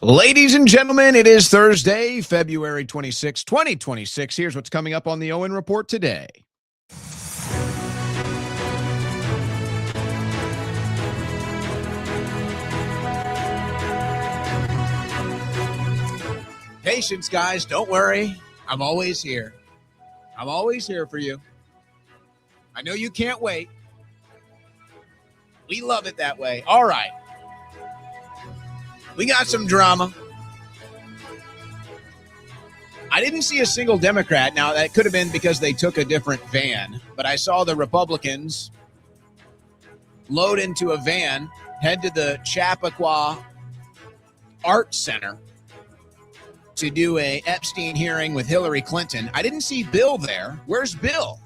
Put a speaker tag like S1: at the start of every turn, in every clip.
S1: Ladies and gentlemen, it is Thursday, February 26, 2026. Here's what's coming up on the Owen Report today. Patience, guys. Don't worry. I'm always here. I'm always here for you. I know you can't wait. We love it that way. All right. We got some drama. I didn't see a single Democrat. Now, that could have been because they took a different van, but I saw the Republicans load into a van, head to the Chappaqua Art Center to do a Epstein hearing with Hilary Clinton. I didn't see Bill there. Where's Bill?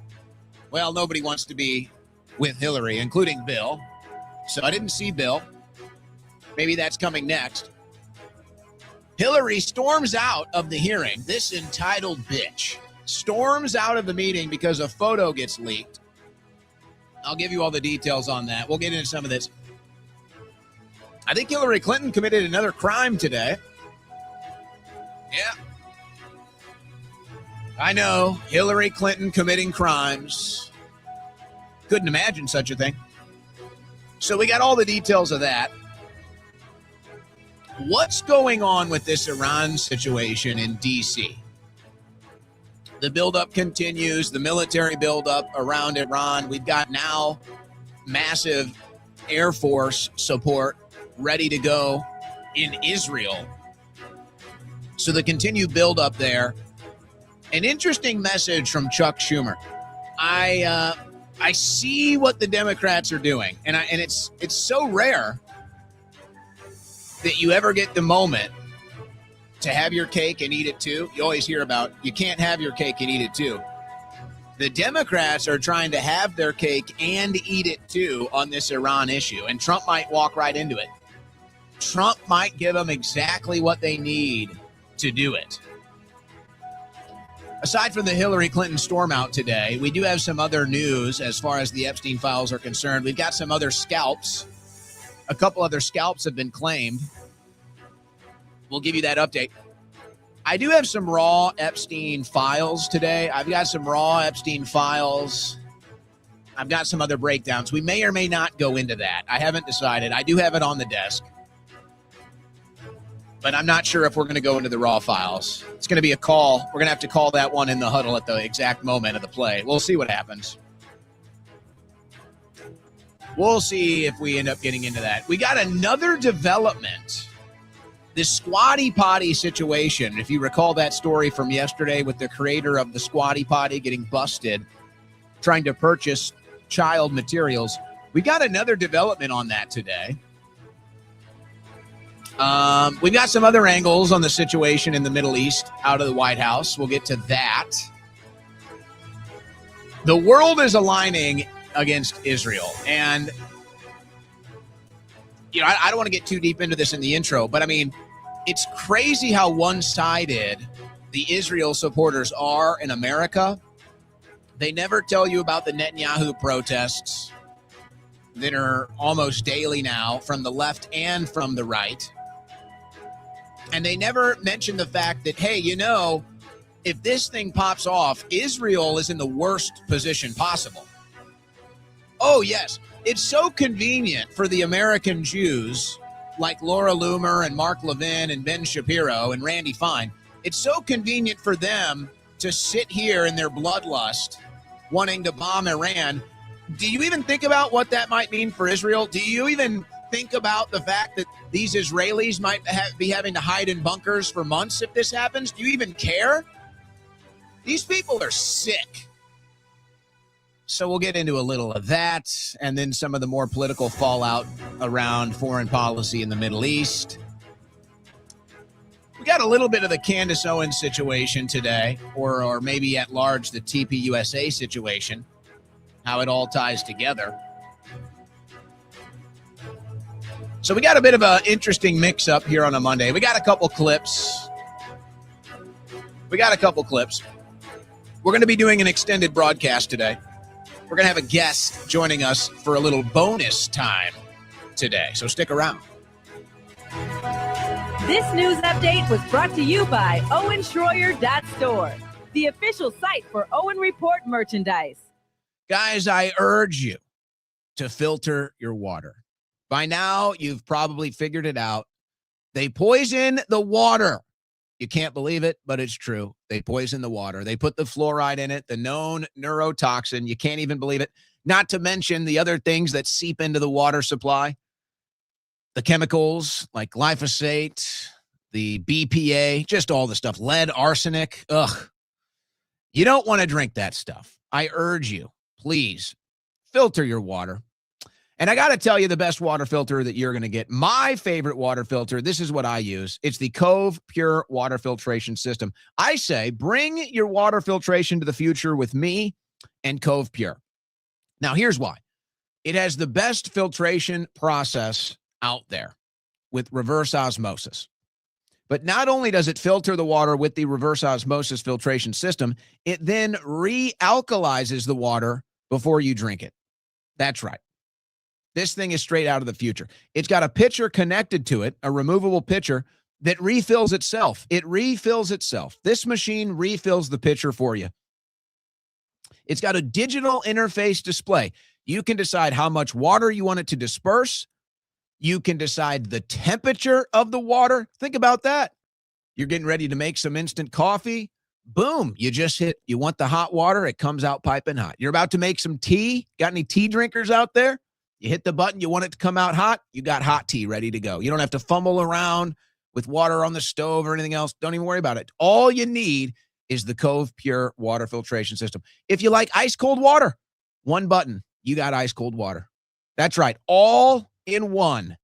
S1: Well, nobody wants to be with Hillary, including Bill. So I didn't see Bill. Maybe that's coming next. Hillary storms out of the hearing. This entitled bitch storms out of the meeting because a photo gets leaked. I'll give you all the details on that. We'll get into some of this. I think Hillary Clinton committed another crime today. Yeah. I know, Hillary Clinton committing crimes. Couldn't imagine such a thing. So we got all the details of that. What's going on with this Iran situation in D.C.? The buildup continues, the military buildup around Iran. We've got now massive Air Force support ready to go in Israel. So the continued buildup there. An interesting message from Chuck Schumer. I see what the Democrats are doing, and it's so rare that you ever get the moment to have your cake and eat it too. You always hear about you can't have your cake and eat it too. The Democrats are trying to have their cake and eat it too on this Iran issue, and Trump might walk right into it. Trump might give them exactly what they need to do it. Aside from the Hillary Clinton storm out today, we do have some other news as far as the Epstein files are concerned. We've got some other scalps. A couple other scalps have been claimed. We'll give you that update. I do have some raw Epstein files today. I've got some raw Epstein files. I've got some other breakdowns. We may or may not go into that. I haven't decided. I do have it on the desk. But I'm not sure if we're going to go into the raw files. It's going to be a call. We're going to have to call that one in the huddle at the exact moment of the play. We'll see what happens. We'll see if we end up getting into that. We got another development. This Squatty Potty situation. If you recall that story from yesterday with the creator of the Squatty Potty getting busted, trying to purchase child materials. We got another development on that today. We've got some other angles on the situation in the Middle East out of the White House. We'll get to that. The world is aligning against Israel. And, you know, I don't want to get too deep into this in the intro, but I mean, it's crazy how one-sided the Israel supporters are in America. They never tell you about the Netanyahu protests that are almost daily now from the left and from the right. And they never mention the fact that, hey, you know, if this thing pops off, Israel is in the worst position possible. Oh, yes. It's so convenient for the American Jews like Laura Loomer and Mark Levin and Ben Shapiro and Randy Fine. It's so convenient for them to sit here in their bloodlust wanting to bomb Iran. Do you even think about what that might mean for Israel? Do you even think about the fact that these Israelis might be having to hide in bunkers for months if this happens? Do you even care? These people are sick. So we'll get into a little of that and then some of the more political fallout around foreign policy in the Middle East. We got a little bit of the Candace Owens situation today, or maybe at large the TPUSA situation, how it all ties together. So we got a bit of an interesting mix-up here on a Monday. We got a couple clips. We're going to be doing an extended broadcast today. We're going to have a guest joining us for a little bonus time today, so stick around.
S2: This news update was brought to you by OwenSchroyer.store, the official site for Owen Report merchandise.
S1: Guys, I urge you to filter your water. By now, you've probably figured it out. They poison the water. You can't believe it, but it's true. They poison the water. They put the fluoride in it, the known neurotoxin. You can't even believe it. Not to mention the other things that seep into the water supply. The chemicals like glyphosate, the BPA, just all the stuff. Lead, arsenic. Ugh. You don't want to drink that stuff. I urge you, please, filter your water. And I got to tell you the best water filter that you're going to get. My favorite water filter, this is what I use. It's the Cove Pure Water Filtration System. I say bring your water filtration to the future with me and Cove Pure. Now, here's why. It has the best filtration process out there with reverse osmosis. But not only does it filter the water with the reverse osmosis filtration system, it then realkalizes the water before you drink it. That's right. This thing is straight out of the future. It's got a pitcher connected to it, a removable pitcher that refills itself. It refills itself. This machine refills the pitcher for you. It's got a digital interface display. You can decide how much water you want it to disperse. You can decide the temperature of the water. Think about that. You're getting ready to make some instant coffee. Boom, you just hit, you want the hot water, it comes out piping hot. You're about to make some tea. Got any tea drinkers out there? You hit the button, you want it to come out hot, you got hot tea ready to go. You don't have to fumble around with water on the stove or anything else. Don't even worry about it. All you need is the Cove Pure Water Filtration System. If you like ice cold water, one button, you got ice cold water. That's right, all in one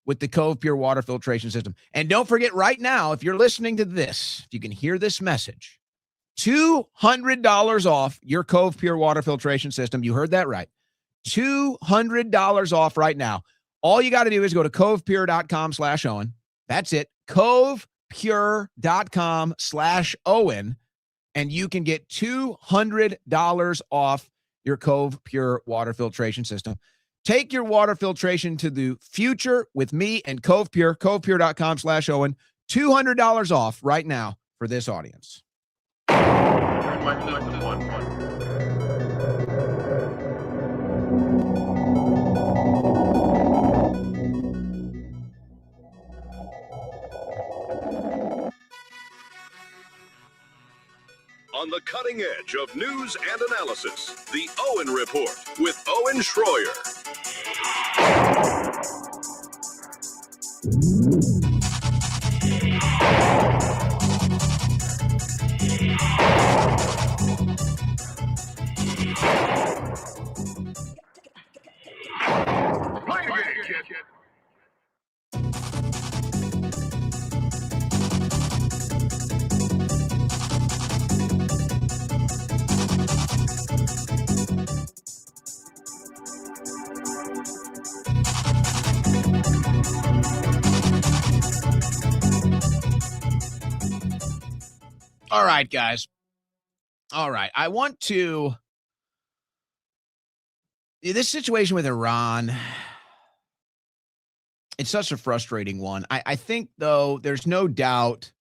S1: with the Cove Pure Water Filtration System. And don't forget right now, if you're listening to this, if you can hear this message, $200 off your Cove Pure Water Filtration System. You heard that right. $200 off right now. All you got to do is go to covepure.com/Owen. That's it. covepure.com/Owen. And you can get $200 off your Cove Pure Water Filtration System. Take your water filtration to the future with me and Cove Pure, covepure.com/Owen. $200 off right now for this audience.
S3: On the cutting edge of news and analysis, the Owen Report with Owen Schroyer.
S1: All right, guys. All right. I want to, this situation with Iran, it's such a frustrating one. I think, though, there's no doubt,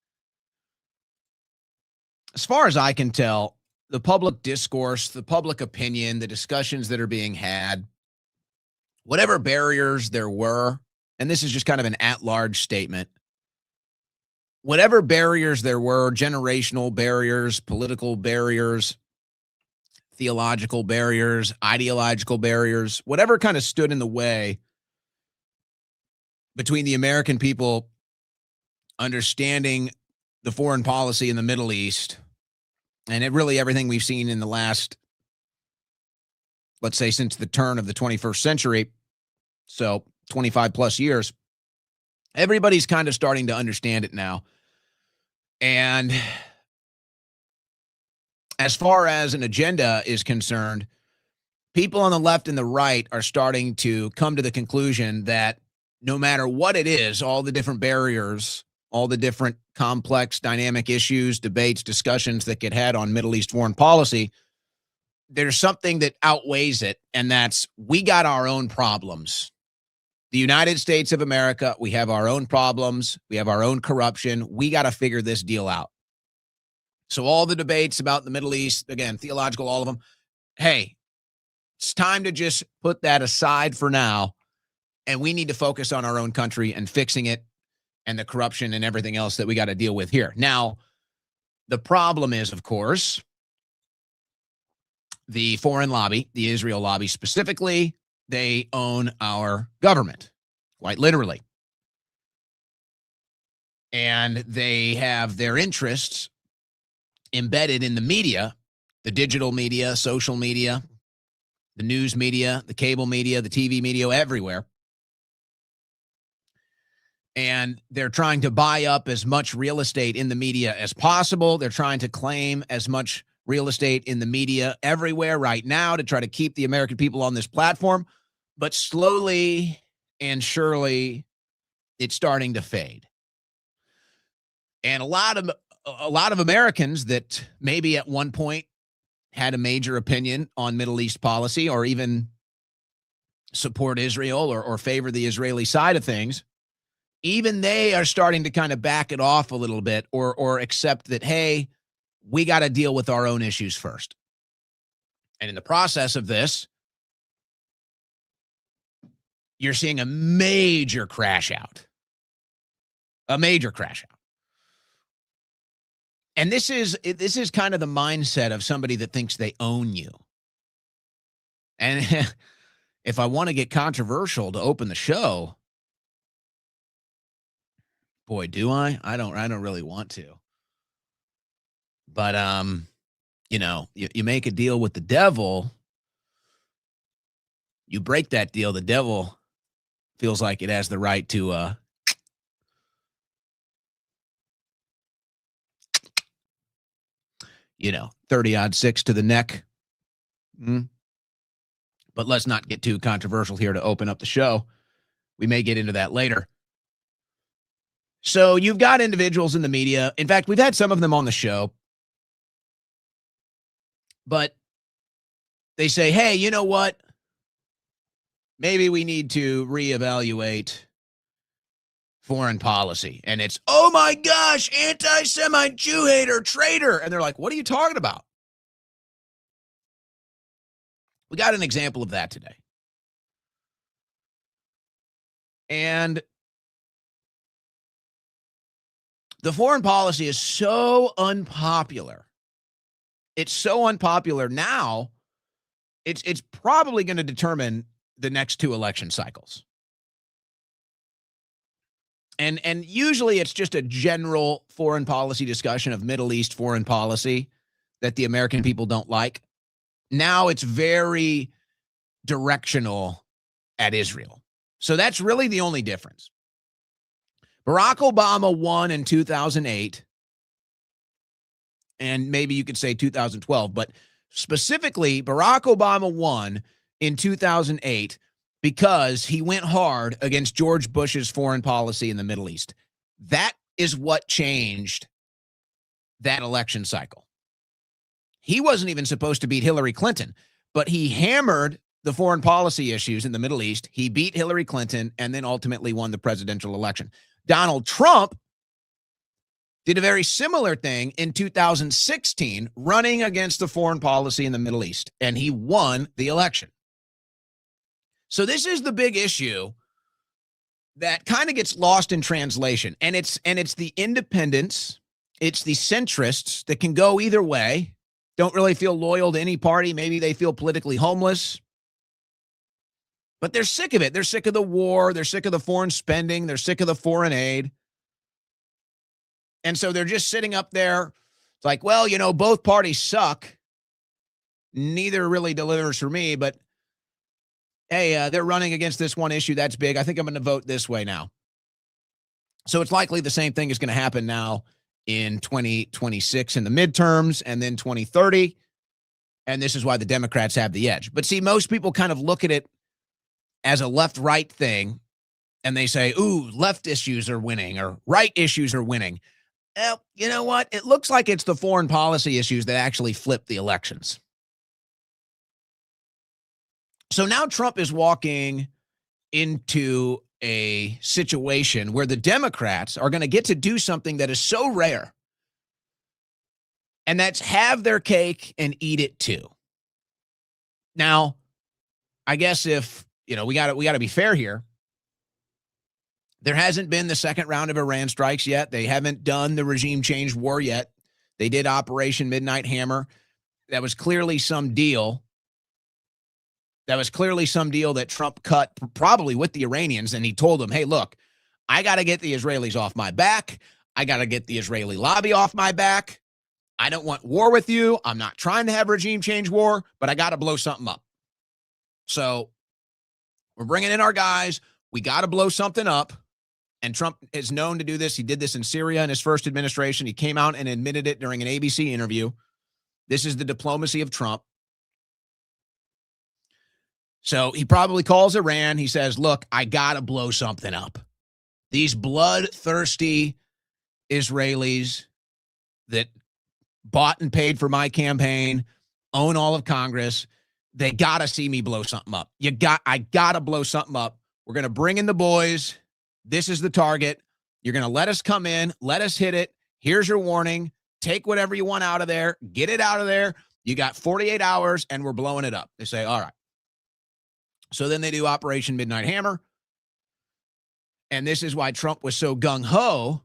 S1: as far as I can tell, the public discourse, the public opinion, the discussions that are being had, whatever barriers there were, and this is just kind of an at-large statement, whatever barriers there were, generational barriers, political barriers, theological barriers, ideological barriers, whatever kind of stood in the way between the American people understanding the foreign policy in the Middle East and everything we've seen in the last, let's say, since the turn of the 21st century, so 25 plus years, everybody's kind of starting to understand it now. And as far as an agenda is concerned, people on the left and the right are starting to come to the conclusion that no matter what it is, all the different barriers, all the different complex dynamic issues, debates, discussions that get had on Middle East foreign policy, there's something that outweighs it, and that's we got our own problems. The United States of America, we have our own problems. We have our own corruption. We got to figure this deal out. So all the debates about the Middle East, again, theological, all of them, hey, it's time to just put that aside for now. And we need to focus on our own country and fixing it and the corruption and everything else that we got to deal with here. Now, the problem is, of course, the foreign lobby, the Israel lobby specifically, they own our government, quite literally. And they have their interests embedded in the media, the digital media, social media, the news media, the cable media, the TV media, everywhere. And they're trying to buy up as much real estate in the media as possible. They're trying to claim as much real estate in the media everywhere right now to try to keep the American people on this platform. But slowly and surely, it's starting to fade. And a lot of Americans that maybe at one point had a major opinion on Middle East policy or even support Israel or favor the Israeli side of things, even they are starting to kind of back it off a little bit or accept that, hey, we got to deal with our own issues first. And in the process of this, you're seeing a major crash out. A major crash out. And this is kind of the mindset of somebody that thinks they own you. And if I want to get controversial to open the show, boy, do I? I don't really want to. But you make a deal with the devil, you break that deal, the devil feels like it has the right to 30-odd 6 to the neck. But let's not get too controversial here to open up the show. We may get into that later. So you've got individuals in the media. In fact, we've had some of them on the show. But they say, hey, you know what? Maybe we need to reevaluate foreign policy. And it's, oh my gosh, anti-Semite, Jew hater, traitor. And they're like, what are you talking about? We got an example of that today. And the foreign policy is so unpopular. It's so unpopular now, it's probably going to determine the next 2 election cycles. And usually it's just a general foreign policy discussion of Middle East foreign policy that the American people don't like. Now it's very directional at Israel. So that's really the only difference. Barack Obama won in 2008, and maybe you could say 2012, but specifically, Barack Obama won in 2008 because he went hard against George Bush's foreign policy in the Middle East. That is what changed that election cycle. He wasn't even supposed to beat Hilary Clinton, but he hammered the foreign policy issues in the Middle East. He beat Hilary Clinton and then ultimately won the presidential election. Donald Trump did a very similar thing in 2016, running against the foreign policy in the Middle East, and he won the election. So this is the big issue that kind of gets lost in translation, and it's the independents, it's the centrists that can go either way, don't really feel loyal to any party. Maybe they feel politically homeless, but they're sick of it. They're sick of the war. They're sick of the foreign spending. They're sick of the foreign aid. And so they're just sitting up there. It's like, well, both parties suck. Neither really delivers for me, but hey, they're running against this one issue that's big. I think I'm going to vote this way now. So it's likely the same thing is going to happen now in 2026 in the midterms and then 2030. And this is why the Democrats have the edge. But see, most people kind of look at it as a left-right thing, and they say, ooh, left issues are winning or right issues are winning. Well, you know what? It looks like it's the foreign policy issues that actually flip the elections. So now Trump is walking into a situation where the Democrats are going to get to do something that is so rare, and that's have their cake and eat it too. Now, I guess if, we got to be fair here. There hasn't been the second round of Iran strikes yet. They haven't done the regime change war yet. They did Operation Midnight Hammer. That was clearly some deal. That Trump cut probably with the Iranians. And he told them, hey, look, I got to get the Israelis off my back. I got to get the Israeli lobby off my back. I don't want war with you. I'm not trying to have regime change war, but I got to blow something up. So we're bringing in our guys. We got to blow something up. And Trump is known to do this. He did this in Syria in his first administration. He came out and admitted it during an ABC interview. This is the diplomacy of Trump. So he probably calls Iran. He says, look, I got to blow something up. These bloodthirsty Israelis that bought and paid for my campaign, own all of Congress, they got to see me blow something up. I got to blow something up. We're going to bring in the boys. This is the target. You're going to let us come in, let us hit it. Here's your warning. Take whatever you want out of there. Get it out of there. You got 48 hours, and we're blowing it up. They say, all right. So then they do Operation Midnight Hammer. And this is why Trump was so gung-ho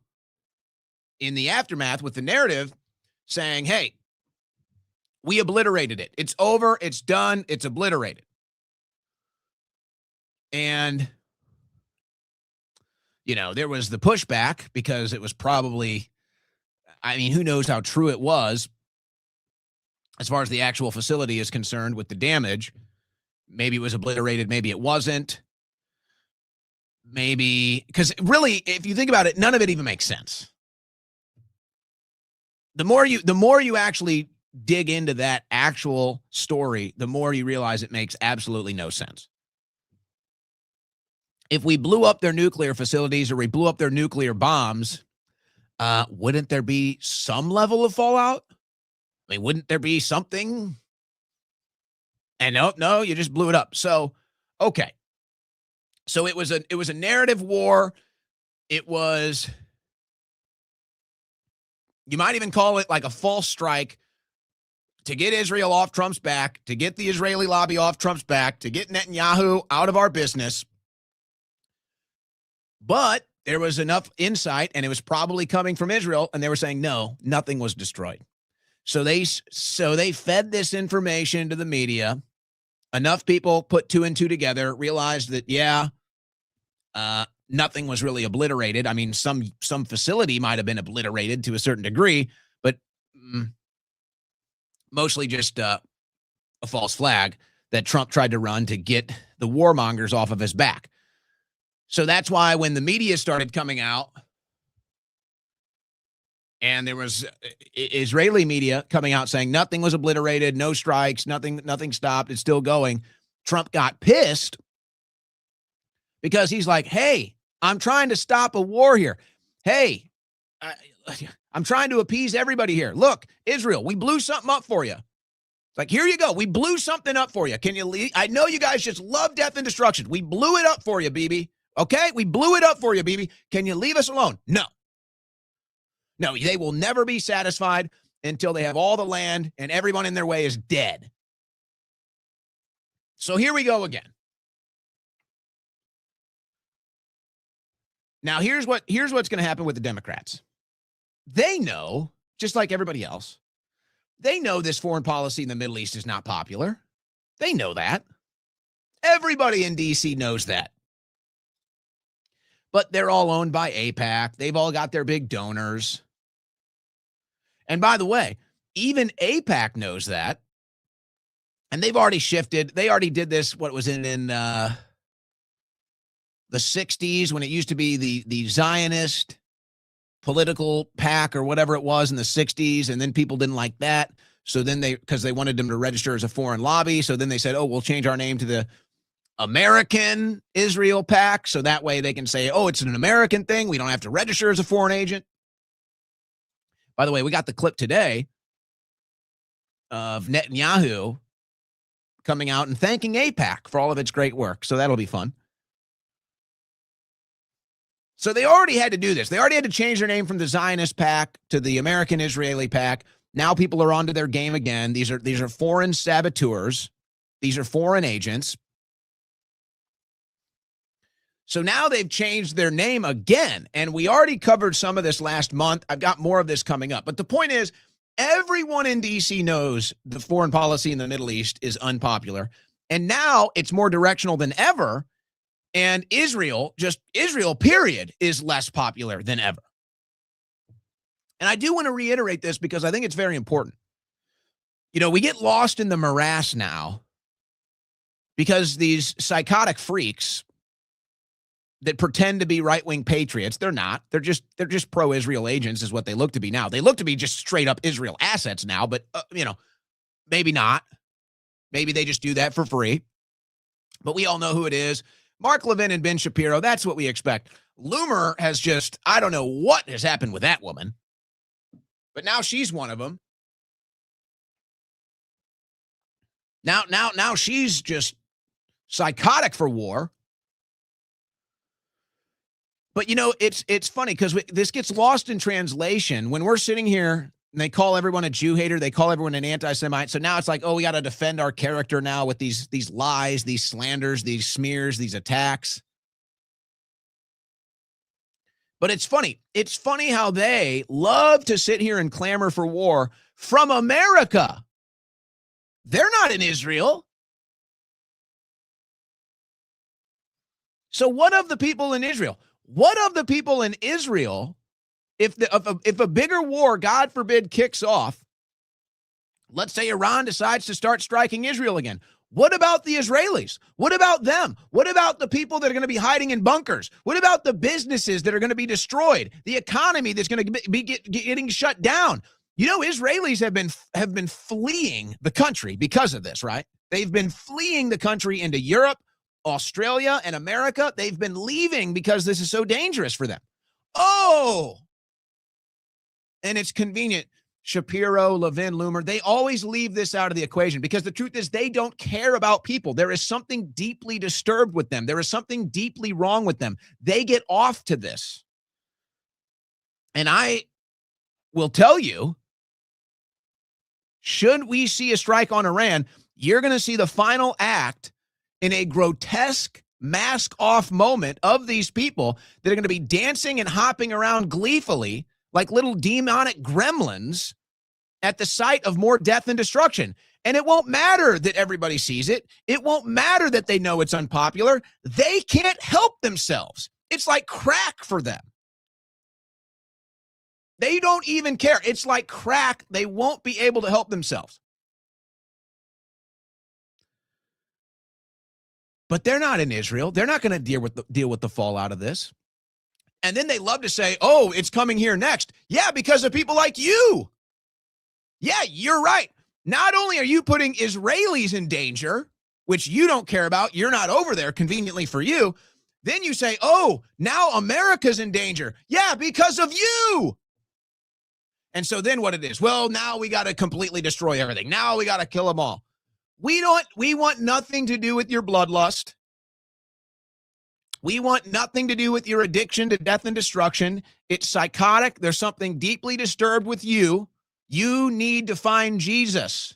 S1: in the aftermath with the narrative saying, hey, we obliterated it. It's over. It's done. It's obliterated. And there was the pushback because it was probably, who knows how true it was as far as the actual facility is concerned with the damage. Maybe it was obliterated. Maybe it wasn't. Maybe, because really, if you think about it, none of it even makes sense. The more you actually dig into that actual story, the more you realize it makes absolutely no sense. If we blew up their nuclear facilities or we blew up their nuclear bombs, wouldn't there be some level of fallout? Wouldn't there be something? And no, you just blew it up. So, okay. So it was a narrative war. It was, you might even call it like a false strike to get Israel off Trump's back, to get the Israeli lobby off Trump's back, to get Netanyahu out of our business. But there was enough insight, and it was probably coming from Israel, and they were saying, no, nothing was destroyed. So they fed this information to the media. Enough people put two and two together, realized that, nothing was really obliterated. Some facility might have been obliterated to a certain degree, but mostly just a false flag that Trump tried to run to get the warmongers off of his back. So that's why when the media started coming out, and there was Israeli media coming out saying nothing was obliterated, no strikes, nothing stopped, it's still going, Trump got pissed because he's like, hey, I'm trying to stop a war here. Hey, I'm trying to appease everybody here. Look, Israel, we blew something up for you. Like, here you go. We blew something up for you. Can you leave? I know you guys just love death and destruction. We blew it up for you, Bibi. Okay? We blew it up for you, Bibi. Can you leave us alone? No. No, they will never be satisfied until they have all the land and everyone in their way is dead. So here we go again. Now, here's what's going to happen with the Democrats. They know, just like everybody else, they know this foreign policy in the Middle East is not popular. They know that. Everybody in D.C. knows that. But they're all owned by AIPAC. They've all got their big donors. And by the way, even AIPAC knows that. And they've already shifted. They already did this, what was it, in the 60s, when it used to be the Zionist political PAC or whatever it was in the 60s. And then people didn't like that. So then because they wanted them to register as a foreign lobby. So then they said, oh, we'll change our name to the American Israel PAC. So that way they can say, oh, it's an American thing. We don't have to register as a foreign agent. By the way, we got the clip today of Netanyahu coming out and thanking AIPAC for all of its great work. So that'll be fun. So they already had to do this. They already had to change their name from the Zionist PAC to the American Israeli PAC. Now people are onto their game again. These are foreign saboteurs. These are foreign agents. So now they've changed their name again. And we already covered some of this last month. I've got more of this coming up. But the point is, everyone in D.C. knows the foreign policy in the Middle East is unpopular. And now it's more directional than ever. And Israel, period, is less popular than ever. And I do want to reiterate this because I think it's very important. You know, we get lost in the morass now because these psychotic freaks that pretend to be right-wing patriots, they're not. They're just pro-Israel agents is what they look to be now. They look to be just straight-up Israel assets now, but, maybe not. Maybe they just do that for free. But we all know who it is. Mark Levin and Ben Shapiro, that's what we expect. Loomer has just, I don't know what has happened with that woman, but now she's one of them. Now she's just psychotic for war. But, it's funny because this gets lost in translation. When we're sitting here and they call everyone a Jew hater, they call everyone an anti-Semite. So now it's like, we got to defend our character now with these lies, these slanders, these smears, these attacks. But it's funny. It's funny how they love to sit here and clamor for war from America. They're not in Israel. So what of the people in Israel? What of the people in Israel, if a bigger war, God forbid, kicks off, let's say Iran decides to start striking Israel again, what about the Israelis? What about them? What about the people that are going to be hiding in bunkers? What about the businesses that are going to be destroyed? The economy that's going to be getting shut down? Israelis have been fleeing the country because of this, right? They've been fleeing the country into Europe, Australia, and America. They've been leaving because this is so dangerous for them. And it's convenient. Shapiro, Levin, Loomer, they always leave this out of the equation because the truth is they don't care about people. There is something deeply disturbed with them. There is something deeply wrong with them. They get off to this. And I will tell you, should we see a strike on Iran, you're going to see the final act in a grotesque mask-off moment of these people that are going to be dancing and hopping around gleefully like little demonic gremlins at the sight of more death and destruction. And it won't matter that everybody sees it. It won't matter that they know it's unpopular. They can't help themselves. It's like crack for them. They don't even care. It's like crack. They won't be able to help themselves. But they're not in Israel. They're not going to deal with the fallout of this. And then they love to say, it's coming here next. Yeah, because of people like you. Yeah, you're right. Not only are you putting Israelis in danger, which you don't care about, you're not over there conveniently for you. Then you say, now America's in danger. Yeah, because of you. And so then what it is? Well, now we got to completely destroy everything. Now we got to kill them all. We want nothing to do with your bloodlust. We want nothing to do with your addiction to death and destruction. It's psychotic. There's something deeply disturbed with you. You need to find Jesus.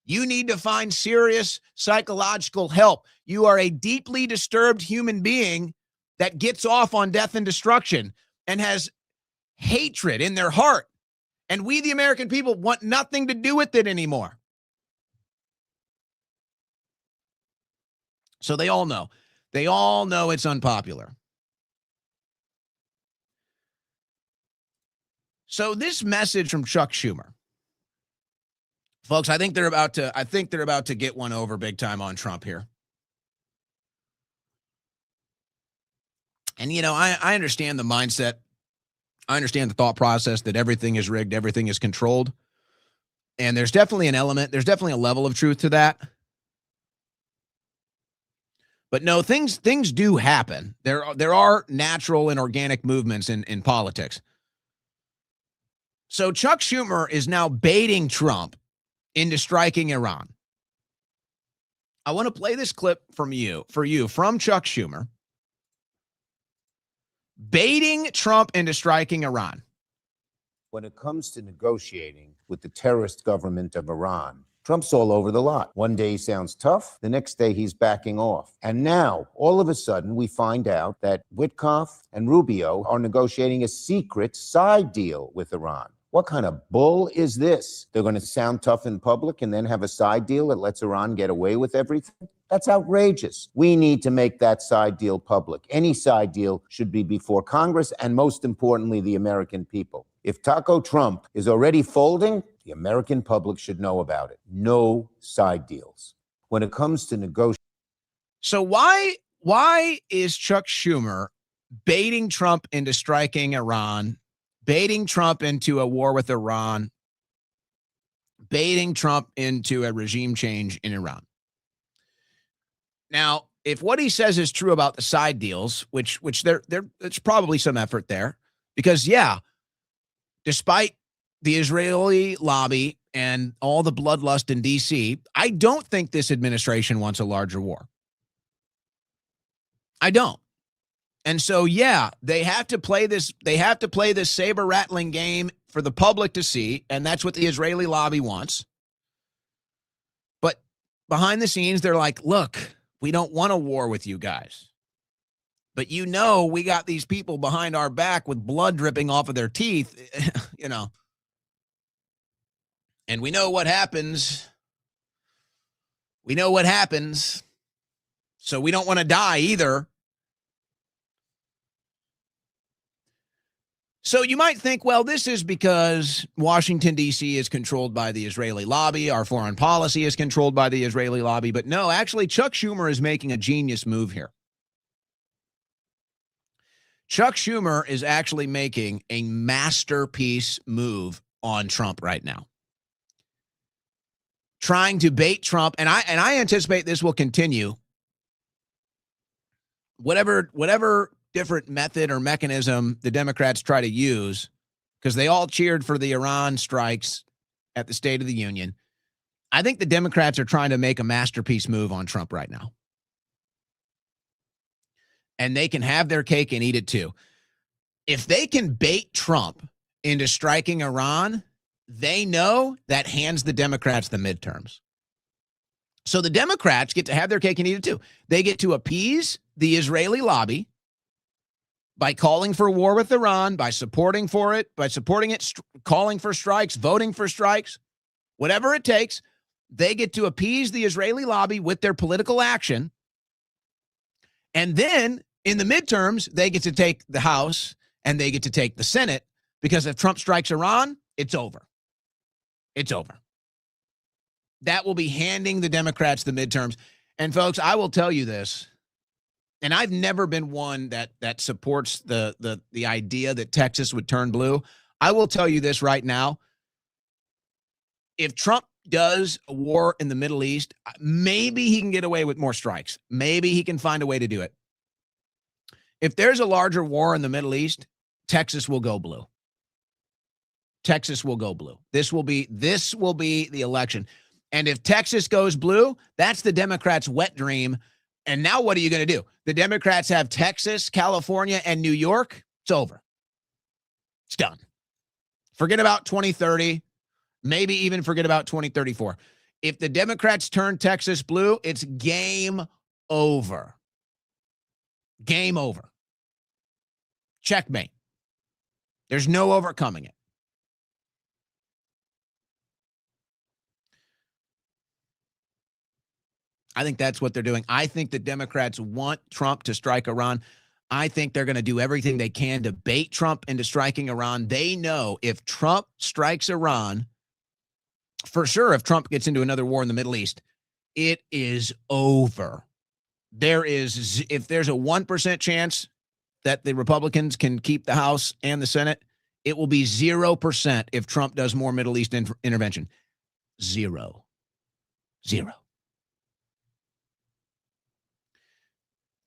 S1: You need to find serious psychological help. You are a deeply disturbed human being that gets off on death and destruction and has hatred in their heart. And we, the American people, want nothing to do with it anymore. So they all know. They all know it's unpopular. So this message from Chuck Schumer, folks, I think they're about to get one over big time on Trump here. And I understand the mindset. I understand the thought process that everything is rigged, everything is controlled. And there's definitely there's definitely a level of truth to that. But no, things do happen. There are natural and organic movements in politics. So Chuck Schumer is now baiting Trump into striking Iran. I want to play this clip from Chuck Schumer. baiting Trump into striking Iran.
S4: When it comes to negotiating with the terrorist government of Iran, Trump's all over the lot. One day he sounds tough, the next day he's backing off. And now, all of a sudden, we find out that Witkoff and Rubio are negotiating a secret side deal with Iran. What kind of bull is this? They're going to sound tough in public and then have a side deal that lets Iran get away with everything? That's outrageous. We need to make that side deal public. Any side deal should be before Congress and, most importantly, the American people. If Taco Trump is already folding, the American public should know about it. No side deals. When it comes to negotiating.
S1: So why is Chuck Schumer baiting Trump into striking Iran, baiting Trump into a war with Iran, baiting Trump into a regime change in Iran? Now, if what he says is true about the side deals, which there's probably some effort there, because despite the Israeli lobby and all the bloodlust in D.C., I don't think this administration wants a larger war. I don't. And so, they have to play this. They have to play this saber rattling game for the public to see, and that's what the Israeli lobby wants. But behind the scenes, they're like, look, we don't want a war with you guys. But we got these people behind our back with blood dripping off of their teeth, And we know what happens. We know what happens. So we don't want to die either. So you might think, well, this is because Washington, D.C. is controlled by the Israeli lobby. Our foreign policy is controlled by the Israeli lobby. But no, actually, Chuck Schumer is making a genius move here. Chuck Schumer is actually making a masterpiece move on Trump right now. Trying to bait Trump, and I anticipate this will continue. Whatever different method or mechanism the Democrats try to use, because they all cheered for the Iran strikes at the State of the Union. I think the Democrats are trying to make a masterpiece move on Trump right now. And they can have their cake and eat it too. If they can bait Trump into striking Iran, they know that hands the Democrats the midterms. So the Democrats get to have their cake and eat it too. They get to appease the Israeli lobby by calling for war with Iran, by supporting it, calling for strikes, voting for strikes, whatever it takes. They get to appease the Israeli lobby with their political action. And then in the midterms, they get to take the House and they get to take the Senate, because if Trump strikes Iran, it's over. It's over. That will be handing the Democrats the midterms. And folks, I will tell you this, and I've never been one that supports the idea that Texas would turn blue. I will tell you this right now. If Trump does a war in the Middle East, maybe he can get away with more strikes. Maybe he can find a way to do it. If there's a larger war in the Middle East, Texas will go blue. Texas will go blue. This will be the election. And if Texas goes blue, that's the Democrats' wet dream. And now what are you going to do? The Democrats have Texas, California, and New York. It's over. It's done. Forget about 2030. Maybe even forget about 2034. If the Democrats turn Texas blue, it's game over. Game over. Checkmate. There's no overcoming it. I think that's what they're doing. I think the Democrats want Trump to strike Iran. I think they're going to do everything they can to bait Trump into striking Iran. They know if Trump strikes Iran, for sure, if Trump gets into another war in the Middle East, it is over. If there's a 1% chance that the Republicans can keep the House and the Senate, it will be 0% if Trump does more Middle East intervention. Zero.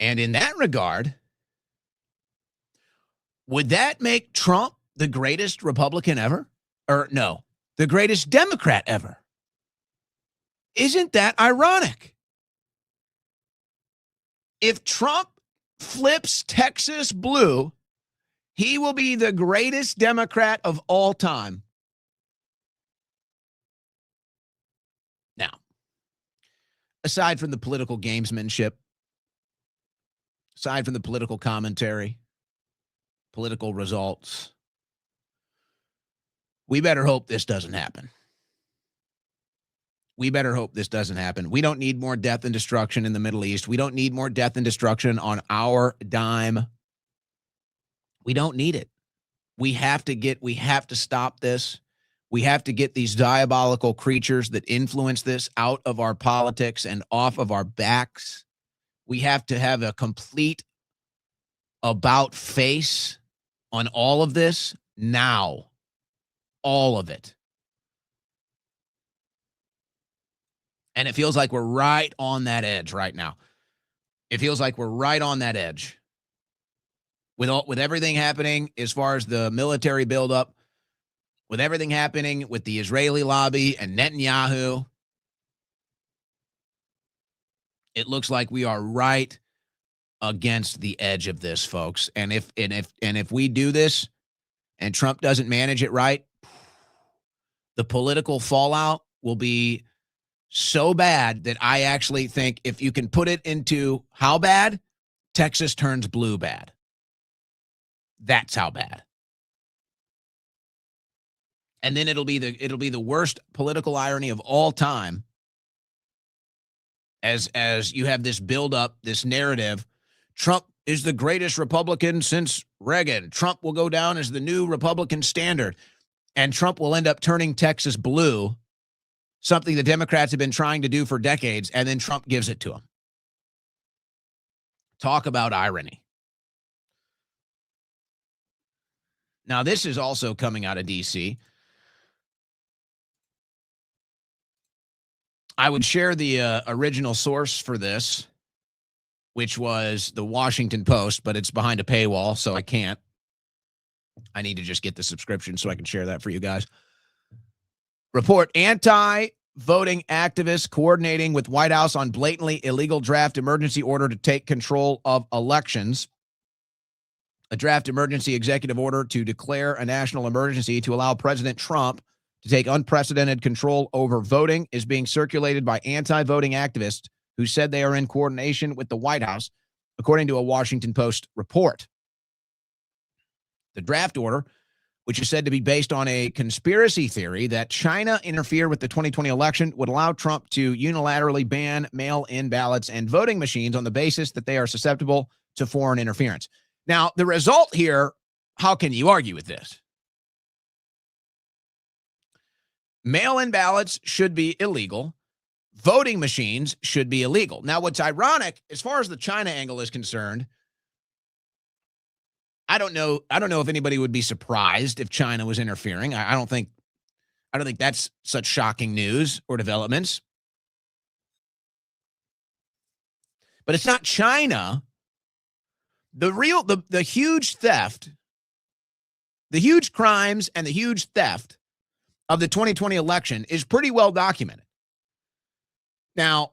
S1: And in that regard, would that make Trump the greatest Republican ever? Or no, the greatest Democrat ever? Isn't that ironic? If Trump flips Texas blue, He will be the greatest Democrat of all time. Now, aside from the political gamesmanship, aside from the political commentary, political results, we better hope this doesn't happen. We better hope this doesn't happen. We don't need more death and destruction in the Middle East. We don't need more death and destruction on our dime. We don't need it. We have to stop this. We have to get these diabolical creatures that influence this out of our politics and off of our backs. We have to have a complete about face on all of this now. All of it. And it feels like we're right on that edge right now. It feels like we're right on that edge. With everything happening as far as the military buildup, with everything happening with the Israeli lobby and Netanyahu, it looks like we are right against the edge of this, folks. And if we do this and Trump doesn't manage it right, the political fallout will be so bad that I actually think if you can put it into how bad, Texas turns blue bad. That's how bad. And then it'll be the worst political irony of all time as you have this buildup, this narrative. Trump is the greatest Republican since Reagan. Trump will go down as the new Republican standard. And Trump will end up turning Texas blue, something the Democrats have been trying to do for decades, and then Trump gives it to them. Talk about irony. Now, this is also coming out of D.C. I would share the original source for this, which was the Washington Post, but it's behind a paywall, so I can't. I need to just get the subscription so I can share that for you guys. Report: anti-voting activists coordinating with White House on blatantly illegal draft emergency order to take control of elections. A draft emergency executive order to declare a national emergency to allow President Trump to take unprecedented control over voting is being circulated by anti-voting activists who said they are in coordination with the White House, according to a Washington Post report. The draft order, which is said to be based on a conspiracy theory that China interfered with the 2020 election, would allow Trump to unilaterally ban mail-in ballots and voting machines on the basis that they are susceptible to foreign interference. Now, the result here, how can you argue with this? Mail-in ballots should be illegal. Voting machines should be illegal. Now, what's ironic, as far as the China angle is concerned, I don't know if anybody would be surprised if China was interfering. I don't think that's such shocking news or developments. But it's not China. The huge theft, the huge crimes and the huge theft of the 2020 election is pretty well documented. Now,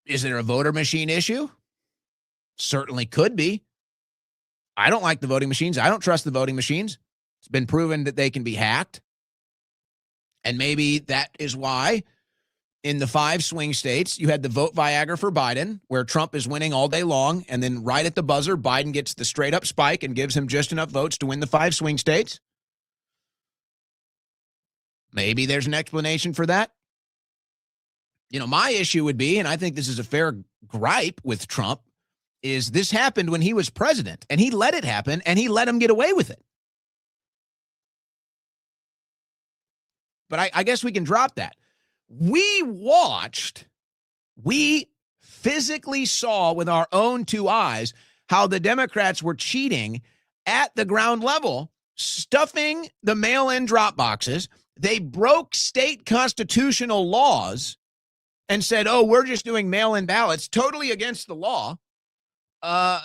S1: is there a voter machine issue? Certainly could be. I don't like the voting machines. I don't trust the voting machines. It's been proven that they can be hacked. And maybe that is why in the 5 swing states, you had the vote Viagra for Biden, where Trump is winning all day long. And then right at the buzzer, Biden gets the straight up spike and gives him just enough votes to win the 5 swing states. Maybe there's an explanation for that. You know, my issue would be, and I think this is a fair gripe with Trump, is this happened when he was president, and he let it happen, and he let him get away with it. But I guess we can drop that. We physically saw with our own 2 eyes how the Democrats were cheating at the ground level, stuffing the mail-in drop boxes. They broke state constitutional laws and said, oh, we're just doing mail-in ballots, totally against the law. All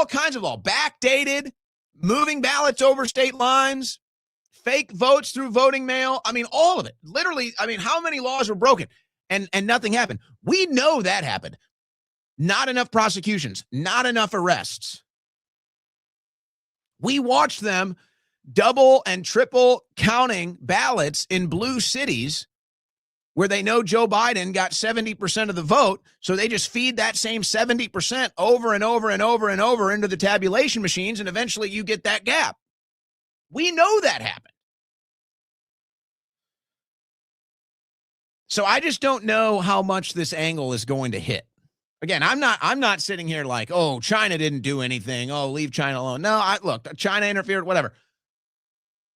S1: kinds of law, backdated, moving ballots over state lines, fake votes through voting mail. All of it. Literally, how many laws were broken? And nothing happened. We know that happened. Not enough prosecutions, not enough arrests. We watched them double and triple counting ballots in blue cities where they know Joe Biden got 70% of the vote, so they just feed that same 70% over and over and over and over into the tabulation machines, and eventually you get that gap. We know that happened. So I just don't know how much this angle is going to hit. Again, I'm not sitting here like, oh, China didn't do anything. Oh, leave China alone. No, look, China interfered, whatever.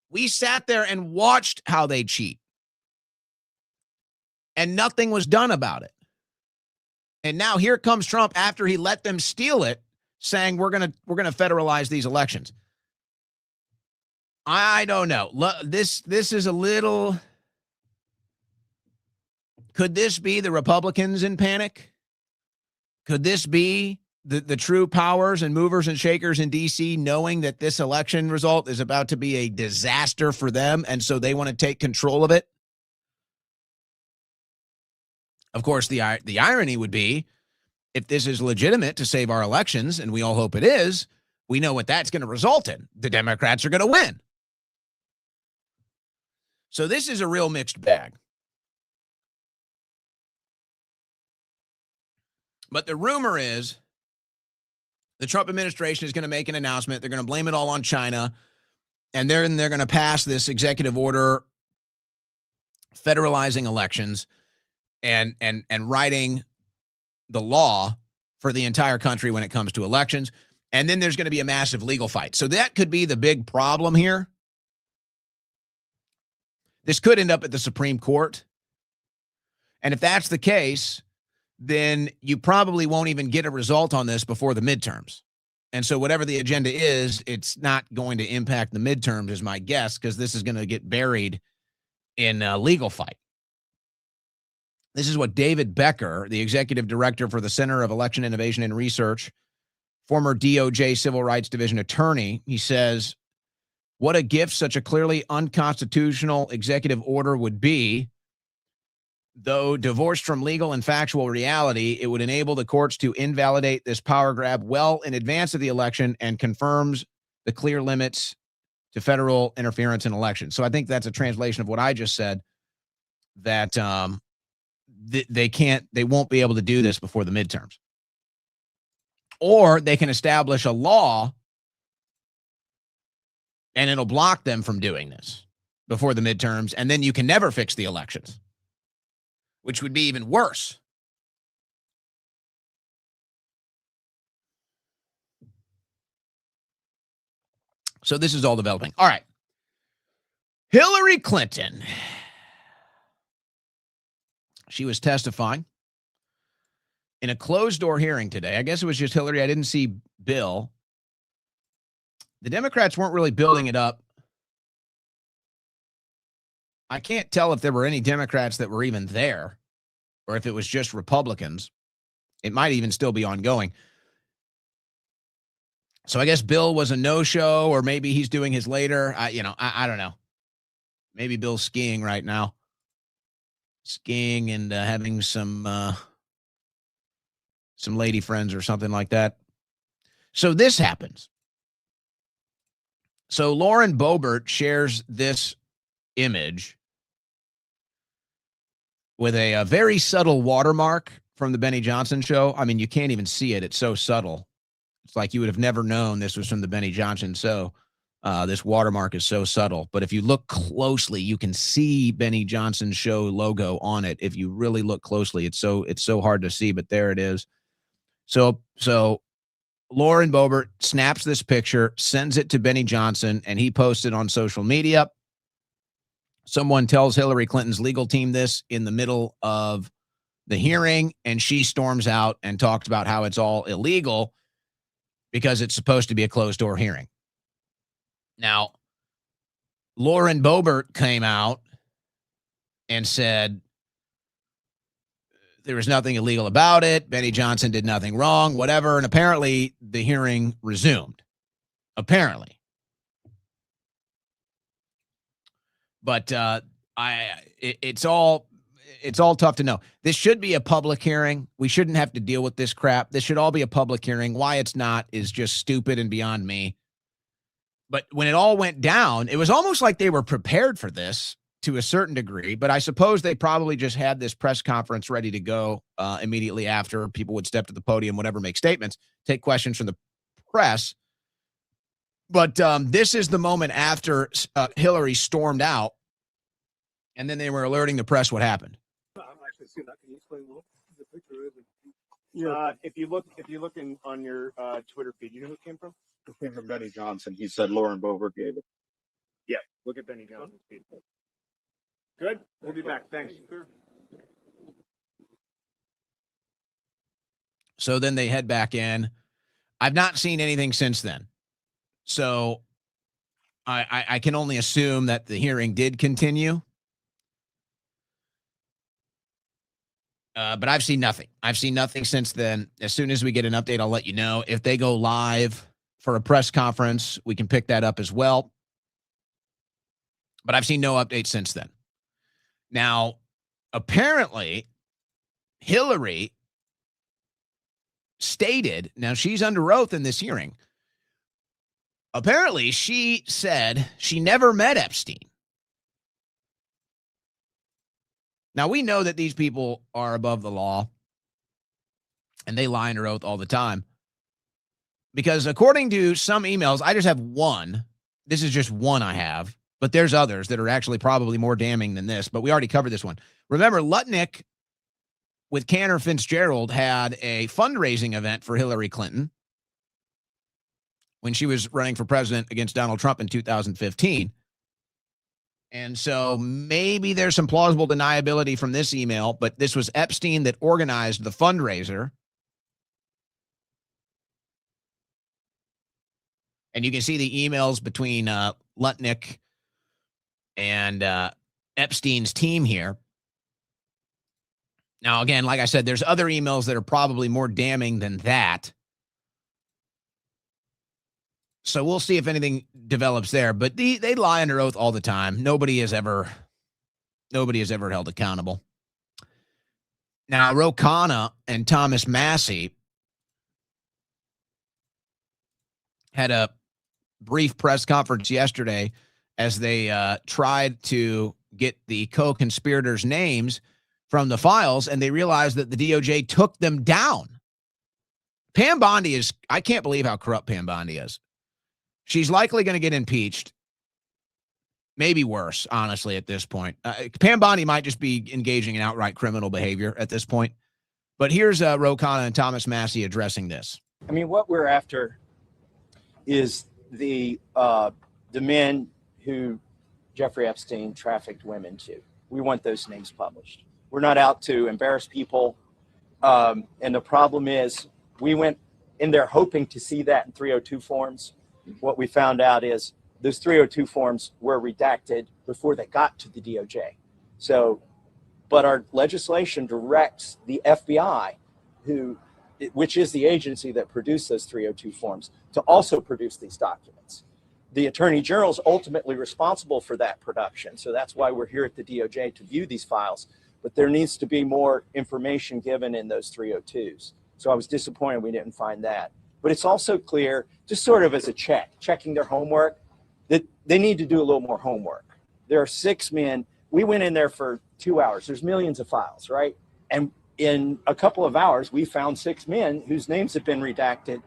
S1: We sat there and watched how they cheat. And nothing was done about it. And now here comes Trump after he let them steal it, saying we're gonna federalize these elections. I don't know. This is a little. Could this be the Republicans in panic? Could this be the true powers and movers and shakers in D.C. knowing that this election result is about to be a disaster for them, and so they want to take control of it? Of course, the irony would be, if this is legitimate to save our elections, and we all hope it is, we know what that's going to result in. The Democrats are going to win. So this is a real mixed bag. But the rumor is the Trump administration is going to make an announcement. They're going to blame it all on China, and they're going to pass this executive order federalizing elections and writing the law for the entire country when it comes to elections. And then there's going to be a massive legal fight. So that could be the big problem here. This could end up at the Supreme Court. And if that's the case, then you probably won't even get a result on this before the midterms. And so whatever the agenda is, it's not going to impact the midterms, is my guess, because this is going to get buried in a legal fight. This is what David Becker, the executive director for the Center of Election Innovation and Research, former DOJ Civil Rights Division attorney, he says, what a gift such a clearly unconstitutional executive order would be. Though divorced from legal and factual reality, it would enable the courts to invalidate this power grab well in advance of the election and confirms the clear limits to federal interference in elections. So I think that's a translation of what I just said, that they won't be able to do this before the midterms. Or they can establish a law and it'll block them from doing this before the midterms, and then you can never fix the elections, which would be even worse. So this is all developing. All right. Hilary Clinton. She was testifying in a closed-door hearing today. I guess it was just Hillary. I didn't see Bill. The Democrats weren't really building it up. I can't tell if there were any Democrats that were even there or if it was just Republicans. It might even still be ongoing. So I guess Bill was a no-show, or maybe he's doing his later. I don't know. Maybe Bill's skiing right now. Skiing and having some lady friends or something like that. So this happens. So Lauren Boebert shares this image with a very subtle watermark from the Benny Johnson show. I mean, you can't even see it. It's so subtle. It's like you would have never known this was from the Benny Johnson show. This watermark is so subtle. But if you look closely, you can see Benny Johnson's show logo on it. If you really look closely, it's so hard to see, but there it is. So Lauren Boebert snaps this picture, sends it to Benny Johnson, and he posts it on social media. Someone tells Hillary Clinton's legal team this in the middle of the hearing, and she storms out and talks about how it's all illegal because it's supposed to be a closed-door hearing. Now, Lauren Boebert came out and said there was nothing illegal about it. Benny Johnson did nothing wrong, whatever. And apparently the hearing resumed. Apparently. But it's all tough to know. This should be a public hearing. We shouldn't have to deal with this crap. This should all be a public hearing. Why it's not is just stupid and beyond me. But when it all went down, it was almost like they were prepared for this to a certain degree. But I suppose they probably just had this press conference ready to go immediately after. People would step to the podium, whatever, make statements, take questions from the press. But this is the moment after Hilary stormed out, and then they were alerting the press what happened.
S5: I'm actually seeing that. Can you explain what the picture is?
S6: If you look on your Twitter feed, you know who it came from? It came from Benny Johnson. He said Lauren Boebert gave it. Yeah, look at Benny Johnson's feed. Good. We'll be back. Thanks.
S1: So then they head back in. I've not seen anything since then. So I can only assume that the hearing did continue. But I've seen nothing. I've seen nothing since then. As soon as we get an update, I'll let you know. If they go live for a press conference, we can pick that up as well. But I've seen no update since then. Now, apparently, Hilary stated, now she's under oath in this hearing. Apparently, she said she never met Epstein. Now, we know that these people are above the law, and they lie under oath all the time. Because according to some emails, I just have one. This is just one I have, but there's others that are actually probably more damning than this, but we already covered this one. Remember, Lutnick with Cantor Fitzgerald had a fundraising event for Hillary Clinton when she was running for president against Donald Trump in 2015. And so maybe there's some plausible deniability from this email, but this was Epstein that organized the fundraiser. And you can see the emails between Lutnick and Epstein's team here. Now, again, like I said, there's other emails that are probably more damning than that. So we'll see if anything develops there. But they lie under oath all the time. Nobody is ever held accountable. Now, Ro Khanna and Thomas Massie had a brief press conference yesterday as they tried to get the co-conspirators' names from the files, and they realized that the DOJ took them down. Pam Bondi is, I can't believe how corrupt Pam Bondi is. She's likely going to get impeached. Maybe worse, honestly, at this point. Pam Bondi might just be engaging in outright criminal behavior at this point. But here's Ro Khanna and Thomas Massie addressing this.
S7: I mean, what we're after is the men who Jeffrey Epstein trafficked women to. We want those names published. We're not out to embarrass people. And the problem is we went in there hoping to see that in 302 forms. What we found out is those 302 forms were redacted before they got to the DOJ. So, but our legislation directs the FBI, which is the agency that produced those 302 forms, to also produce these documents. The Attorney General is ultimately responsible for that production. So that's why we're here at the DOJ to view these files. But there needs to be more information given in those 302s. So I was disappointed we didn't find that. But it's also clear, just sort of as a checking their homework, that they need to do a little more homework. There are 6 men. We went in there for 2 hours. There's millions of files, right? And in a couple of hours, we found 6 men whose names have been redacted,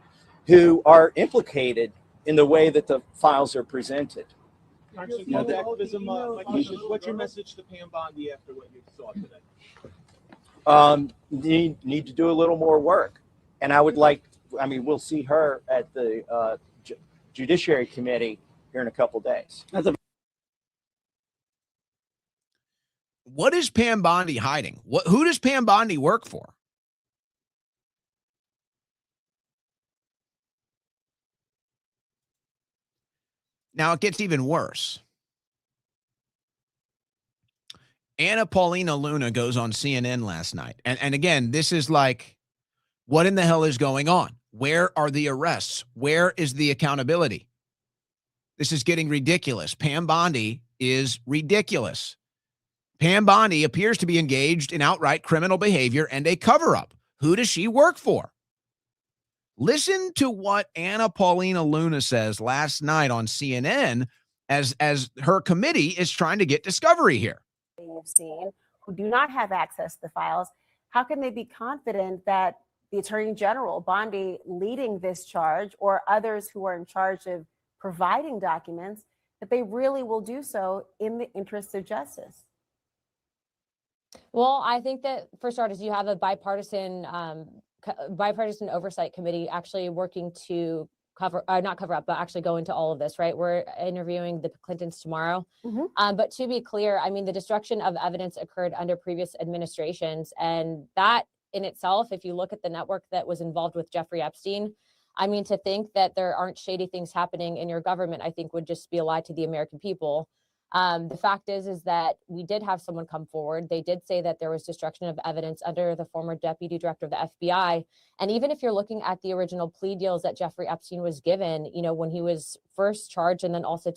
S7: who are implicated in the way that the files are presented.
S6: What's your message to Pam Bondi after what you saw today?
S7: Need to do a little more work. And I would like, we'll see her at the Judiciary Committee here in a couple days.
S1: What is Pam Bondi hiding? Who does Pam Bondi work for? Now it gets even worse. Anna Paulina Luna goes on CNN last night. And again, this is like, what in the hell is going on? Where are the arrests? Where is the accountability? This is getting ridiculous. Pam Bondi is ridiculous. Pam Bondi appears to be engaged in outright criminal behavior and a cover-up. Who does she work for? Listen to what Anna Paulina Luna says last night on CNN as her committee is trying to get discovery here.
S8: You've seen who do not have access to the files, how can they be confident that the Attorney General, Bondi, leading this charge, or others who are in charge of providing documents, that they really will do so in the interest of justice?
S9: Well, I think that, for starters, you have a bipartisan oversight committee actually working to not cover up, but actually go into all of this, right? We're interviewing the Clintons tomorrow. But to be clear, I mean, the destruction of evidence occurred under previous administrations. And that in itself, if you look at the network that was involved with Jeffrey Epstein, I mean, to think that there aren't shady things happening in your government, I think would just be a lie to the American people. The fact is that we did have someone come forward. They did say that there was destruction of evidence under the former deputy director of the FBI. And even if you're looking at the original plea deals that Jeffrey Epstein was given, you know, when he was first charged, and then also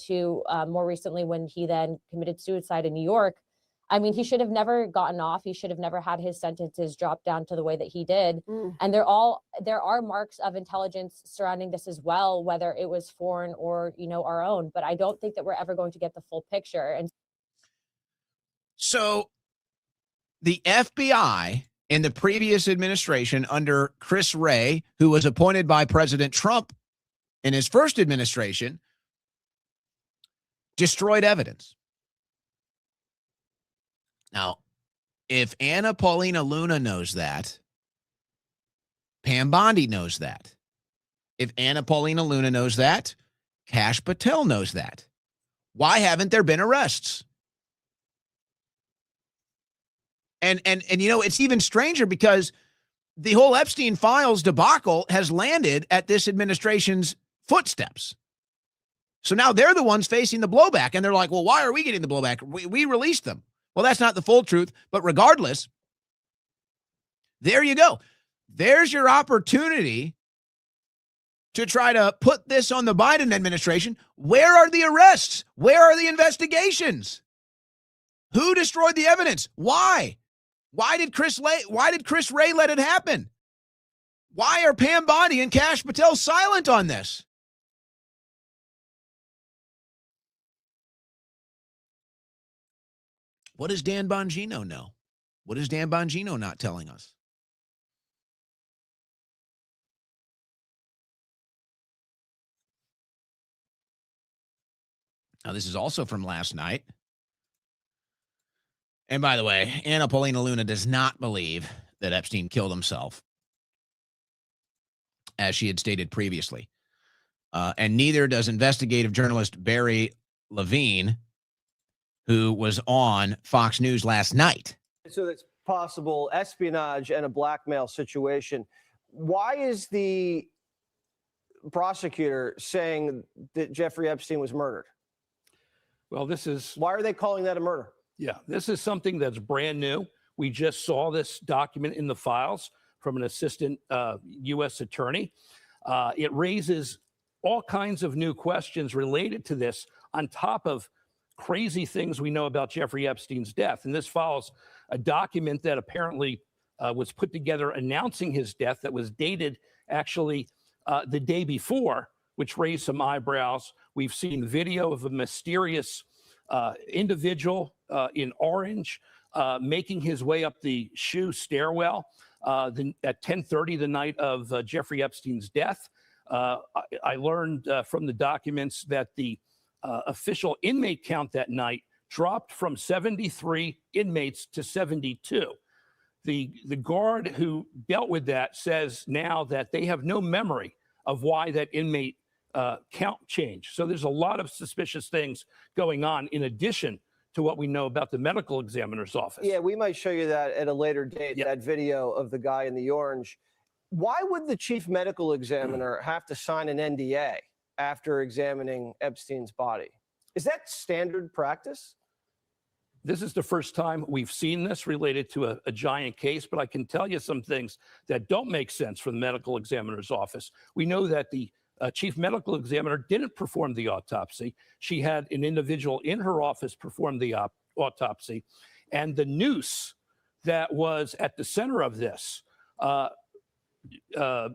S9: more recently when he then committed suicide in New York, I mean, he should have never gotten off. He should have never had his sentences dropped down to the way that he did. And there are marks of intelligence surrounding this as well, whether it was foreign or, you know, our own. But I don't think that we're ever going to get the full picture. And
S1: so the FBI in the previous administration under Chris Wray, who was appointed by President Trump in his first administration, destroyed evidence. Now, if Anna Paulina Luna knows that, Pam Bondi knows that. If Anna Paulina Luna knows that, Kash Patel knows that. Why haven't there been arrests? And you know, it's even stranger because the whole Epstein files debacle has landed at this administration's footsteps. So now they're the ones facing the blowback, and they're like, well, why are we getting the blowback? We released them. Well, that's not the full truth, but regardless, there you go. There's your opportunity to try to put this on the Biden administration. Where are the arrests? Where are the investigations? Who destroyed the evidence? Why? Why did Chris Wray let it happen? Why are Pam Bondi and Kash Patel silent on this? What does Dan Bongino know? What is Dan Bongino not telling us? Now, this is also from last night. And by the way, Anna Paulina Luna does not believe that Epstein killed himself, as she had stated previously. And neither does investigative journalist Barry Levine, who was on Fox News last night.
S10: So that's possible espionage and a blackmail situation. Why is the prosecutor saying that Jeffrey Epstein was murdered?
S11: Well,
S10: why are they calling that a murder?
S11: Yeah, this is something that's brand new. We just saw this document in the files from an assistant U.S. attorney. It raises all kinds of new questions related to this on top of crazy things we know about Jeffrey Epstein's death. And this follows a document that apparently was put together announcing his death that was dated actually the day before, which raised some eyebrows. We've seen video of a mysterious individual in orange making his way up the shoe stairwell at 10:30 the night of Jeffrey Epstein's death. I learned from the documents that the official inmate count that night dropped from 73 inmates to 72. The guard who dealt with that says now that they have no memory of why that inmate count changed. So there's a lot of suspicious things going on in addition to what we know about the medical examiner's office.
S10: Yeah, we might show you that at a later date,
S11: Yep.
S10: that video of the guy in the orange. Why would the chief medical examiner have to sign an NDA after examining Epstein's body? Is that standard practice?
S11: This is the first time we've seen this related to a giant case, but I can tell you some things that don't make sense from the medical examiner's office. We know that the chief medical examiner didn't perform the autopsy. She had an individual in her office perform the autopsy. And the noose that was at the center of this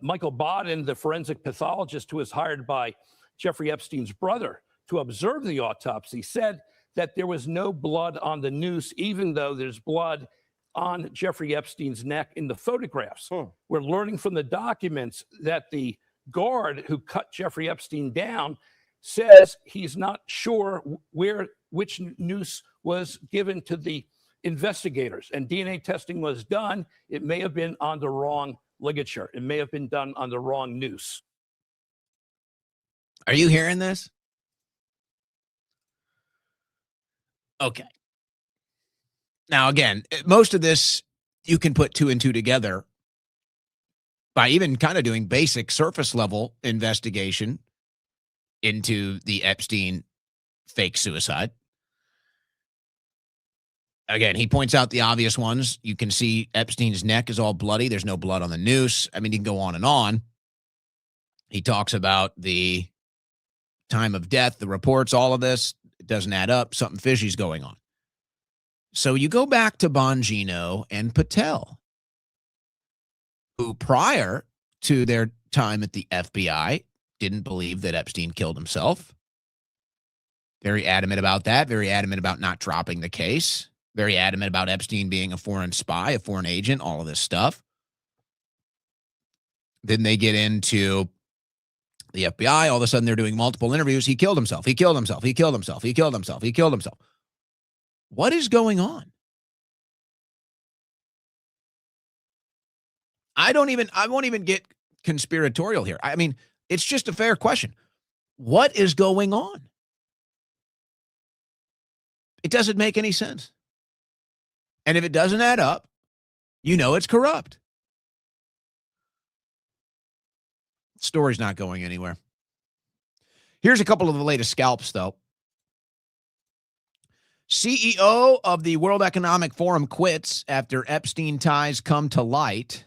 S11: Michael Bodden, the forensic pathologist who was hired by Jeffrey Epstein's brother to observe the autopsy, said that there was no blood on the noose, even though there's blood on Jeffrey Epstein's neck in the photographs. We're learning from the documents that the guard who cut Jeffrey Epstein down says he's not sure which noose was given to the investigators, and DNA testing was done. It may have been on the wrong ligature. It may have been done on the wrong noose.
S1: Are you hearing this? Okay. Now, again, most of this you can put two and two together by even kind of doing basic surface level investigation into the Epstein fake suicide. Again, he points out the obvious ones. You can see Epstein's neck is all bloody. There's no blood on the noose. I mean, you can go on and on. He talks about the time of death, the reports, all of this. It doesn't add up. Something fishy's going on. So you go back to Bongino and Patel, who prior to their time at the FBI didn't believe that Epstein killed himself. Very adamant about that. Very adamant about not dropping the case. Very adamant about Epstein being a foreign spy, a foreign agent, all of this stuff. Then they get into the FBI. All of a sudden, they're doing multiple interviews. He killed himself. He killed himself. He killed himself. He killed himself. He killed himself. What is going on? I won't even get conspiratorial here. I mean, it's just a fair question. What is going on? It doesn't make any sense. And if it doesn't add up, you know it's corrupt. Story's not going anywhere. Here's a couple of the latest scalps, though. CEO of the World Economic Forum quits after Epstein ties come to light.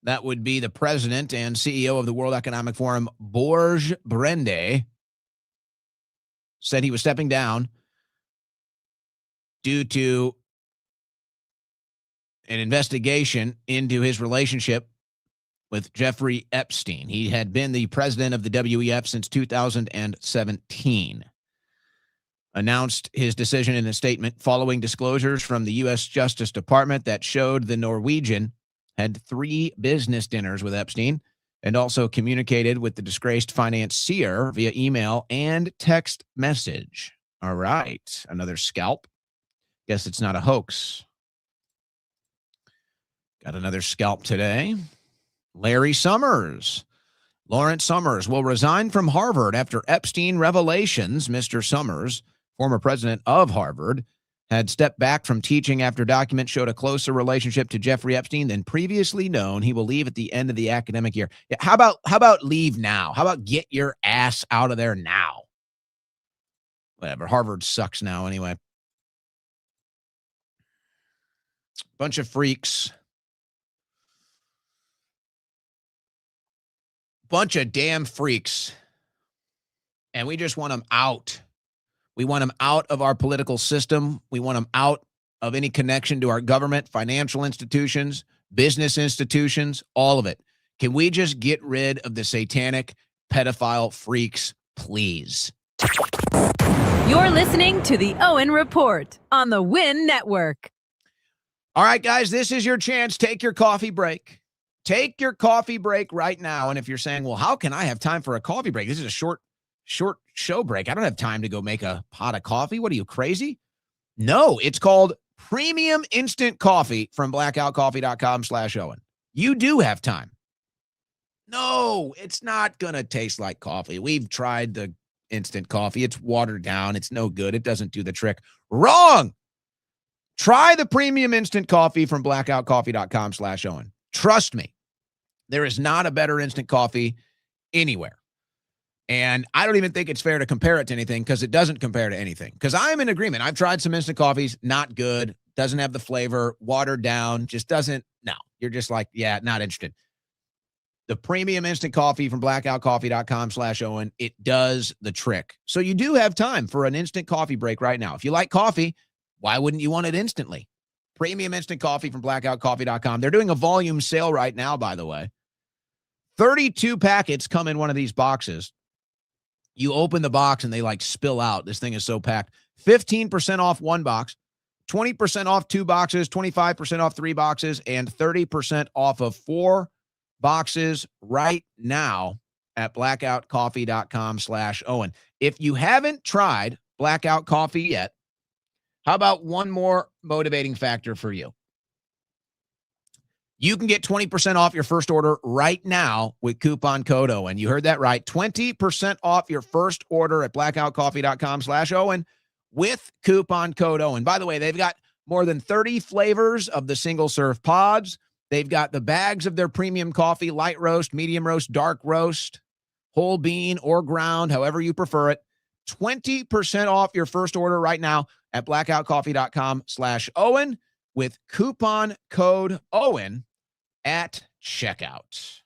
S1: That would be the president and CEO of the World Economic Forum, Borge Brende, said he was stepping down due to an investigation into his relationship with Jeffrey Epstein. He had been the president of the WEF since 2017. Announced his decision in a statement following disclosures from the U.S. Justice Department that showed the Norwegian had 3 business dinners with Epstein and also communicated with the disgraced financier via email and text message. All right, another scalp. Guess it's not a hoax. Got another scalp today. Larry Summers. Lawrence Summers will resign from Harvard after Epstein revelations. Mr. Summers, former president of Harvard, had stepped back from teaching after documents showed a closer relationship to Jeffrey Epstein than previously known. He will leave at the end of the academic year. Yeah, how about leave now? How about get your ass out of there now? Whatever. Harvard sucks now anyway. Bunch of freaks. Bunch of damn freaks. And we just want them out. We want them out of our political system. We want them out of any connection to our government, financial institutions, business institutions, all of it. Can we just get rid of the satanic pedophile freaks, please?
S2: You're listening to the Owen Report on the Win Network.
S1: All right, guys, this is your chance. Take your coffee break. Take your coffee break right now. And if you're saying, well, how can I have time for a coffee break? This is a short show break. I don't have time to go make a pot of coffee. What are you, crazy? No, it's called Premium Instant Coffee from blackoutcoffee.com/Owen. You do have time. No, it's not going to taste like coffee. We've tried the instant coffee. It's watered down. It's no good. It doesn't do the trick. Wrong. Try the Premium Instant Coffee from blackoutcoffee.com/Owen. Trust me, there is not a better instant coffee anywhere. And I don't even think it's fair to compare it to anything because it doesn't compare to anything. Because I'm in agreement. I've tried some instant coffees, not good, doesn't have the flavor, watered down, just doesn't. No, you're just like, yeah, not interested. The Premium Instant Coffee from blackoutcoffee.com/Owen, it does the trick. So you do have time for an instant coffee break right now. If you like coffee, why wouldn't you want it instantly? Premium instant coffee from blackoutcoffee.com. They're doing a volume sale right now, by the way. 32 packets come in one of these boxes. You open the box and they like spill out. This thing is so packed. 15% off one box, 20% off two boxes, 25% off three boxes, and 30% off of four boxes right now at blackoutcoffee.com/Owen. If you haven't tried Blackout Coffee yet, how about one more motivating factor for you? You can get 20% off your first order right now with coupon code Owen. You heard that right. 20% off your first order at blackoutcoffee.com/Owen with coupon code Owen. By the way, they've got more than 30 flavors of the single serve pods. They've got the bags of their premium coffee, light roast, medium roast, dark roast, whole bean or ground, however you prefer it. 20% off your first order right now at blackoutcoffee.com/Owen with coupon code Owen at checkout.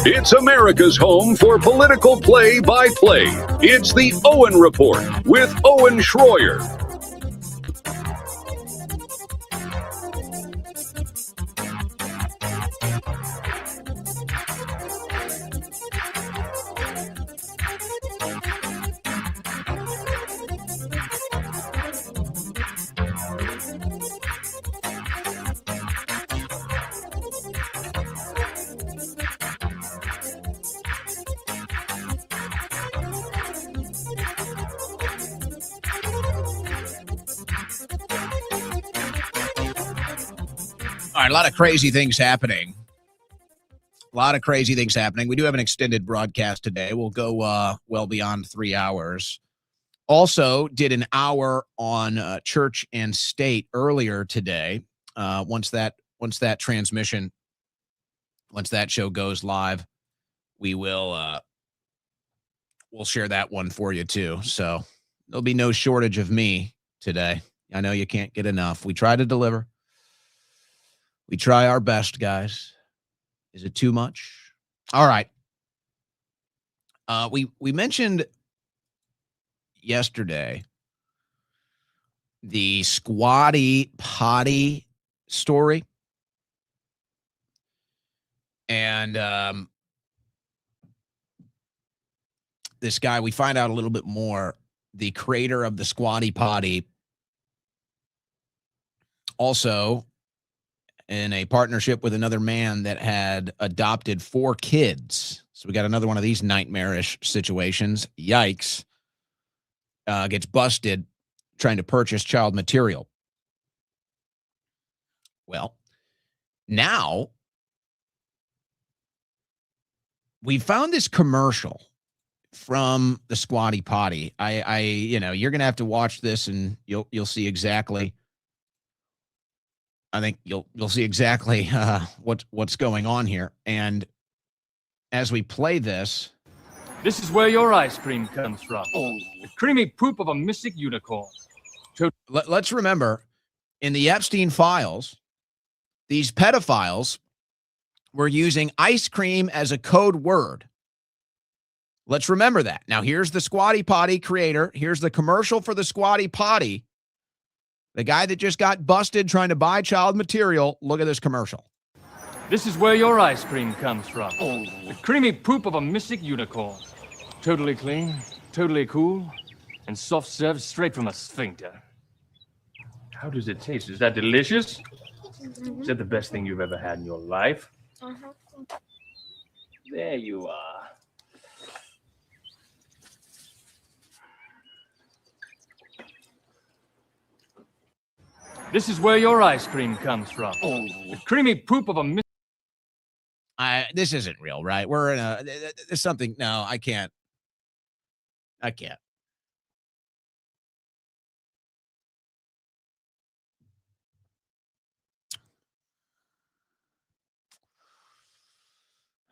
S3: It's America's home for political play-by-play. It's the Owen Report with Owen Schroyer.
S1: All right, a lot of crazy things happening. We do have an extended broadcast today. We'll go well beyond 3 hours. Also did an hour on church and state earlier today. Once that show goes live, we'll share that one for you too. So there'll be no shortage of me today. I know you can't get enough. We try to deliver. We try our best, guys. Is it too much? All right. We mentioned yesterday the Squatty Potty story. And this guy, we find out a little bit more. The creator of the Squatty Potty, also in a partnership with another man that had adopted 4 kids. So we got another one of these nightmarish situations. Yikes. Gets busted trying to purchase child material. Well, now we found this commercial from the Squatty Potty. You're going to have to watch this and you'll see exactly. I think you'll see exactly what's going on here. And as we play this,
S12: this is where your ice cream comes from. The creamy poop of a mystic unicorn.
S1: Let's remember, in the Epstein files, these pedophiles were using ice cream as a code word. Let's remember that. Now, here's the Squatty Potty creator. Here's the commercial for the Squatty Potty. The guy that just got busted trying to buy child material. Look at this commercial.
S12: This is where your ice cream comes from. The creamy poop of a mystic unicorn. Totally clean, totally cool, and soft served straight from a sphincter. How does it taste? Is that delicious? Is that the best thing you've ever had in your life? There you are. This is where your ice cream comes from. The creamy poop of a
S1: this isn't real, right? We're in there's something. No, I can't.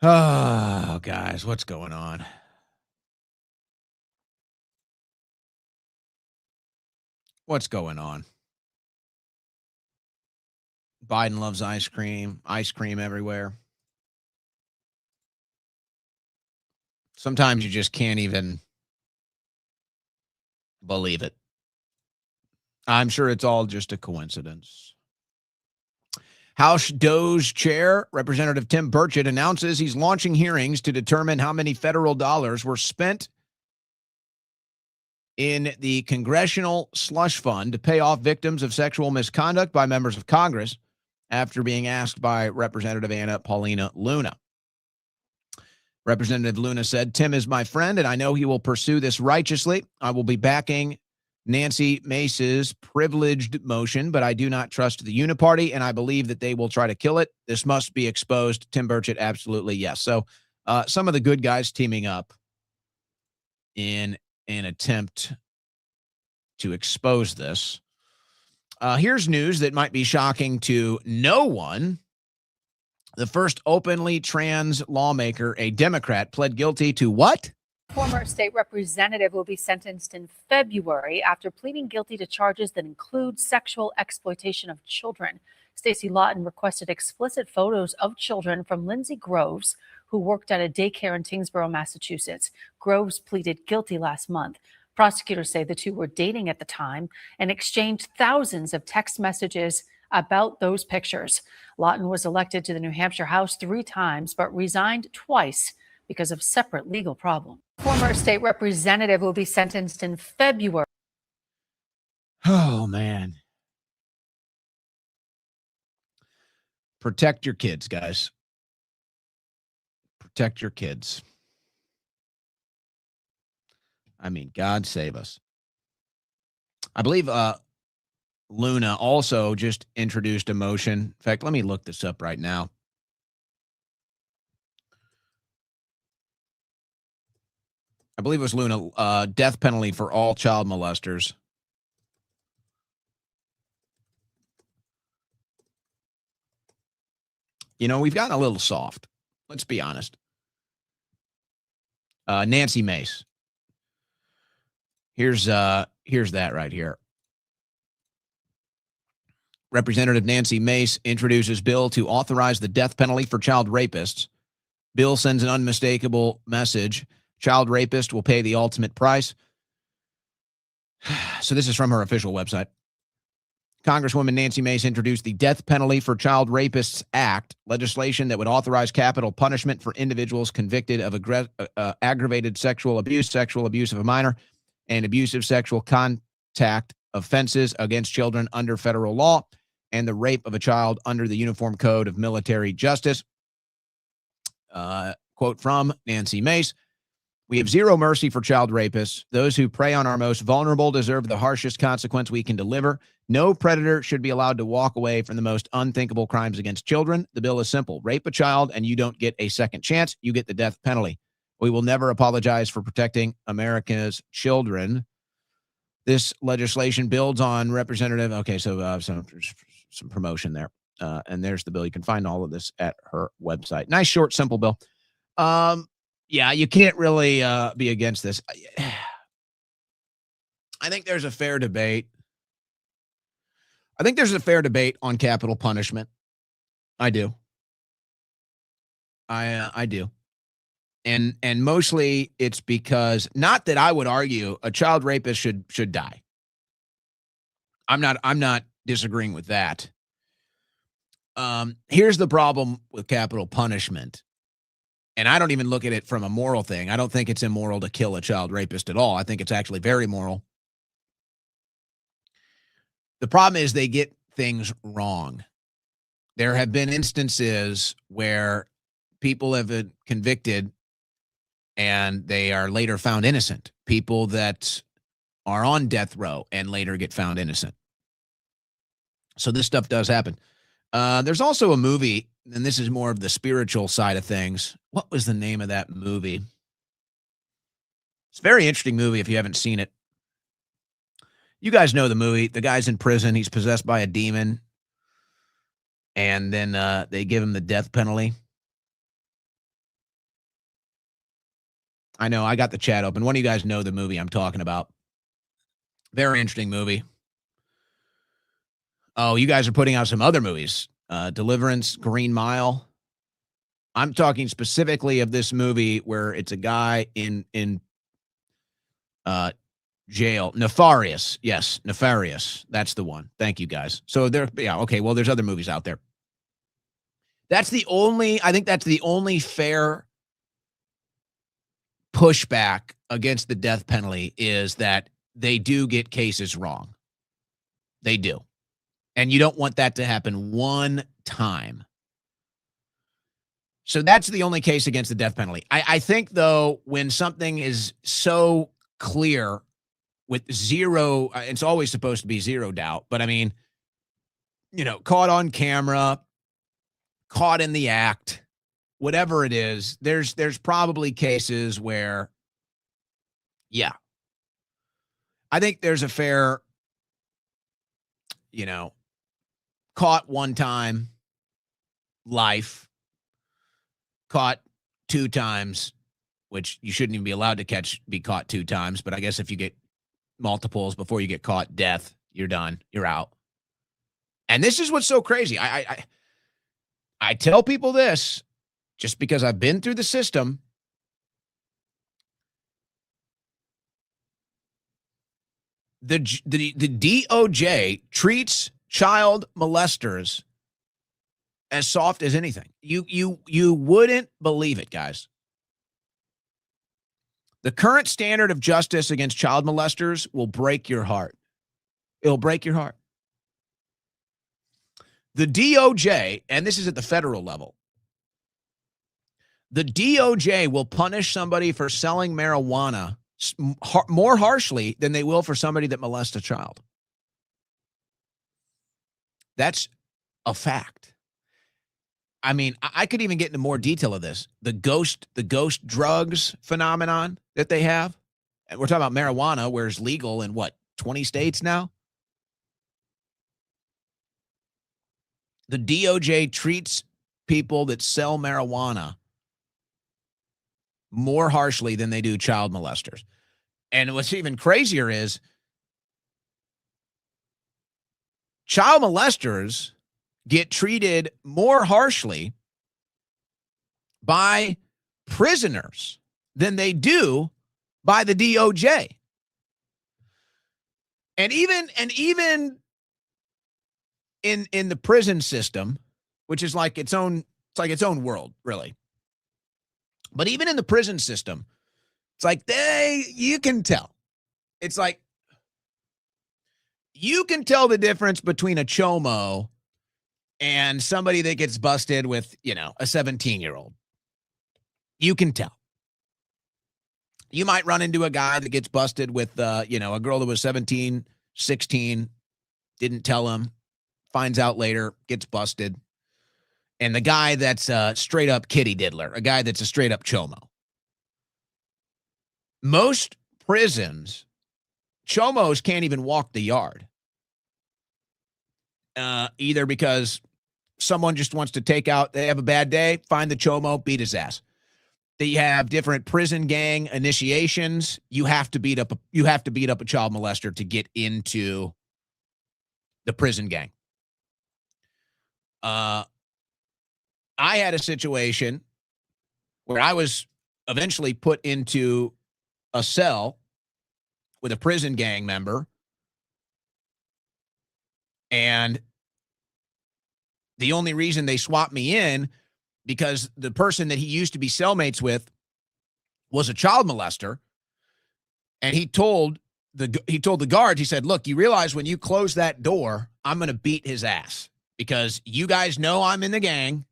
S1: Oh, guys, what's going on? What's going on? Biden loves ice cream everywhere. Sometimes you just can't even believe it. I'm sure it's all just a coincidence. House DOJ Chair Representative Tim Burchett announces he's launching hearings to determine how many federal dollars were spent in the Congressional slush fund to pay off victims of sexual misconduct by members of Congress after being asked by Representative Anna Paulina Luna. Representative Luna said, Tim is my friend, and I know he will pursue this righteously. I will be backing Nancy Mace's privileged motion, but I do not trust the uniparty, and I believe that they will try to kill it. This must be exposed. Tim Burchett, absolutely yes. So some of the good guys teaming up in an attempt to expose this. Here's news that might be shocking to no one. The first openly trans lawmaker, a Democrat, pled guilty to what?
S13: Former state representative will be sentenced in February after pleading guilty to charges that include sexual exploitation of children. Stacey Lawton requested explicit photos of children from Lindsay Groves, who worked at a daycare in Tingsboro, Massachusetts. Groves pleaded guilty last month. Prosecutors say the two were dating at the time and exchanged thousands of text messages about those pictures. Lawton was elected to the New Hampshire House 3 times, but resigned twice because of separate legal problems. Former state representative will be sentenced in February.
S1: Oh, man. Protect your kids, guys. Protect your kids. I mean, God save us. I believe Luna also just introduced a motion. In fact, let me look this up right now. I believe it was Luna, death penalty for all child molesters. You know, we've gotten a little soft. Let's be honest. Nancy Mace. Here's that right here. Representative Nancy Mace introduces bill to authorize the death penalty for child rapists. Bill sends an unmistakable message. Child rapist will pay the ultimate price. So this is from her official website. Congresswoman Nancy Mace introduced the Death Penalty for Child Rapists Act, legislation that would authorize capital punishment for individuals convicted of aggravated sexual abuse of a minor, and abusive sexual contact offenses against children under federal law, and the rape of a child under the Uniform Code of Military Justice. Quote from Nancy Mace: "We have zero mercy for child rapists. Those who prey on our most vulnerable deserve the harshest consequence we can deliver. No predator should be allowed to walk away from the most unthinkable crimes against children. The bill is simple. Rape a child and you don't get a second chance. You get the death penalty. We will never apologize for protecting America's children." This legislation builds on Representative. Okay, so some promotion there. And there's the bill. You can find all of this at her website. Nice, short, simple bill. Yeah, you can't really be against this. I think there's a fair debate. I think there's a fair debate on capital punishment. I do. I do. And mostly it's because, not that I would argue a child rapist should die. I'm not disagreeing with that. Here's the problem with capital punishment. And I don't even look at it from a moral thing. I don't think it's immoral to kill a child rapist at all. I think it's actually very moral. The problem is they get things wrong. There have been instances where people have been convicted and they are later found innocent. People that are on death row and later get found innocent. So this stuff does happen. There's also a movie, and this is more of the spiritual side of things. What was the name of that movie? It's a very interesting movie if you haven't seen it. You guys know the movie. The guy's in prison. He's possessed by a demon. And then they give him the death penalty. I know. I got the chat open. One of you guys know the movie I'm talking about. Very interesting movie. Oh, you guys are putting out some other movies. Deliverance, Green Mile. I'm talking specifically of this movie where it's a guy in jail. Nefarious. Yes, Nefarious. That's the one. Thank you, guys. So okay, well, there's other movies out there. I think that's the only fair pushback against the death penalty, is that they do get cases wrong. They do. And you don't want that to happen one time. So that's the only case against the death penalty. I think, though, when something is so clear with zero, it's always supposed to be zero doubt. But I mean, caught on camera, caught in the act, whatever it is, there's probably cases where, yeah, I think there's a fair, caught one time, life, caught 2 times, which you shouldn't even be allowed to be caught 2 times. But I guess if you get multiples before you get caught, death, you're done, you're out. And this is what's so crazy. I tell people this. just because I've been through the system, the DOJ treats child molesters as soft as anything. You wouldn't believe it, guys. The current standard of justice against child molesters will break your heart. It'll break your heart. The DOJ, and this is at the federal level, the DOJ will punish somebody for selling marijuana more harshly than they will for somebody that molests a child. That's a fact. I mean, I could even get into more detail of this. The ghost drugs phenomenon that they have. And we're talking about marijuana, where it's legal in 20 states now? The DOJ treats people that sell marijuana more harshly than they do child molesters. And what's even crazier is child molesters get treated more harshly by prisoners than they do by the DOJ. And even in the prison system, which is like its own world, really. But even in the prison system, it's like you can tell. It's like you can tell the difference between a chomo and somebody that gets busted with, a 17-year-old. You can tell. You might run into a guy that gets busted with, a girl that was 17, 16, didn't tell him, finds out later, gets busted. And the guy that's a straight up kitty diddler, a guy that's a straight up chomo. Most prisons, chomos can't even walk the yard. Either because someone just wants to they have a bad day, find the chomo, beat his ass. They have different prison gang initiations. You have to beat up a child molester to get into the prison gang. I had a situation where I was eventually put into a cell with a prison gang member. And the only reason they swapped me in, because the person that he used to be cellmates with was a child molester. And he told the guards, he said, look, you realize when you close that door, I'm going to beat his ass because you guys know I'm in the gang.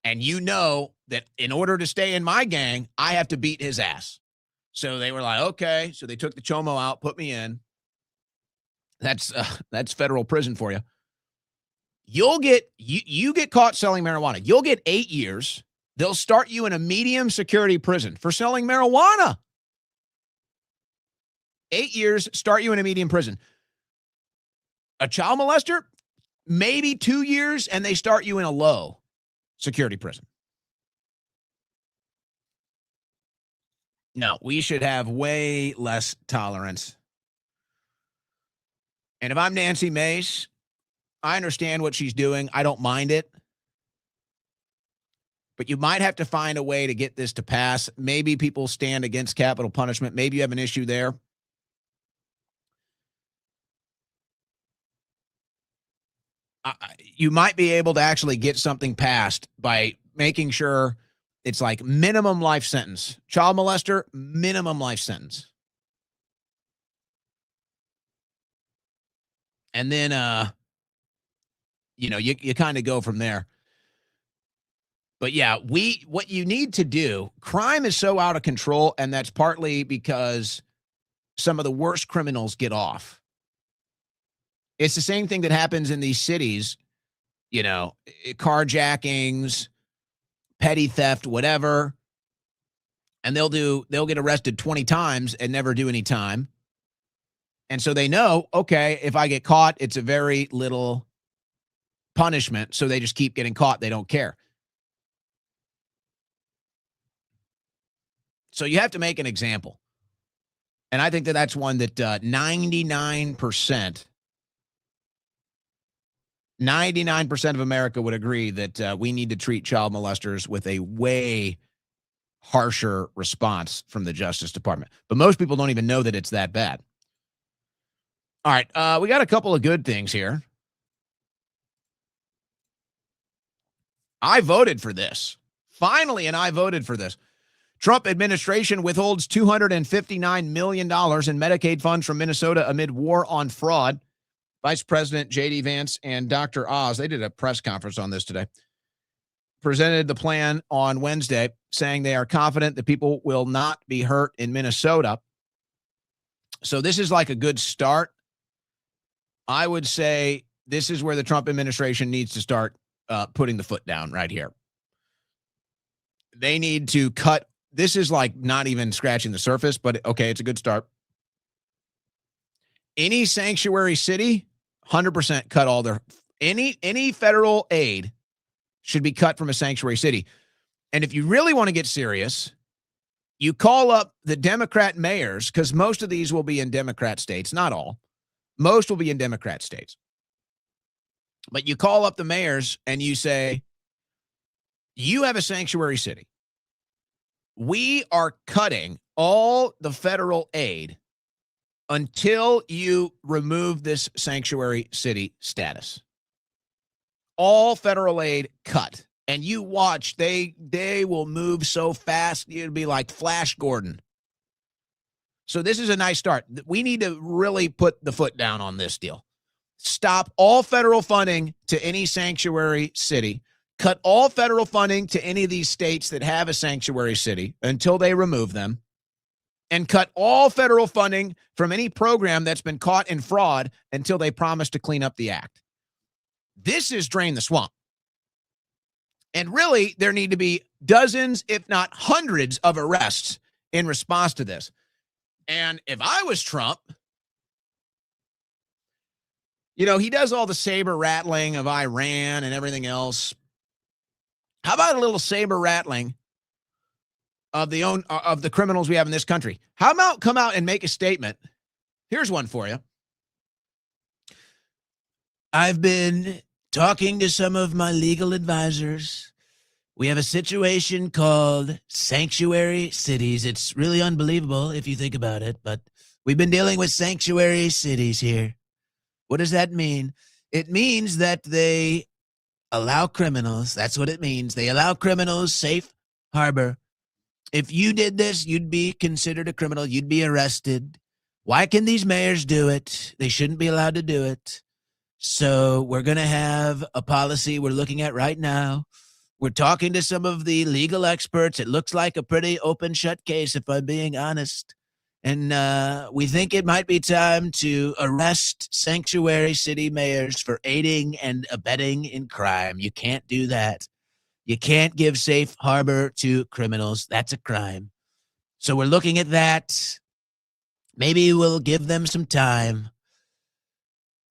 S1: And you know that in order to stay in my gang, I have to beat his ass. So they were like, okay. So they took the chomo out, put me in. That's federal prison for you. You get caught selling marijuana. You'll get 8 years. They'll start you in a medium security prison for selling marijuana. 8 years, start you in a medium prison. A child molester, maybe 2 years, and they start you in a low security prison. No, we should have way less tolerance. And if I'm Nancy Mace, I understand what she's doing. I don't mind it. But you might have to find a way to get this to pass. Maybe people stand against capital punishment. Maybe you have an issue there. You might be able to actually get something passed by making sure it's like minimum life sentence. Child molester, minimum life sentence. And then, you kind of go from there. But yeah, what you need to do, crime is so out of control, and that's partly because some of the worst criminals get off. It's the same thing that happens in these cities, carjackings, petty theft, whatever. And they'll get arrested 20 times and never do any time. And so they know, okay, if I get caught, it's a very little punishment. So they just keep getting caught. They don't care. So you have to make an example. And I think that's one that 99% 99% of America would agree that we need to treat child molesters with a way harsher response from the Justice Department. But most people don't even know that it's that bad. All right, we got a couple of good things here. I voted for this. Finally, and I voted for this. Trump administration withholds $259 million in Medicaid funds from Minnesota amid war on fraud. Vice President J.D. Vance and Dr. Oz, they did a press conference on this today, presented the plan on Wednesday, saying they are confident that people will not be hurt in Minnesota. So this is like a good start. I would say this is where the Trump administration needs to start putting the foot down right here. They need to cut. This is like not even scratching the surface, but okay, it's a good start. Any sanctuary city, 100% cut all their, any federal aid should be cut from a sanctuary city. And if you really want to get serious, you call up the Democrat mayors, because most of these will be in Democrat states, not all. Most will be in Democrat states. But you call up the mayors and you say, you have a sanctuary city. We are cutting all the federal aid until you remove this sanctuary city status. All federal aid cut. And you watch, they will move so fast, you'd be like Flash Gordon. So this is a nice start. We need to really put the foot down on this deal. Stop all federal funding to any sanctuary city. Cut all federal funding to any of these states that have a sanctuary city until they remove them. And cut all federal funding from any program that's been caught in fraud until they promise to clean up the act. This is drain the swamp. And really, there need to be dozens, if not hundreds, of arrests in response to this. And if I was Trump, you know, he does all the saber rattling of Iran and everything else. How about a little saber rattling of the criminals we have in this country? How about come out and make a statement? Here's one for you. I've been talking to some of my legal advisors. We have a situation called sanctuary cities. It's really unbelievable if you think about it, but we've been dealing with sanctuary cities here. What does that mean? It means that they allow criminals. That's what it means. They allow criminals safe harbor. If you did this, you'd be considered a criminal. You'd be arrested. Why can these mayors do it? They shouldn't be allowed to do it. So we're going to have a policy we're looking at right now. We're talking to some of the legal experts. It looks like a pretty open shut case, if I'm being honest. And we think it might be time to arrest sanctuary city mayors for aiding and abetting in crime. You can't do that. You can't give safe harbor to criminals. That's a crime. So we're looking at that. Maybe we'll give them some time.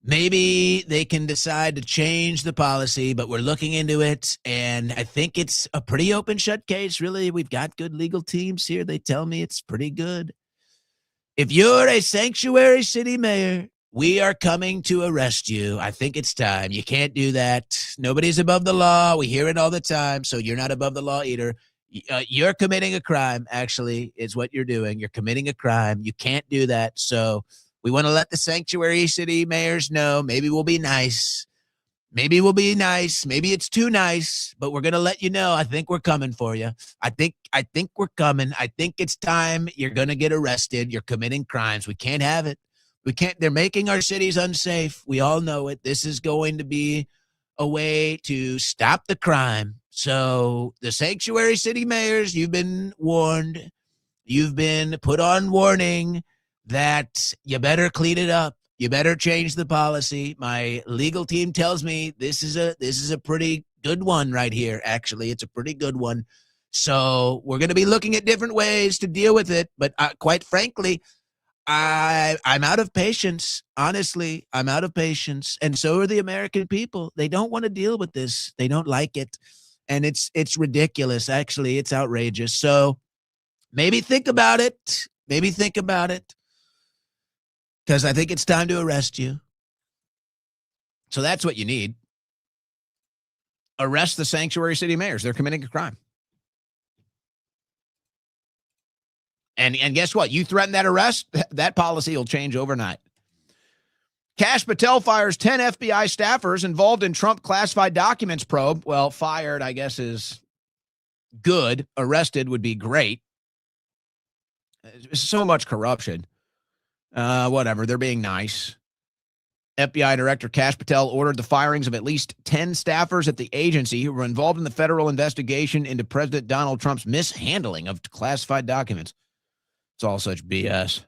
S1: Maybe they can decide to change the policy, but we're looking into it. And I think it's a pretty open shut case. Really, we've got good legal teams here. They tell me it's pretty good. If you're a sanctuary city mayor, we are coming to arrest you. I think it's time. You can't do that. Nobody's above the law. We hear it all the time. So you're not above the law either. You're committing a crime, actually, is what you're doing. You're committing a crime. You can't do that. So we want to let the sanctuary city mayors know. Maybe we'll be nice. Maybe we'll be nice. Maybe it's too nice, but we're going to let you know. I think we're coming for you. I think we're coming. I think it's time. You're going to get arrested. You're committing crimes. We can't have it. We can't. They're making our cities unsafe. We all know it. This is going to be a way to stop the crime. So the sanctuary city mayors, you've been warned. You've been put on warning that you better clean it up. You better change the policy. My legal team tells me this is a pretty good one right here. Actually, it's a pretty good one. So we're going to be looking at different ways to deal with it. But quite frankly, I'm out of patience. Honestly, I'm out of patience. And so are the American people. They don't want to deal with this. They don't like it. And it's ridiculous. Actually, it's outrageous. So maybe think about it. Maybe think about it. Because I think it's time to arrest you. So that's what you need. Arrest the sanctuary city mayors. They're committing a crime. And guess what? You threaten that arrest, that policy will change overnight. Kash Patel fires 10 FBI staffers involved in Trump classified documents probe. Well, fired, I guess, is good. Arrested would be great. So much corruption. Whatever. They're being nice. FBI Director Kash Patel ordered the firings of at least 10 staffers at the agency who were involved in the federal investigation into President Donald Trump's mishandling of classified documents. It's all such BS.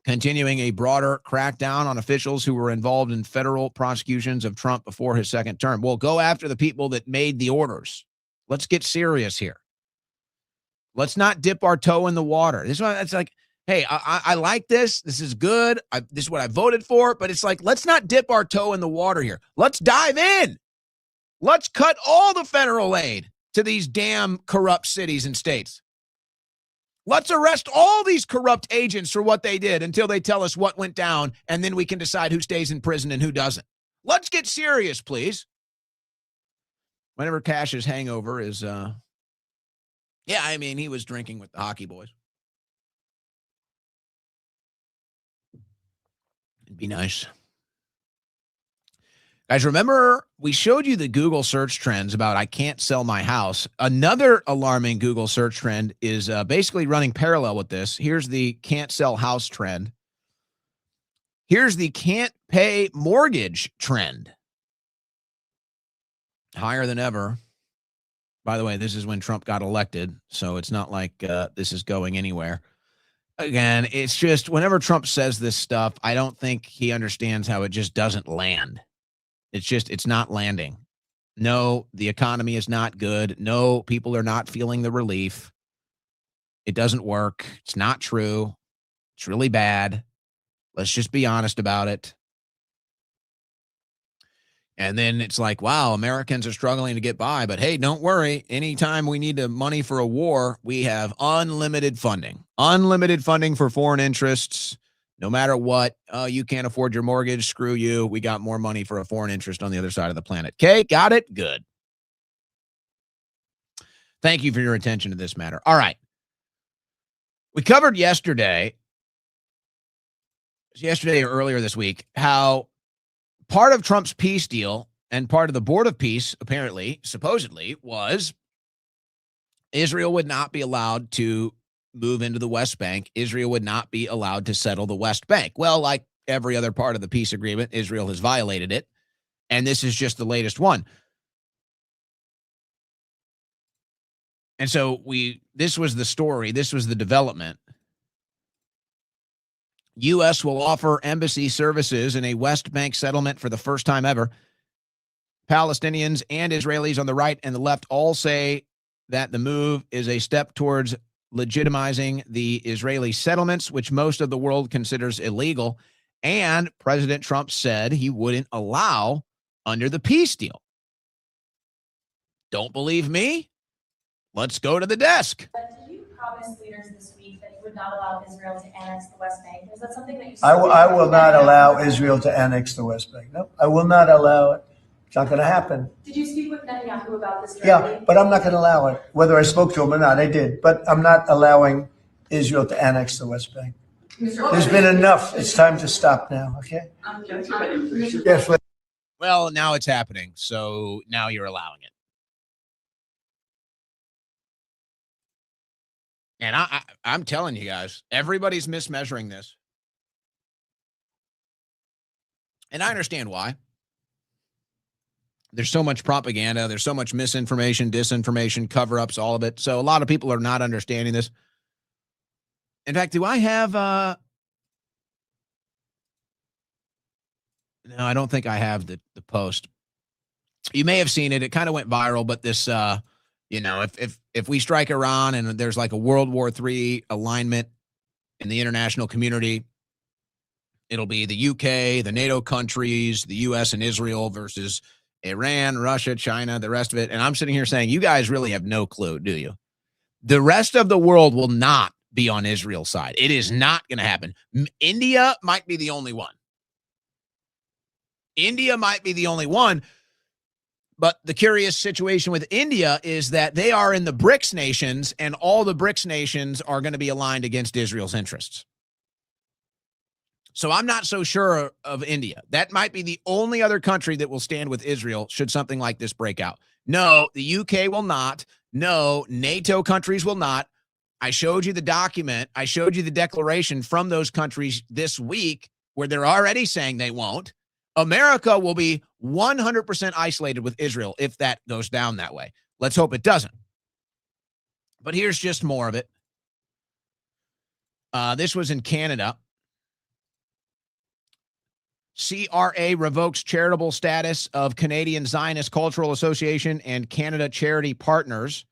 S1: Continuing a broader crackdown on officials who were involved in federal prosecutions of Trump before his second term. We'll go after the people that made the orders. Let's get serious here. Let's not dip our toe in the water. This one, it's like, hey, I like this. This is good. This is what I voted for. But it's like, let's not dip our toe in the water here. Let's dive in. Let's cut all the federal aid to these damn corrupt cities and states. Let's arrest all these corrupt agents for what they did until they tell us what went down, and then we can decide who stays in prison and who doesn't. Let's get serious, please. Whenever Cash's hangover is, he was drinking with the hockey boys. It'd be nice. Guys, remember we showed you the Google search trends about I can't sell my house. Another alarming Google search trend is basically running parallel with this. Here's the can't sell house trend. Here's the can't pay mortgage trend. Higher than ever. By the way, this is when Trump got elected, so it's not like this is going anywhere. Again, it's just whenever Trump says this stuff, I don't think he understands how it just doesn't land. It's not landing. No, the economy is not good. No, people are not feeling the relief. It doesn't work. It's not true. It's really bad. Let's just be honest about it. And then it's like, wow, Americans are struggling to get by. But hey, don't worry. Anytime we need the money for a war, we have unlimited funding. Unlimited funding for foreign interests. No matter what, you can't afford your mortgage, screw you. We got more money for a foreign interest on the other side of the planet. Okay, got it? Good. Thank you for your attention to this matter. All right. We covered yesterday or earlier this week, how part of Trump's peace deal and part of the Board of Peace, apparently, supposedly, was Israel would not be allowed to move into the West Bank. Israel would not be allowed to settle the West Bank. Well, like every other part of the peace agreement, Israel has violated it. And this is just the latest one. And so this was the story. This was the development. U.S. will offer embassy services in a West Bank settlement for the first time ever. Palestinians and Israelis on the right and the left all say that the move is a step towards legitimizing the Israeli settlements, which most of the world considers illegal. And President Trump said he wouldn't allow under the peace deal. Don't believe me? Let's go to the desk.
S14: But did you promise leaders this week that you would not allow Israel to annex the West Bank? Is that something that you
S5: I will not allow Israel to annex the West Bank. No, I will not allow it. It's not going to happen.
S14: Did you speak with Netanyahu about this directly?
S5: Yeah, but I'm not going to allow it. Whether I spoke to him or not, I did. But I'm not allowing Israel to annex the West Bank. There's been enough. It's time to stop now, okay? Yes.
S1: Well, now it's happening, so now you're allowing it. And I'm telling you guys, everybody's mismeasuring this. And I understand why. There's so much propaganda. There's so much misinformation, disinformation, cover-ups, all of it. So a lot of people are not understanding this. In fact, do I have... No, I don't think I have the post. You may have seen it. It kind of went viral, but this... if we strike Iran and there's like a World War III alignment in the international community, it'll be the UK, the NATO countries, the US and Israel versus Iran, Russia, China, the rest of it. And I'm sitting here saying, you guys really have no clue, do you? The rest of the world will not be on Israel's side. It is not going to happen. India might be the only one. India might be the only one. But the curious situation with India is that they are in the BRICS nations, and all the BRICS nations are going to be aligned against Israel's interests. So I'm not so sure of India. That might be the only other country that will stand with Israel should something like this break out. No, the UK will not. No, NATO countries will not. I showed you the document. I showed you the declaration from those countries this week where they're already saying they won't. America will be 100% isolated with Israel if that goes down that way. Let's hope it doesn't. But here's just more of it. This was in Canada. CRA revokes charitable status of Canadian Zionist Cultural Association and Canada Charity Partners.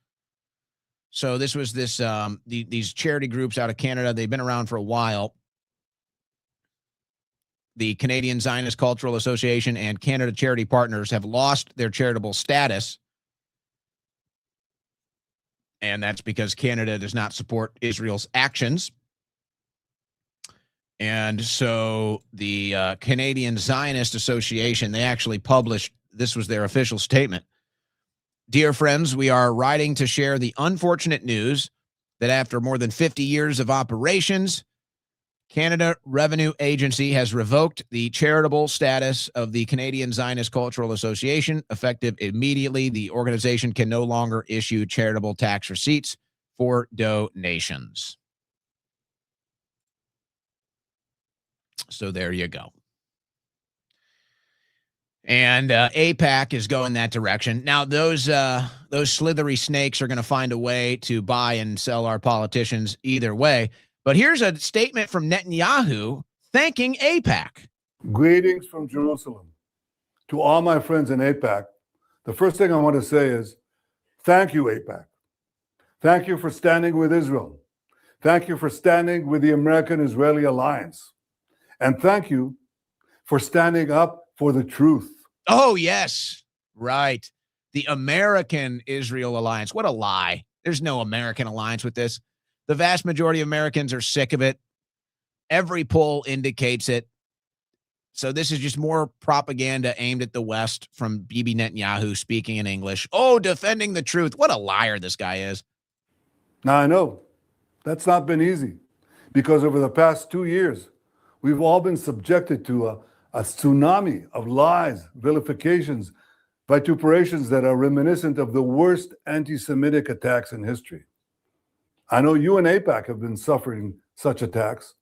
S1: So this was these charity groups out of Canada. They've been around for a while. The Canadian Zionist Cultural Association and Canada Charity Partners have lost their charitable status. And that's because Canada does not support Israel's actions. And so the Canadian Zionist Association, they actually published, this was their official statement. Dear friends, we are writing to share the unfortunate news that after more than 50 years of operations, Canada Revenue Agency has revoked the charitable status of the Canadian Zionist Cultural Association. Effective immediately, the organization can no longer issue charitable tax receipts for donations. So there you go. And AIPAC is going that direction. Now, those slithery snakes are going to find a way to buy and sell our politicians either way. But here's a statement from Netanyahu thanking AIPAC.
S15: Greetings from Jerusalem. To all my friends in AIPAC, the first thing I want to say is thank you, AIPAC. Thank you for standing with Israel. Thank you for standing with the American-Israeli alliance. And thank you for standing up for the truth.
S1: Oh, yes. Right. The American-Israel alliance. What a lie. There's no American alliance with this. The vast majority of Americans are sick of it. Every poll indicates it. So this is just more propaganda aimed at the West from Bibi Netanyahu speaking in English. Oh, defending the truth. What a liar this guy is.
S15: Now, I know that's not been easy because over the past 2 years, we've all been subjected to a tsunami of lies, vilifications, vituperations that are reminiscent of the worst anti-Semitic attacks in history. I know you and AIPAC have been suffering such attacks.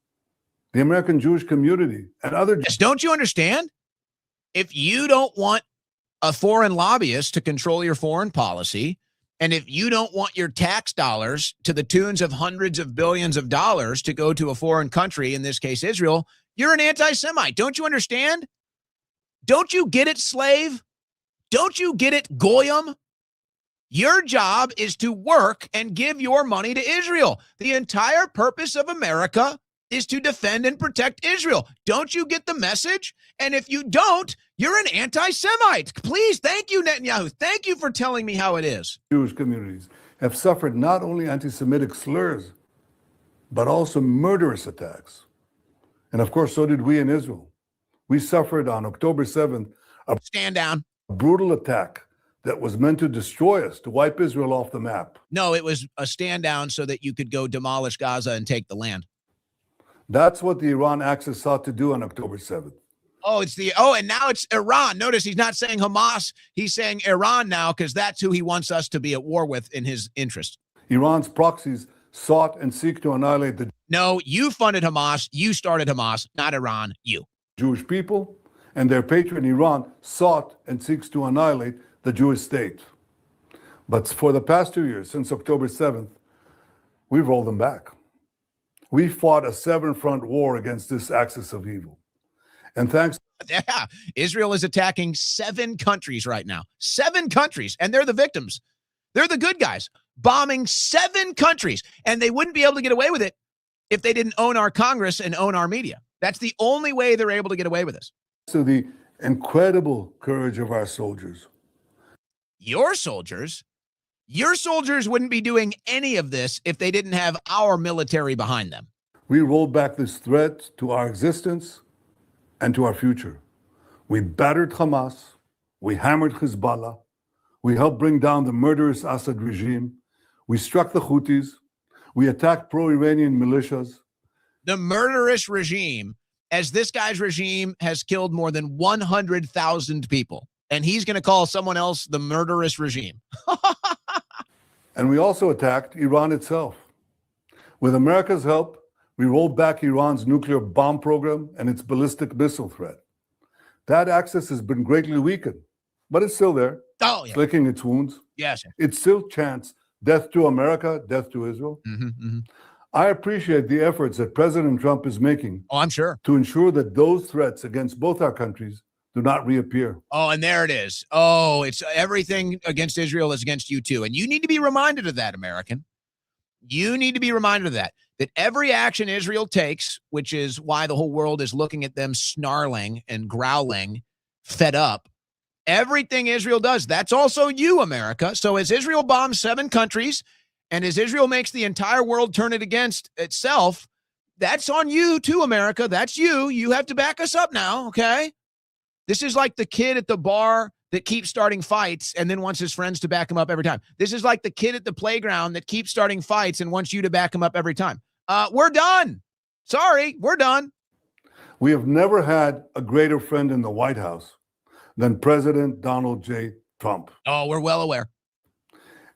S15: The American Jewish community and other...
S1: Yes, don't you understand? If you don't want a foreign lobbyist to control your foreign policy, and if you don't want your tax dollars to the tunes of hundreds of billions of dollars to go to a foreign country, in this case Israel, you're an anti-Semite. Don't you understand? Don't you get it, slave? Don't you get it, goyim? Your job is to work and give your money to Israel. The entire purpose of America is to defend and protect Israel. Don't you get the message? And if you don't, you're an anti-Semite. Please, thank you, Netanyahu. Thank you for telling me how it is.
S15: Jewish communities have suffered not only anti-Semitic slurs, but also murderous attacks. And of course, so did we in Israel. We suffered on October 7th a brutal attack that was meant to destroy us, to wipe Israel off the map.
S1: No, it was a stand down so that you could go demolish Gaza and take the land.
S15: That's what the Iran Axis sought to do on October 7th.
S1: And now it's Iran. Notice he's not saying Hamas. He's saying Iran now because that's who he wants us to be at war with in his interest.
S15: Iran's proxies sought and seek to annihilate the...
S1: No, you funded Hamas. You started Hamas, not Iran. You.
S15: Jewish people and their patron Iran sought and seeks to annihilate the Jewish state. But for the past 2 years, since October 7th, we've rolled them back. We fought a seven-front war against this axis of evil. And thanks...
S1: Yeah, Israel is attacking 7 countries right now. 7 countries, and they're the victims. They're the good guys, bombing 7 countries. And they wouldn't be able to get away with it if they didn't own our Congress and own our media. That's the only way they're able to get away with this.
S15: So the incredible courage of our soldiers.
S1: Your soldiers wouldn't be doing any of this if they didn't have our military behind them.
S15: We rolled back this threat to our existence and to our future. We battered Hamas. We hammered Hezbollah. We helped bring down the murderous Assad regime. We struck the Houthis. We attacked pro-Iranian militias.
S1: The murderous regime, as this guy's regime has killed more than 100,000 people. And he's going to call someone else the murderous regime.
S15: And we also attacked Iran itself. With America's help, we rolled back Iran's nuclear bomb program and its ballistic missile threat. That axis has been greatly weakened, but it's still there.
S1: Oh, yeah.
S15: Licking its wounds.
S1: Yes.
S15: It still chants death to America, death to Israel. I appreciate the efforts that President Trump is making.
S1: Oh, I'm sure.
S15: To ensure that those threats against both our countries do not reappear.
S1: Oh, and there it is. Oh, it's everything against Israel is against you too. And you need to be reminded of that, American. You need to be reminded of that every action Israel takes, which is why the whole world is looking at them snarling and growling, fed up. Everything Israel does, that's also you, America. So as Israel bombs 7 countries and as Israel makes the entire world turn it against itself, that's on you too, America. That's you. You have to back us up now, okay? This is like the kid at the bar that keeps starting fights and then wants his friends to back him up every time. This is like the kid at the playground that keeps starting fights and wants you to back him up every time. We're done. Sorry, we're done.
S15: We have never had a greater friend in the White House than President Donald J. Trump.
S1: Oh, we're well aware.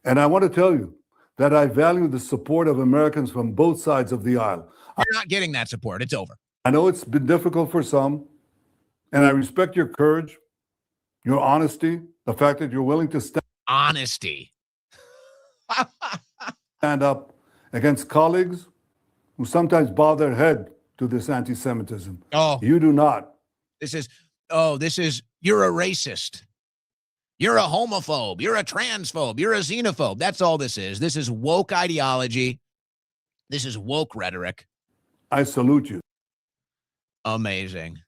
S15: And I want to tell you that I value the support of Americans from both sides of the aisle.
S1: You're not getting that support. It's over.
S15: I know it's been difficult for some, and I respect your courage, your honesty, the fact that you're willing to stand up against colleagues who sometimes bow their head to this anti-Semitism.
S1: Oh,
S15: you do not.
S1: You're a racist. You're a homophobe. You're a transphobe. You're a xenophobe. That's all this is. This is woke ideology. This is woke rhetoric.
S15: I salute you.
S1: Amazing.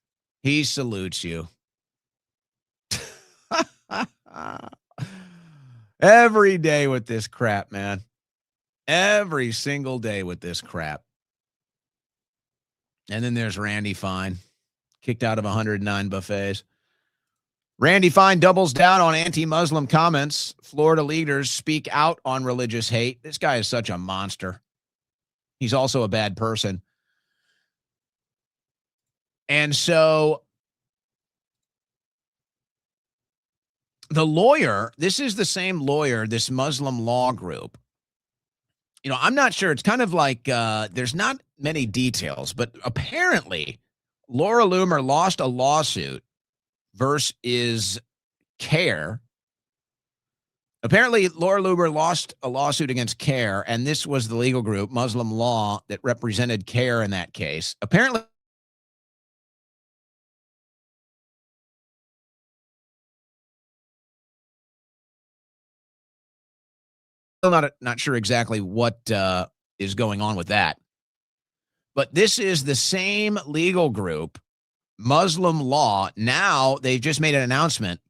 S1: He salutes you. Every day with this crap, man. Every single day with this crap. And then there's Randy Fine, kicked out of 109 buffets. Randy Fine doubles down on anti-Muslim comments. Florida leaders speak out on religious hate. This guy is such a monster. He's also a bad person. And so the lawyer, this is the same lawyer, this Muslim law group. You know, I'm not sure. It's kind of like there's not many details, but apparently Laura Loomer lost a lawsuit versus CARE. Apparently Laura Loomer lost a lawsuit against CARE, and this was the legal group, Muslim Law, that represented CARE in that case. Apparently still not sure exactly what is going on with that. But this is the same legal group, Muslim Law. Now they've just made an announcement.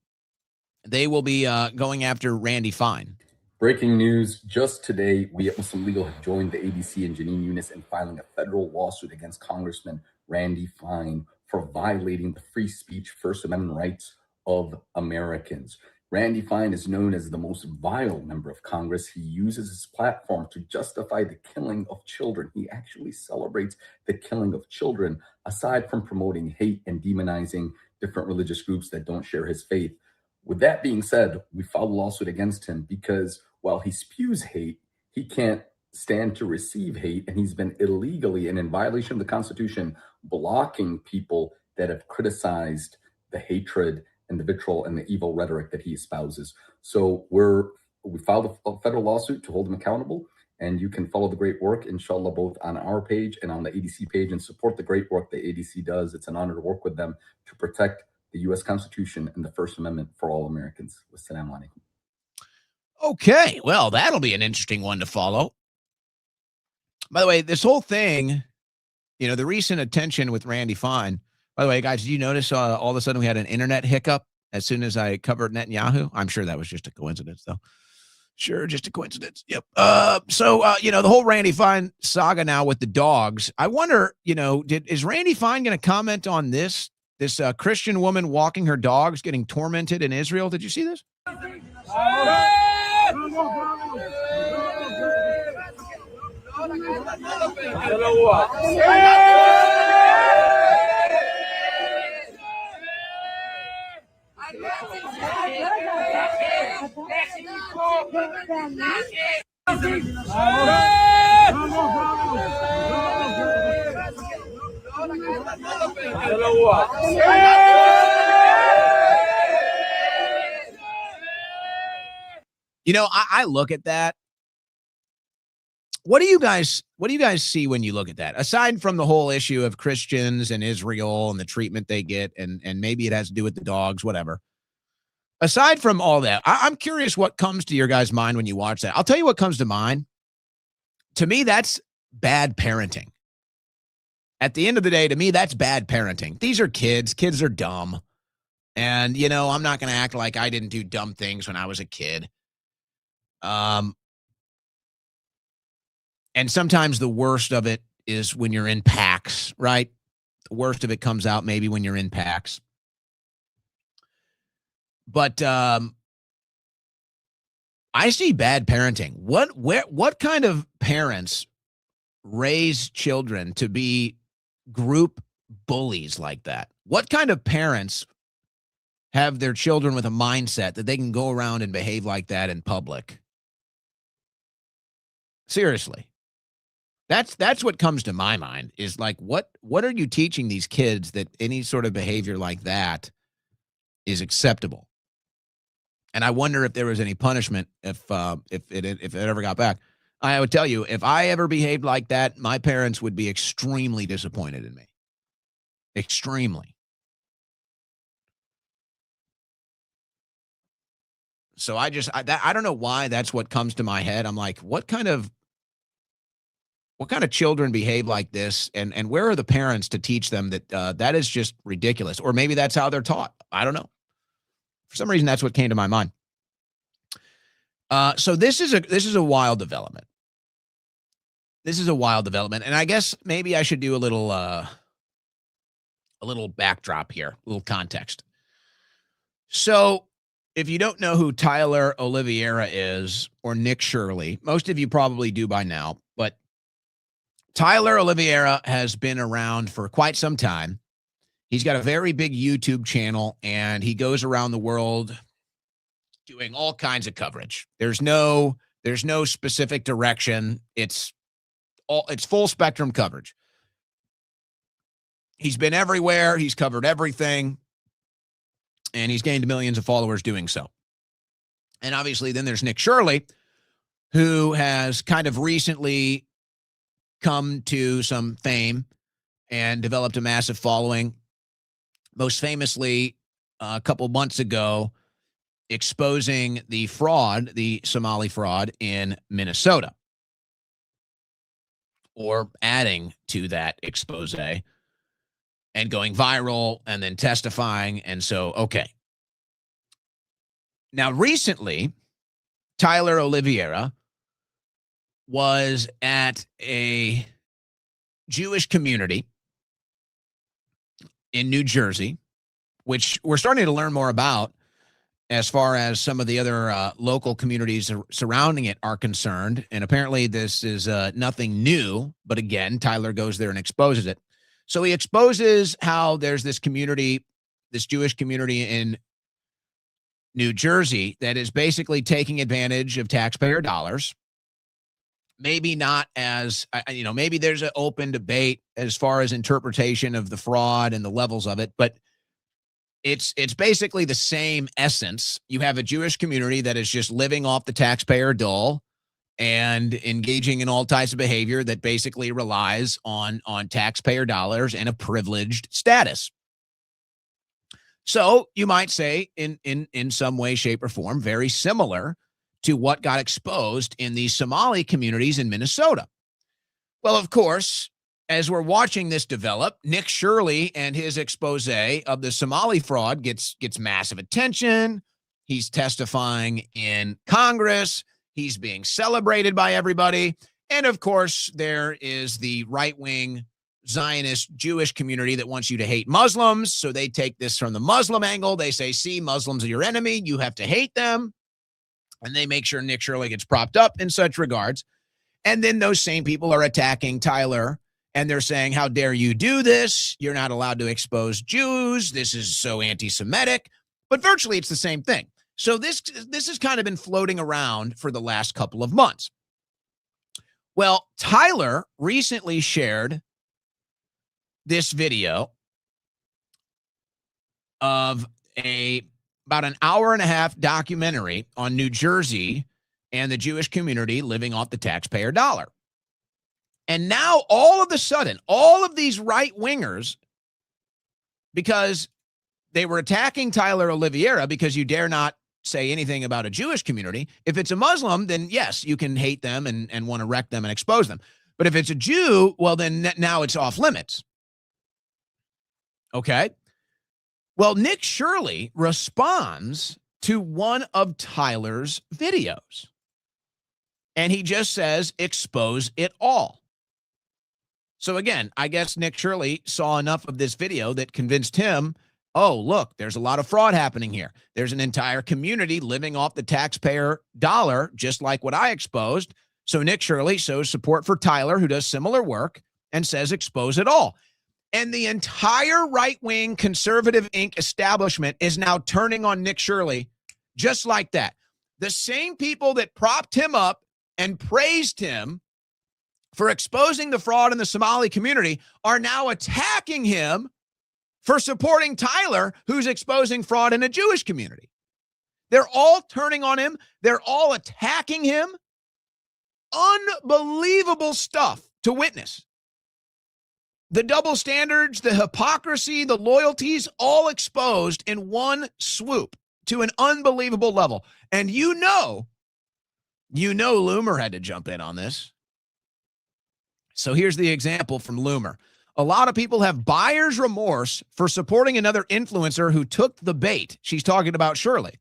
S1: They will be going after Randy Fine.
S16: Breaking news. Just today, we at Muslim Legal have joined the ADC and Janine Eunice in filing a federal lawsuit against Congressman Randy Fine for violating the free speech First Amendment rights of Americans. Randy Fine is known as the most vile member of Congress. He uses his platform to justify the killing of children. He actually celebrates the killing of children, aside from promoting hate and demonizing different religious groups that don't share his faith. With that being said, we filed a lawsuit against him because while he spews hate, he can't stand to receive hate, and he's been illegally and in violation of the Constitution blocking people that have criticized the hatred and the vitriol and the evil rhetoric that he espouses. So we filed a federal lawsuit to hold him accountable, and you can follow the great work, inshallah, both on our page and on the ADC page, and support the great work the ADC does. It's an honor to work with them to protect the U.S. Constitution and the First Amendment for all Americans. Wassalamu alaikum.
S1: Okay, well, that'll be an interesting one to follow. By the way, this whole thing, you know, the recent attention with Randy Fine. By the way, guys, did you notice all of a sudden we had an internet hiccup as soon as I covered Netanyahu? I'm sure that was just a coincidence, though. Sure, just a coincidence. Yep. You know, the whole Randy Fine saga now with the dogs. I wonder, you know, is Randy Fine going to comment on this Christian woman walking her dogs getting tormented in Israel? Did you see this? You know, I look at that. What do you guys see when you look at that? Aside from the whole issue of Christians and Israel and the treatment they get, and maybe it has to do with the dogs, whatever. Aside from all that, I'm curious what comes to your guys' mind when you watch that. I'll tell you what comes to mind. To me, that's bad parenting. At the end of the day, to me, that's bad parenting. These are kids. Kids are dumb. And, you know, I'm not going to act like I didn't do dumb things when I was a kid. And sometimes the worst of it is when you're in packs, right? The worst of it comes out maybe when you're in packs. But I see bad parenting. What kind of parents raise children to be group bullies like that? What kind of parents have their children with a mindset that they can go around and behave like that in public? Seriously. That's what comes to my mind, is like, what are you teaching these kids that any sort of behavior like that is acceptable? And I wonder if there was any punishment if it ever got back. I would tell you, if I ever behaved like that, my parents would be extremely disappointed in me. Extremely. So I don't know why that's what comes to my head. I'm like, what kind of children behave like this, and where are the parents to teach them that that is just ridiculous? Or maybe that's how they're taught. I don't know. For some reason, that's what came to my mind. So this is a wild development. This is a wild development, and I guess maybe I should do a little backdrop here, a little context. So, if you don't know who Tyler Oliveira is, or Nick Shirley, most of you probably do by now, but Tyler Oliveira has been around for quite some time. He's got a very big YouTube channel, and he goes around the world doing all kinds of coverage. There's no specific direction. It's full spectrum coverage. He's been everywhere. He's covered everything. And he's gained millions of followers doing so. And obviously then there's Nick Shirley, who has kind of recently come to some fame and developed a massive following. Most famously, a couple months ago, exposing the fraud, the Somali fraud in Minnesota, or adding to that expose and going viral and then testifying. And so, okay. Now, recently, Tyler Oliveira was at a Jewish community in New Jersey, which we're starting to learn more about as far as some of the other local communities surrounding it are concerned. And apparently this is nothing new, but again, Tyler goes there and exposes it. So he exposes how there's this community, this Jewish community in New Jersey that is basically taking advantage of taxpayer dollars. Maybe not as, maybe there's an open debate as far as interpretation of the fraud and the levels of it, but it's basically the same essence. You have a Jewish community that is just living off the taxpayer dole and engaging in all types of behavior that basically relies on taxpayer dollars and a privileged status. So you might say in some way, shape, or form, very similar to what got exposed in the Somali communities in Minnesota. Well, of course, as we're watching this develop, Nick Shirley and his expose of the Somali fraud gets massive attention. He's testifying in Congress. He's being celebrated by everybody. And of course, there is the right-wing Zionist Jewish community that wants you to hate Muslims. So they take this from the Muslim angle. They say, see, Muslims are your enemy. You have to hate them. And they make sure Nick Shirley gets propped up in such regards. And then those same people are attacking Tyler, and they're saying, how dare you do this? You're not allowed to expose Jews. This is so anti-Semitic. But virtually it's the same thing. So this has kind of been floating around for the last couple of months. Well, Tyler recently shared this video of about an hour and a half documentary on New Jersey and the Jewish community living off the taxpayer dollar. And now all of a sudden, all of these right-wingers, because they were attacking Tyler Oliveira because you dare not say anything about a Jewish community. If it's a Muslim, then yes, you can hate them and want to wreck them and expose them. But if it's a Jew, well, then now it's off limits. Okay? Well, Nick Shirley responds to one of Tyler's videos. And he just says, expose it all. So again, I guess Nick Shirley saw enough of this video that convinced him, oh, look, there's a lot of fraud happening here. There's an entire community living off the taxpayer dollar, just like what I exposed. So Nick Shirley shows support for Tyler, who does similar work, and says, expose it all. And the entire right-wing conservative Inc. establishment is now turning on Nick Shirley just like that. The same people that propped him up and praised him for exposing the fraud in the Somali community are now attacking him for supporting Tyler, who's exposing fraud in a Jewish community. They're all turning on him. They're all attacking him. Unbelievable stuff to witness. The double standards, the hypocrisy, the loyalties, all exposed in one swoop to an unbelievable level. And you know Loomer had to jump in on this. So here's the example from Loomer. A lot of people have buyer's remorse for supporting another influencer who took the bait. She's talking about Shirley.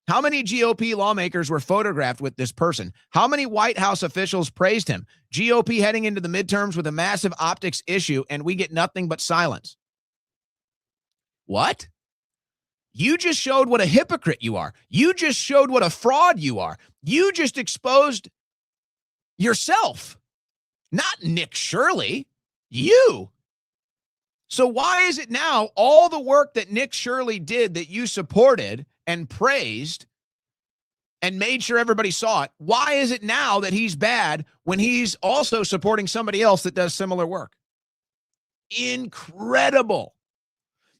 S1: How many GOP lawmakers were photographed with this person? How many White House officials praised him? GOP heading into the midterms with a massive optics issue, and we get nothing but silence. What? You just showed what a hypocrite you are. You just showed what a fraud you are. You just exposed yourself, not Nick Shirley. You. So why is it now all the work that Nick Shirley did that you supported and praised and made sure everybody saw it, why is it now that he's bad when he's also supporting somebody else that does similar work? Incredible.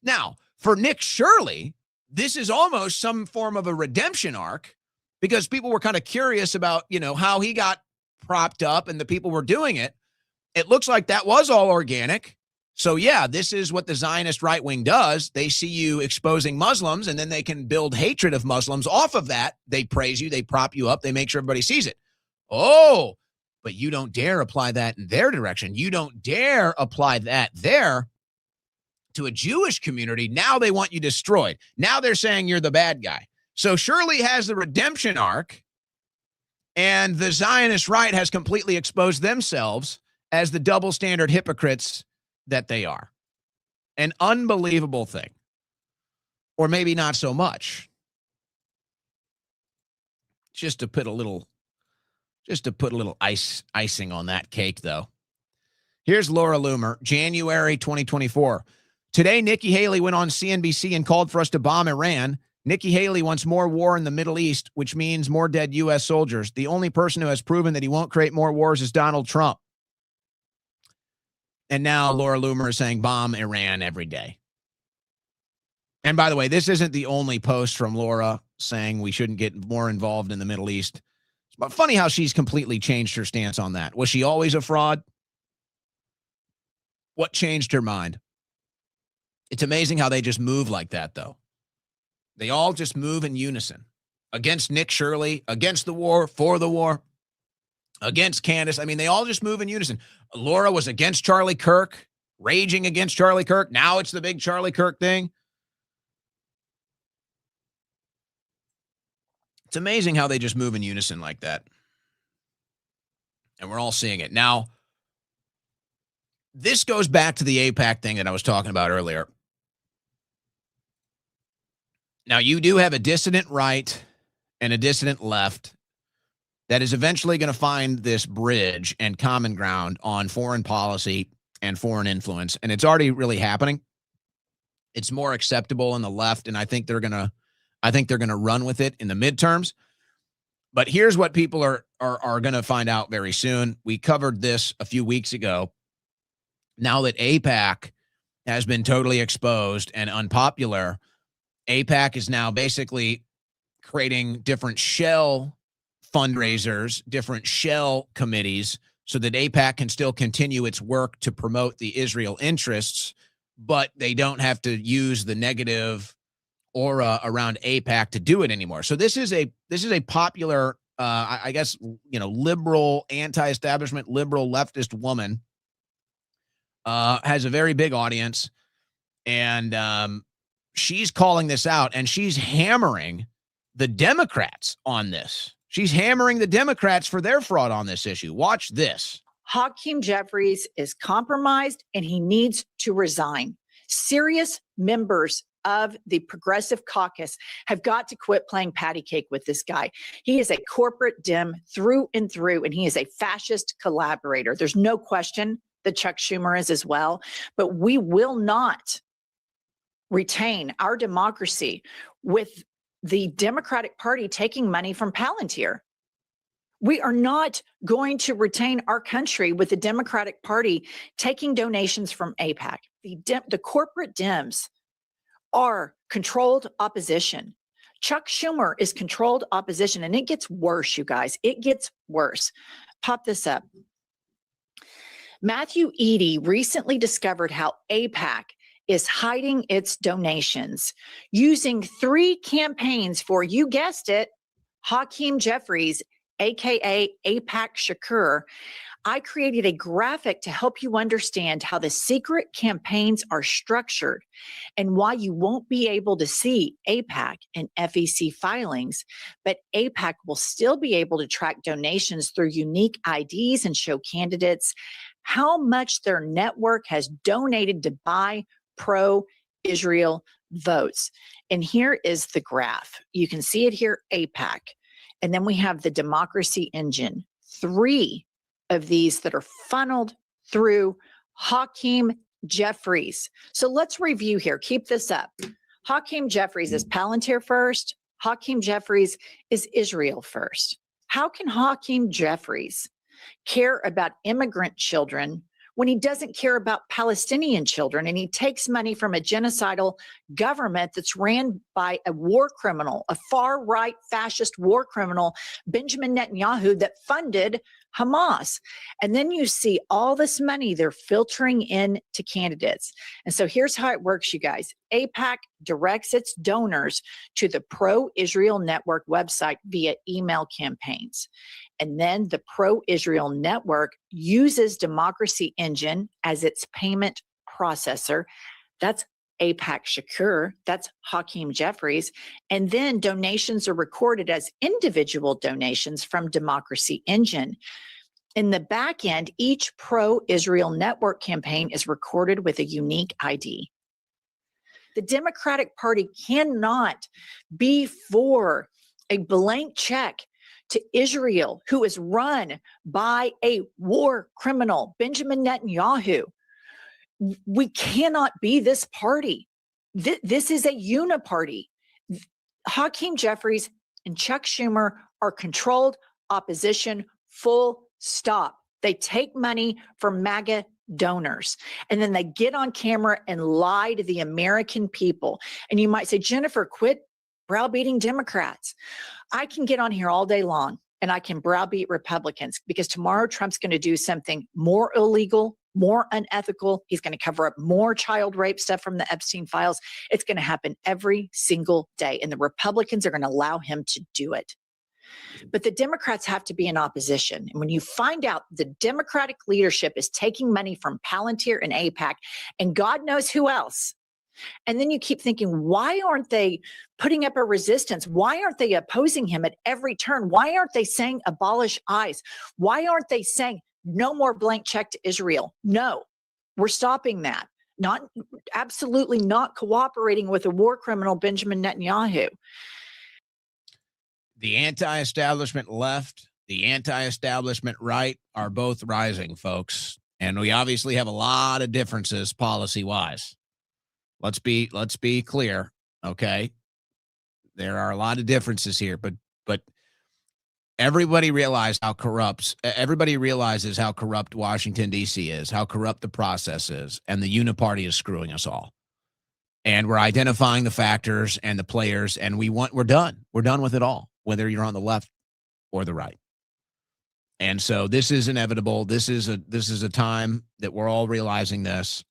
S1: Now, for Nick Shirley, this is almost some form of a redemption arc because people were kind of curious about, how he got propped up and the people were doing it. It looks like that was all organic. So yeah, this is what the Zionist right wing does. They see you exposing Muslims and then they can build hatred of Muslims off of that. They praise you, they prop you up, they make sure everybody sees it. Oh, but you don't dare apply that in their direction. You don't dare apply that there to a Jewish community. Now they want you destroyed. Now they're saying you're the bad guy. So Shirley has the redemption arc and the Zionist right has completely exposed themselves as the double standard hypocrites that they are. An unbelievable thing. Or maybe not so much. Just to put a little icing on that cake, though. Here's Laura Loomer, January 2024. Today, Nikki Haley went on CNBC and called for us to bomb Iran. Nikki Haley wants more war in the Middle East, which means more dead U.S. soldiers. The only person who has proven that he won't create more wars is Donald Trump. And now Laura Loomer is saying bomb Iran every day. And by the way, this isn't the only post from Laura saying we shouldn't get more involved in the Middle East. But funny how she's completely changed her stance on that. Was she always a fraud? What changed her mind? It's amazing how they just move like that, though. They all just move in unison. Against Nick Shirley, against the war, for the war, against Candace. I mean, they all just move in unison. Laura was against Charlie Kirk, raging against Charlie Kirk. Now it's the big Charlie Kirk thing. It's amazing how they just move in unison like that. And we're all seeing it. Now, this goes back to the AIPAC thing that I was talking about earlier. Now, you do have a dissident right and a dissident left that is eventually going to find this bridge and common ground on foreign policy and foreign influence. And it's already really happening. It's more acceptable in the left, and I think they're going to run with it in the midterms. But here's what people are going to find out very soon. We covered this a few weeks ago. Now that AIPAC has been totally exposed and unpopular, AIPAC is now basically creating different shell fundraisers, different shell committees, so that AIPAC can still continue its work to promote the Israel interests, but they don't have to use the negative aura around AIPAC to do it anymore. So this is a popular, I guess, liberal, anti-establishment, liberal, leftist woman, has a very big audience, and she's calling this out, and she's hammering the Democrats on this. She's hammering the Democrats for their fraud on this issue. Watch this.
S17: Hakeem Jeffries is compromised and he needs to resign. Serious members of the Progressive Caucus have got to quit playing patty cake with this guy. He is a corporate Dem through and through, and he is a fascist collaborator. There's no question that Chuck Schumer is as well, but we will not retain our democracy with the Democratic Party taking money from Palantir. We are not going to retain our country with the Democratic Party taking donations from AIPAC. The corporate Dems are controlled opposition. Chuck Schumer is controlled opposition, and it gets worse, you guys. It gets worse. Pop this up. Matthew Eady recently discovered how AIPAC is hiding its donations using 3 campaigns for, you guessed it, Hakeem Jeffries, aka AIPAC Shakur. I created a graphic to help you understand how the secret campaigns are structured and why you won't be able to see AIPAC and FEC filings, but AIPAC will still be able to track donations through unique IDs and show candidates how much their network has donated to buy pro-Israel votes. And here is the graph. You can see it here, AIPAC. And then we have the Democracy Engine. 3 of these that are funneled through Hakeem Jeffries. So let's review here. Keep this up. Hakeem Jeffries is Palantir first. Hakeem Jeffries is Israel first. How can Hakeem Jeffries care about immigrant children when he doesn't care about Palestinian children, and he takes money from a genocidal government that's ran by a war criminal, a far-right fascist war criminal, Benjamin Netanyahu, that funded Hamas? And then you see all this money they're filtering in to candidates. And so here's how it works, you guys. AIPAC directs its donors to the pro-Israel network website via email campaigns. And then the pro-Israel network uses Democracy Engine as its payment processor. That's AIPAC Shakur, that's Hakeem Jeffries. And then donations are recorded as individual donations from Democracy Engine. In the back end, each pro-Israel network campaign is recorded with a unique ID. The Democratic Party cannot be for a blank check to Israel, who is run by a war criminal, Benjamin Netanyahu. We cannot be this party. This is a uniparty. Hakeem Jeffries and Chuck Schumer are controlled opposition, full stop. They take money from MAGA donors, and then they get on camera and lie to the American people. And you might say, Jennifer, quit browbeating Democrats. I can get on here all day long and I can browbeat Republicans, because tomorrow Trump's going to do something more illegal, more unethical. He's going to cover up more child rape stuff from the Epstein files. It's going to happen every single day, and the Republicans are going to allow him to do it. But the Democrats have to be in opposition. And when you find out the Democratic leadership is taking money from Palantir and AIPAC and God knows who else, and then you keep thinking, why aren't they putting up a resistance? Why aren't they opposing him at every turn? Why aren't they saying abolish ICE? Why aren't they saying no more blank check to Israel? No, we're stopping that. Absolutely not cooperating with a war criminal, Benjamin Netanyahu.
S1: The anti-establishment left, the anti-establishment right are both rising, folks. And we obviously have a lot of differences policy-wise. Let's be clear, okay? There are a lot of differences here, but everybody realizes how corrupt Washington, D.C. is, how corrupt the process is, and the uniparty is screwing us all. And we're identifying the factors and the players, and we're done. We're done with it all, whether you're on the left or the right. And so this is inevitable. This is a time that we're all realizing this.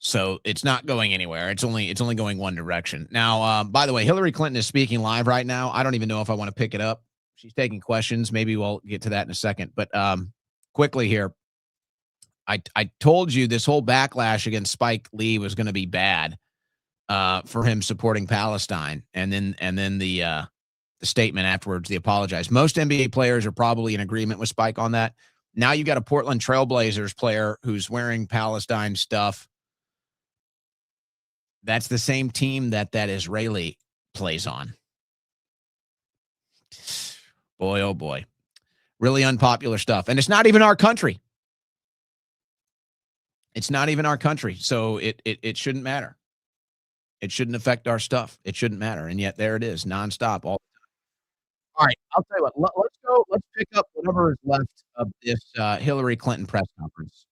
S1: So it's not going anywhere. It's only going one direction. Now, by the way, Hillary Clinton is speaking live right now. I don't even know if I want to pick it up. She's taking questions. Maybe we'll get to that in a second. But quickly here, I told you this whole backlash against Spike Lee was going to be bad for him supporting Palestine, and then the statement afterwards, the apologize. Most NBA players are probably in agreement with Spike on that. Now you got a Portland Trailblazers player who's wearing Palestine stuff. That's the same team that Israeli plays on. Boy, oh boy. Really unpopular stuff. And it's not even our country. It's not even our country. So it shouldn't matter. It shouldn't affect our stuff. It shouldn't matter. And yet there it is, nonstop all the time. All right, I'll tell you what. Let's go. Let's pick up whatever is left of this Hillary Clinton press conference.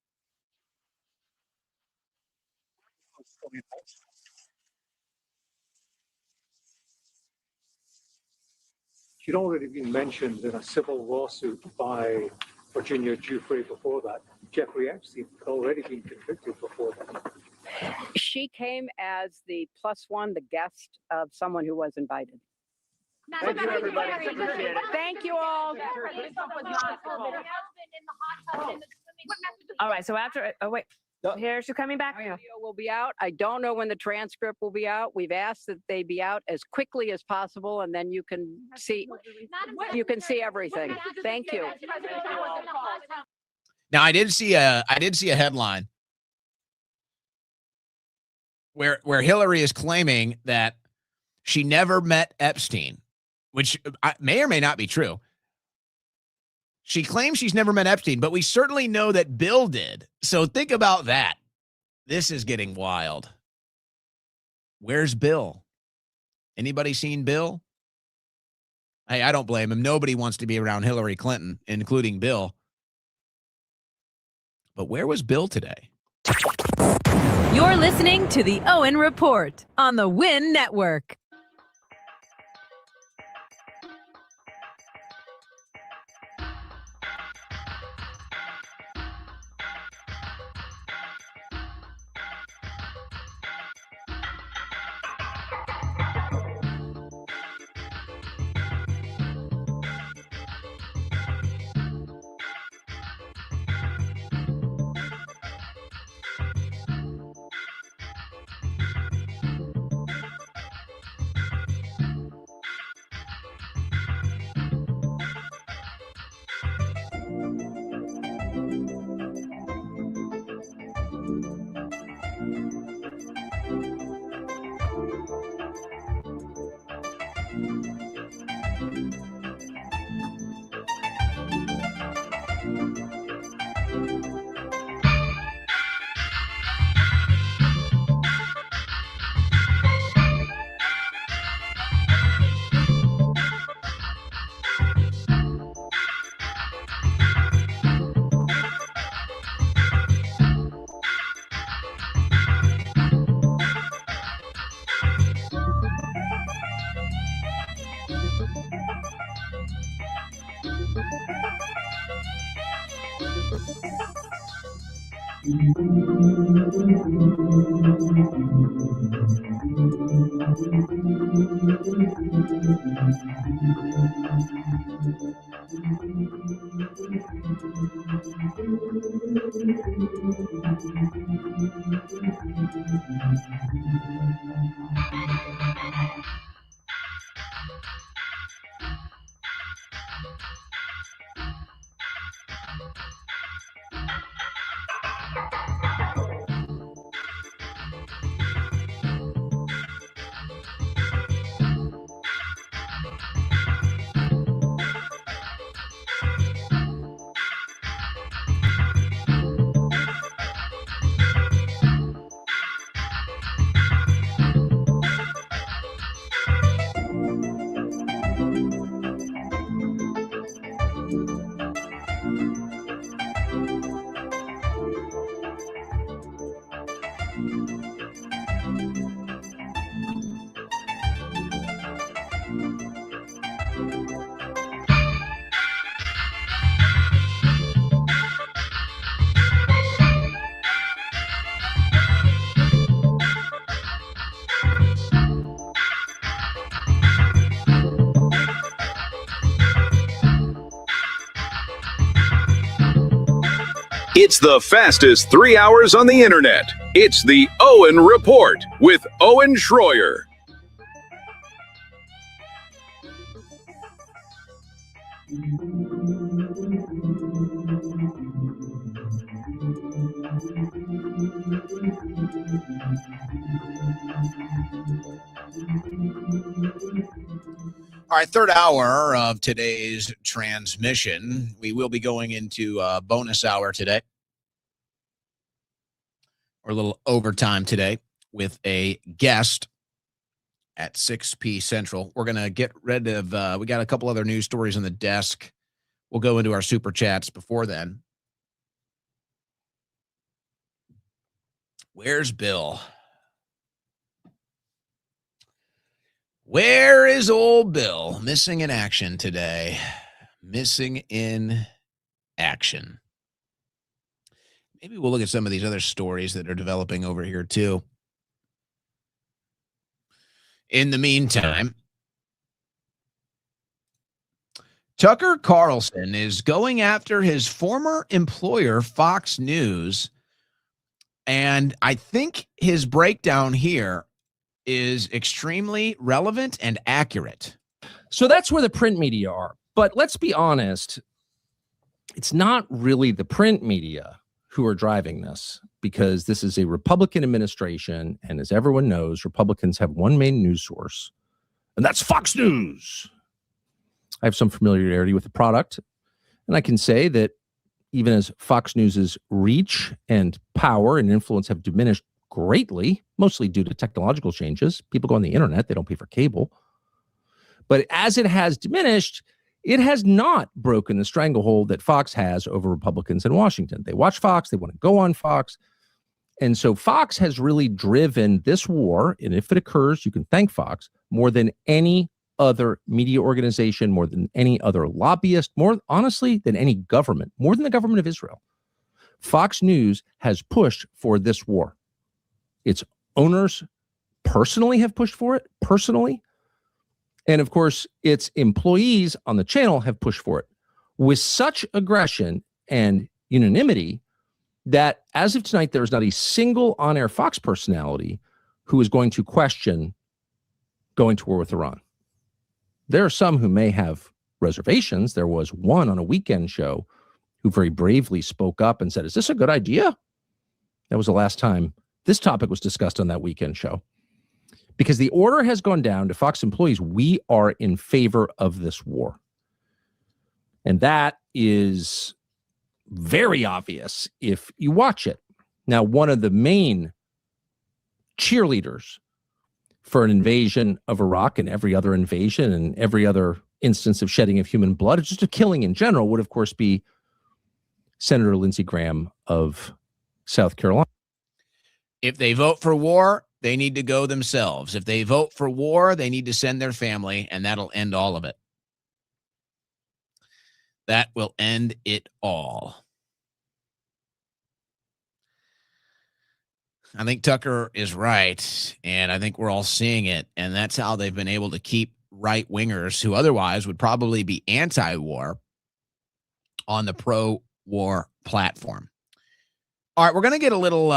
S18: She'd already been mentioned in a civil lawsuit by Virginia Giuffre before that. Jeffrey Epstein had already been convicted before that.
S19: She came as the +1, the guest of someone who was invited.
S18: Thank you, everybody. Appreciate it.
S19: Thank you all. All right, so after, oh wait, here's she coming back. Video will be out. I don't know when the transcript will be out. We've asked that they be out as quickly as possible, and then you can see everything. Thank you.
S1: Now I did see a headline where Hillary is claiming that she never met Epstein, which may or may not be true. She claims she's never met Epstein, but we certainly know that Bill did. So think about that. This is getting wild. Where's Bill? Anybody seen Bill? Hey, I don't blame him. Nobody wants to be around Hillary Clinton, including Bill. But where was Bill today?
S2: You're listening to the Owen Report on the Win Network.
S3: It's the fastest 3 hours on the internet. It's the Owen Report with Owen Schroyer.
S1: All right, third hour of today's transmission. We will be going into a bonus hour today, or a little overtime today, with a guest at 6 p. Central. We're going to get rid of, we got a couple other news stories on the desk. We'll go into our super chats before then. Where's Bill? Where is old Bill? Missing in action today. Missing in action. Maybe we'll look at some of these other stories that are developing over here, too. In the meantime, Tucker Carlson is going after his former employer, Fox News. And I think his breakdown here is extremely relevant and accurate.
S20: So that's where the print media are. But let's be honest, it's not really the print media who are driving this, because this is a Republican administration. And as everyone knows, Republicans have one main news source, and that's Fox News. I have some familiarity with the product, and I can say that even as Fox News's reach and power and influence have diminished greatly, mostly due to technological changes. People go on the internet, they don't pay for cable. But as it has diminished, it has not broken the stranglehold that Fox has over Republicans in Washington. They watch Fox, they want to go on Fox. And so Fox has really driven this war, and if it occurs, you can thank Fox, more than any other media organization, more than any other lobbyist, more honestly than any government, more than the government of Israel. Fox News has pushed for this war. Its owners personally have pushed for it, personally. And of course, its employees on the channel have pushed for it with such aggression and unanimity that as of tonight, there is not a single on-air Fox personality who is going to question going to war with Iran. There are some who may have reservations. There was one on a weekend show who very bravely spoke up and said, "Is this a good idea?" That was the last time this topic was discussed on that weekend show. Because the order has gone down to Fox employees, we are in favor of this war. And that is very obvious if you watch it. Now, one of the main cheerleaders for an invasion of Iraq and every other invasion and every other instance of shedding of human blood, just a killing in general, would of course be Senator Lindsey Graham of South Carolina.
S1: If they vote for war, they need to go themselves. If they vote for war, they need to send their family, and that'll end all of it. That will end it all. I think Tucker is right, and I think we're all seeing it, and that's how they've been able to keep right-wingers who otherwise would probably be anti-war on the pro-war platform. All right, we're going to get a little,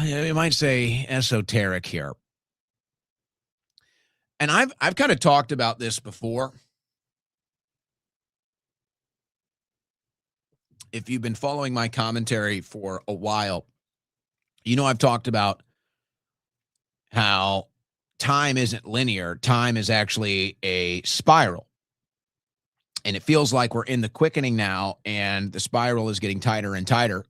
S1: you might say, esoteric here. And I've kind of talked about this before. If you've been following my commentary for a while, you know I've talked about how time isn't linear. Time is actually a spiral. And it feels like we're in the quickening now, and the spiral is getting tighter and tighter.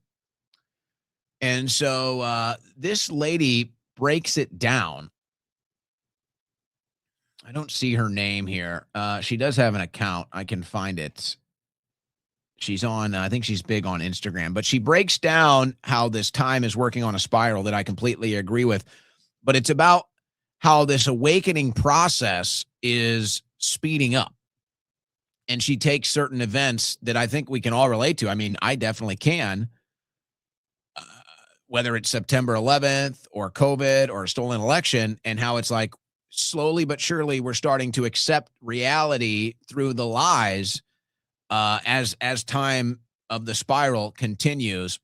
S1: And so this lady breaks it down. I don't see her name here. She does have an account. I can find it. She's on, I think she's big on Instagram, but she breaks down how this time is working on a spiral that I completely agree with. But it's about how this awakening process is speeding up. And she takes certain events that I think we can all relate to. I mean, I definitely can. Whether it's September 11th or COVID or a stolen election, and how it's like slowly but surely we're starting to accept reality through the lies as time of the spiral continues.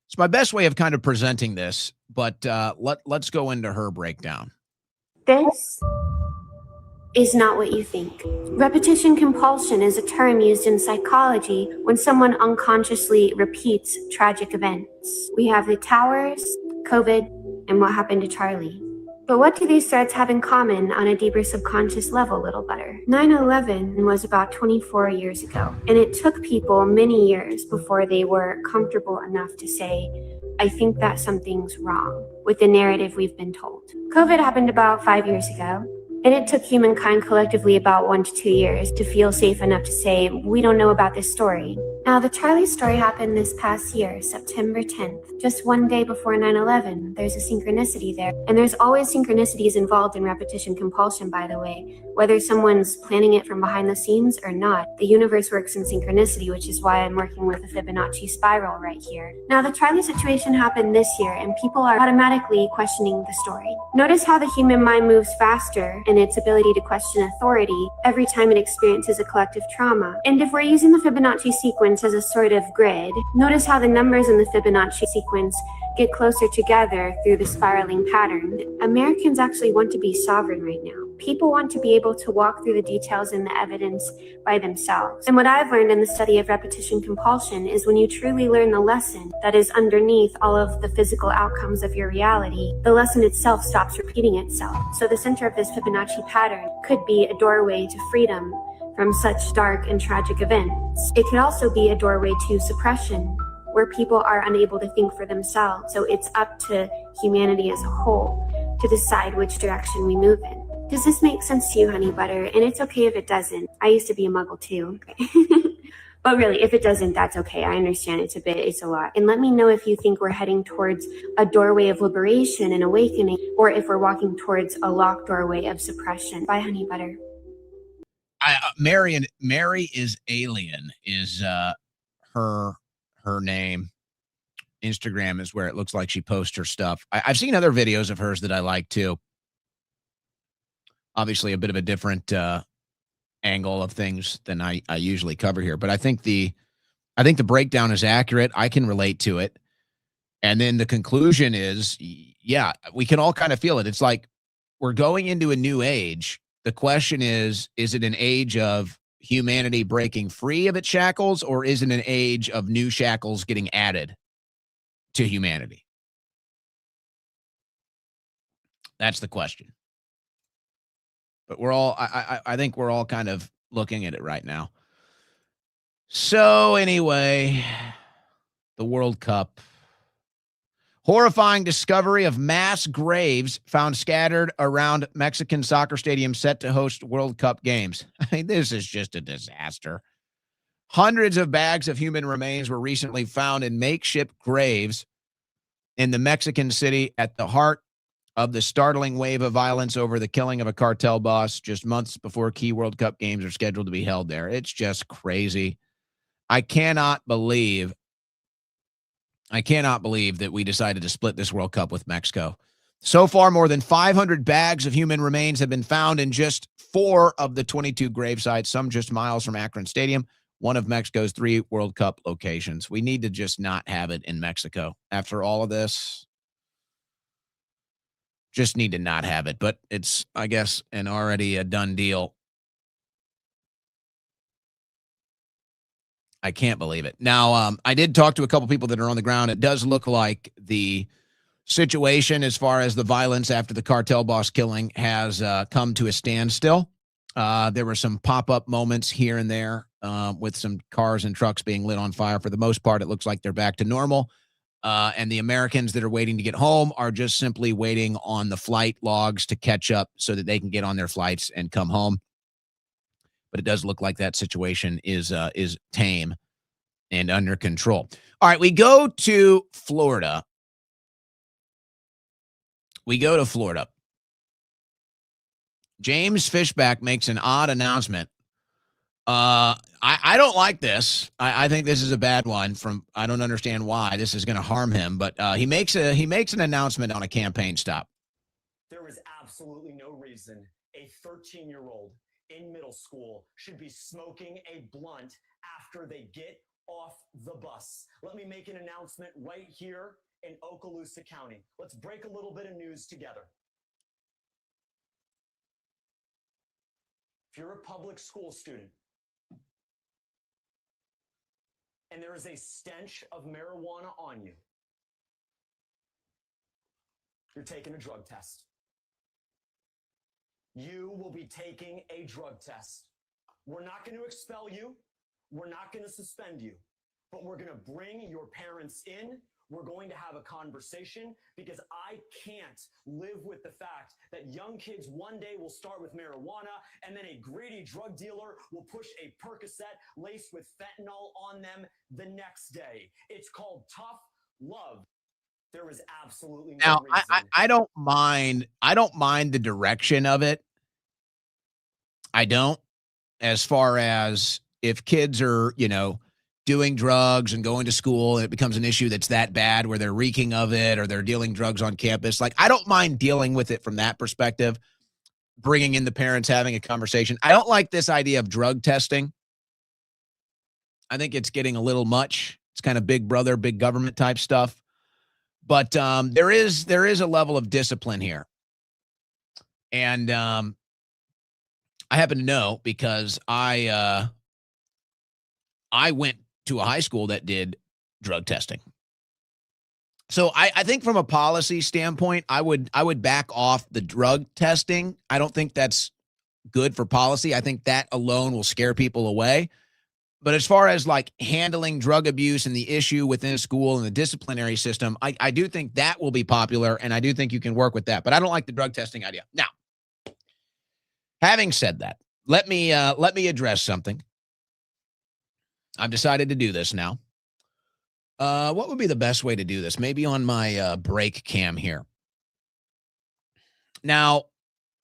S1: It's my best way of kind of presenting this, but let's go into her breakdown.
S21: This is not what you think. Repetition compulsion is a term used in psychology when someone unconsciously repeats tragic events. We have the towers, COVID, and what happened to Charlie. But what do these threads have in common on a deeper subconscious level, Little Butter? 9/11 was about 24 years ago, and it took people many years before they were comfortable enough to say, I think that something's wrong with the narrative we've been told. COVID happened about 5 years ago, and it took humankind collectively about 1 to 2 years to feel safe enough to say, we don't know about this story. Now, the Charlie story happened this past year, September 10th, just one day before 9/11. There's a synchronicity there. And there's always synchronicities involved in repetition compulsion, by the way. Whether someone's planning it from behind the scenes or not, the universe works in synchronicity, which is why I'm working with the Fibonacci spiral right here. Now, the Charlie situation happened this year, and people are automatically questioning the story. Notice how the human mind moves faster in its ability to question authority every time it experiences a collective trauma. And if we're using the Fibonacci sequence as a sort of grid, notice how the numbers in the Fibonacci sequence get closer together through the spiraling pattern. Americans actually want to be sovereign right now. People want to be able to walk through the details and the evidence by themselves. And what I've learned in the study of repetition compulsion is when you truly learn the lesson that is underneath all of the physical outcomes of your reality, the lesson itself stops repeating itself. So the center of this Fibonacci pattern could be a doorway to freedom from such dark and tragic events. It could also be a doorway to suppression, where people are unable to think for themselves. So it's up to humanity as a whole to decide which direction we move in. Does this make sense to you, honey butter? And it's okay if it doesn't. I used to be a muggle too. But really, if it doesn't, that's okay. I understand it's a lot. And let me know if you think we're heading towards a doorway of liberation and awakening, or if we're walking towards a locked doorway of suppression. Bye, honey butter.
S1: Mary is Alien is her name. Instagram is where it looks like she posts her stuff. I've seen other videos of hers that I like too. Obviously a bit of a different angle of things than I usually cover here, but I think the breakdown is accurate. I can relate to it. And then the conclusion is, yeah, we can all kind of feel it. It's like we're going into a new age. The question is it an age of humanity breaking free of its shackles, or is it an age of new shackles getting added to humanity? That's the question. But we're all, I think we're all kind of looking at it right now. So anyway, the World Cup. Horrifying discovery of mass graves found scattered around Mexican soccer stadium set to host World Cup games. I mean, this is just a disaster. Hundreds of bags of human remains were recently found in makeshift graves in the Mexican city at the heart of the startling wave of violence over the killing of a cartel boss just months before key World Cup games are scheduled to be held there. It's just crazy. I cannot believe that we decided to split this World Cup with Mexico. So far, more than 500 bags of human remains have been found in just 4 of the 22 grave sites, some just miles from Akron Stadium, one of Mexico's 3 World Cup locations. We need to just not have it in Mexico. After all of this, just need to not have it. But it's, I guess, already a done deal. I can't believe it. Now, I did talk to a couple people that are on the ground. It does look like the situation as far as the violence after the cartel boss killing has come to a standstill. There were some pop-up moments here and there with some cars and trucks being lit on fire. For the most part, it looks like they're back to normal. And the Americans that are waiting to get home are just simply waiting on the flight logs to catch up so that they can get on their flights and come home. But it does look like that situation is tame and under control. All right, we go to Florida. James Fishback makes an odd announcement. I don't like this. I think this is a bad one. I don't understand why this is going to harm him, but he makes an announcement on a campaign stop.
S4: There is absolutely no reason a 13-year-old in middle school should be smoking a blunt after they get off the bus. Let me make an announcement right here in Okaloosa County. Let's break a little bit of news together. If you're a public school student and there is a stench of marijuana on you, you're taking a drug test. You will be taking a drug test. We're not going to expel you. We're not going to suspend you, but we're going to bring your parents in. We're going to have a conversation because I can't live with the fact that young kids one day will start with marijuana and then a greedy drug dealer will push a Percocet laced with fentanyl on them the next day. It's called tough love. There is absolutely no reason.
S1: I don't mind the direction of it. I don't, as far as if kids are, doing drugs and going to school and it becomes an issue that's that bad where they're reeking of it or they're dealing drugs on campus. Like, I don't mind dealing with it from that perspective, bringing in the parents, having a conversation. I don't like this idea of drug testing. I think it's getting a little much. It's kind of big brother, big government type stuff. But there is a level of discipline here. And I happen to know because I went to a high school that did drug testing. So I think from a policy standpoint, I would back off the drug testing. I don't think that's good for policy. I think that alone will scare people away. But as far as like handling drug abuse and the issue within a school and the disciplinary system, I do think that will be popular, and I do think you can work with that. But I don't like the drug testing idea. Now, having said that, let me address something. I've decided to do this now. What would be the best way to do this? Maybe on my break cam here. Now,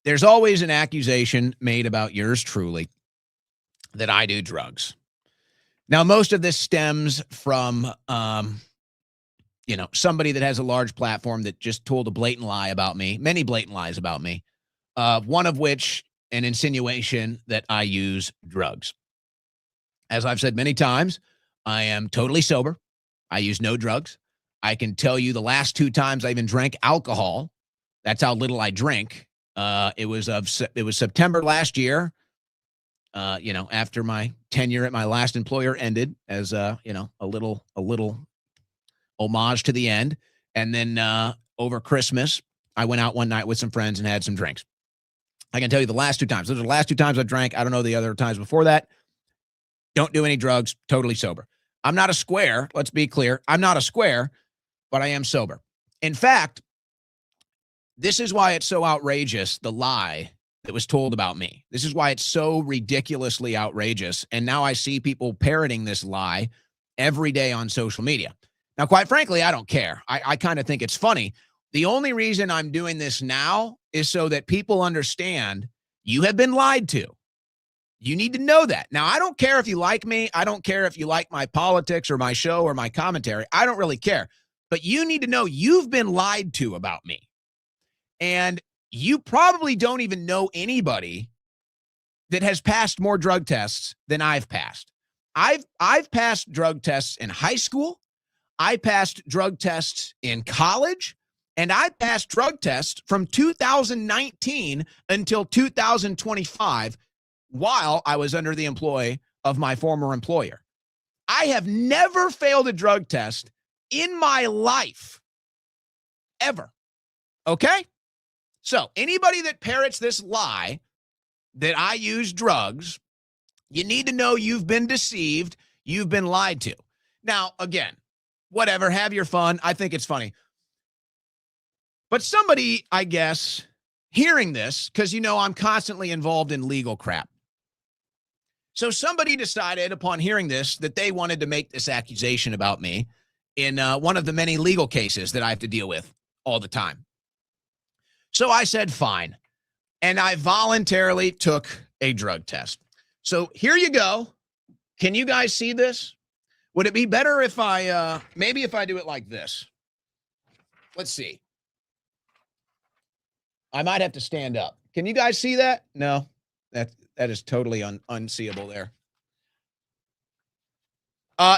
S1: there's always an accusation made about yours truly that I do drugs. Now, most of this stems from, somebody that has a large platform that just told a blatant lie about me, many blatant lies about me, one of which an insinuation that I use drugs. As I've said many times, I am totally sober. I use no drugs. I can tell you the last 2 times I even drank alcohol. That's how little I drink. It was September last year. After my tenure at my last employer ended, as a little homage to the end. And then over Christmas, I went out one night with some friends and had some drinks. I can tell you the last 2 times. Those are the last 2 times I drank. I don't know the other times before that. Don't do any drugs, totally sober. I'm not a square. Let's be clear. I'm not a square, but I am sober. In fact, this is why it's so outrageous, the lie that was told about me. This is why it's so ridiculously outrageous. And now I see people parroting this lie every day on social media. Now, quite frankly, I don't care. I kind of think it's funny. The only reason I'm doing this now is so that people understand you have been lied to. You need to know that. Now, I don't care if you like me. I don't care if you like my politics or my show or my commentary. I don't really care. But you need to know you've been lied to about me. And you probably don't even know anybody that has passed more drug tests than I've passed. I've passed drug tests in high school. I passed drug tests in college. And I passed drug tests from 2019 until 2025 while I was under the employ of my former employer. I have never failed a drug test in my life, ever. Okay? So anybody that parrots this lie that I use drugs, you need to know you've been deceived. You've been lied to. Now, again, whatever, have your fun. I think it's funny. But somebody, I guess, hearing this, because I'm constantly involved in legal crap. So somebody decided upon hearing this that they wanted to make this accusation about me in one of the many legal cases that I have to deal with all the time. So I said, fine. and I voluntarily took a drug test. So here you go. Can you guys see this? Would it be better if I, maybe if I do it like this? Let's see. I might have to stand up. Can you guys see that? No, that is totally unseeable there.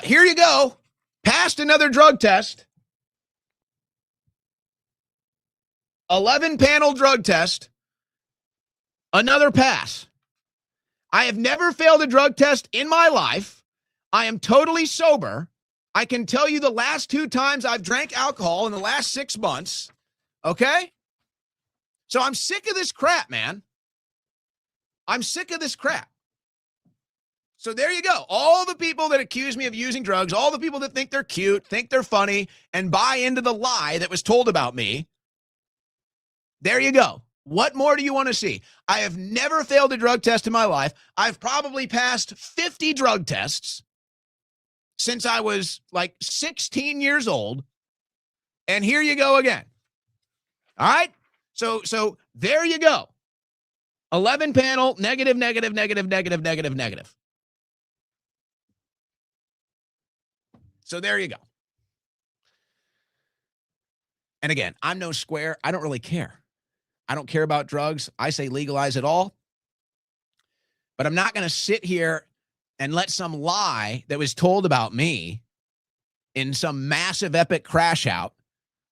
S1: Here you go. Passed another drug test. 11 panel drug test. Another pass. I have never failed a drug test in my life. I am totally sober. I can tell you the last 2 times I've drank alcohol in the last 6 months. Okay? So I'm sick of this crap, man. I'm sick of this crap. So there you go. All the people that accuse me of using drugs, all the people that think they're cute, think they're funny, and buy into the lie that was told about me. There you go. What more do you want to see? I have never failed a drug test in my life. I've probably passed 50 drug tests since I was like 16 years old. And here you go again. All right? So there you go. 11 panel, negative, negative, negative, negative, negative, negative. So there you go. And again, I'm no square. I don't really care. I don't care about drugs. I say legalize it all. But I'm not going to sit here and let some lie that was told about me in some massive epic crash out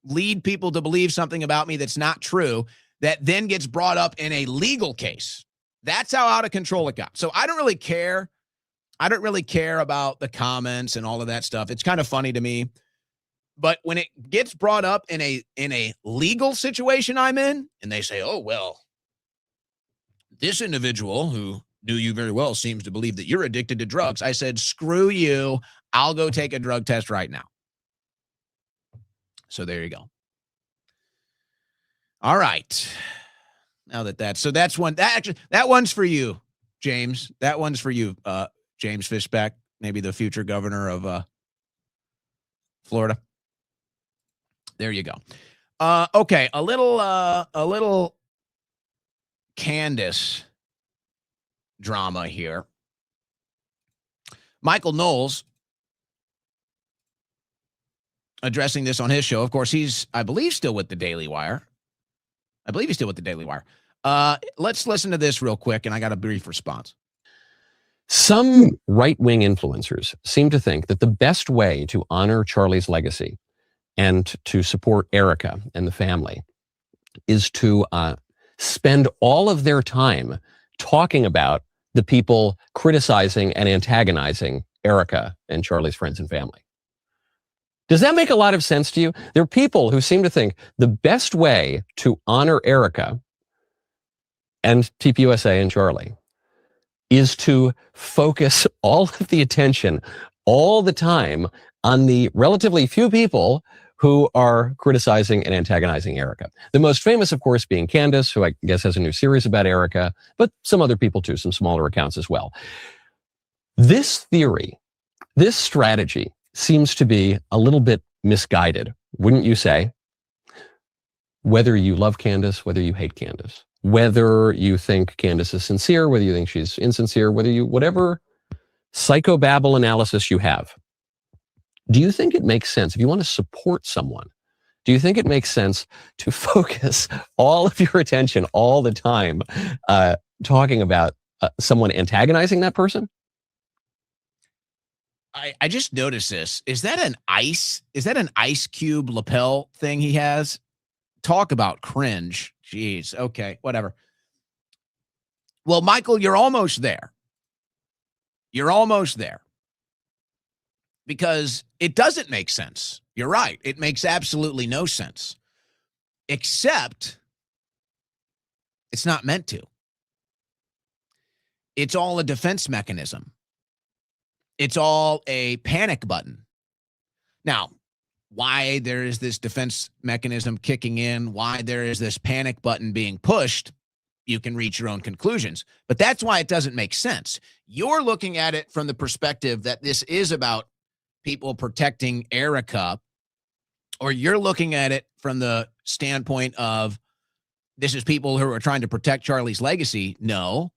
S1: lead people to believe something about me that's not true, that then gets brought up in a legal case. That's how out of control it got. So I don't really care. I don't really care about the comments and all of that stuff. It's kind of funny to me. But when it gets brought up in a legal situation I'm in, and they say, oh, well, this individual who knew you very well seems to believe that you're addicted to drugs. I said, screw you. I'll go take a drug test right now. So there you go. All right. Now that's one. That one's for you, James. That one's for you, James Fishback, maybe the future governor of Florida. There you go. Okay, a little Candace drama here. Michael Knowles addressing this on his show. Of course, he's, I believe, still with the Daily Wire. Let's listen to this real quick, and I got a brief response.
S6: Some right-wing influencers seem to think that the best way to honor Charlie's legacy and to support Erica and the family is to spend all of their time talking about the people criticizing and antagonizing Erica and Charlie's friends and family. Does that make a lot of sense to you? There are people who seem to think the best way to honor Erica and TPUSA and Charlie is to focus all of the attention all the time on the relatively few people who are criticizing and antagonizing Erica. The most famous, of course, being Candace, who I guess has a new series about Erica, but some other people too, some smaller accounts as well. This theory, this strategy seems to be a little bit misguided, wouldn't you say? Whether you love Candace, whether you hate Candace, whether you think Candace is sincere, whether you think she's insincere, whatever psychobabble analysis you have, do you think it makes sense, if you want to support someone, do you think it makes sense to focus all of your attention all the time talking about someone antagonizing that person?
S1: I just noticed this. Is that an ice cube lapel thing he has? Talk about cringe. Jeez. Okay, whatever. Well, Michael, you're almost there. You're almost there. Because it doesn't make sense. You're right. It makes absolutely no sense. Except it's not meant to. It's all a defense mechanism. It's all a panic button. Now, why there is this defense mechanism kicking in, why there is this panic button being pushed, you can reach your own conclusions. But that's why it doesn't make sense. You're looking at it from the perspective that this is about people protecting Erica, or you're looking at it from the standpoint of this is people who are trying to protect Charlie's legacy. No,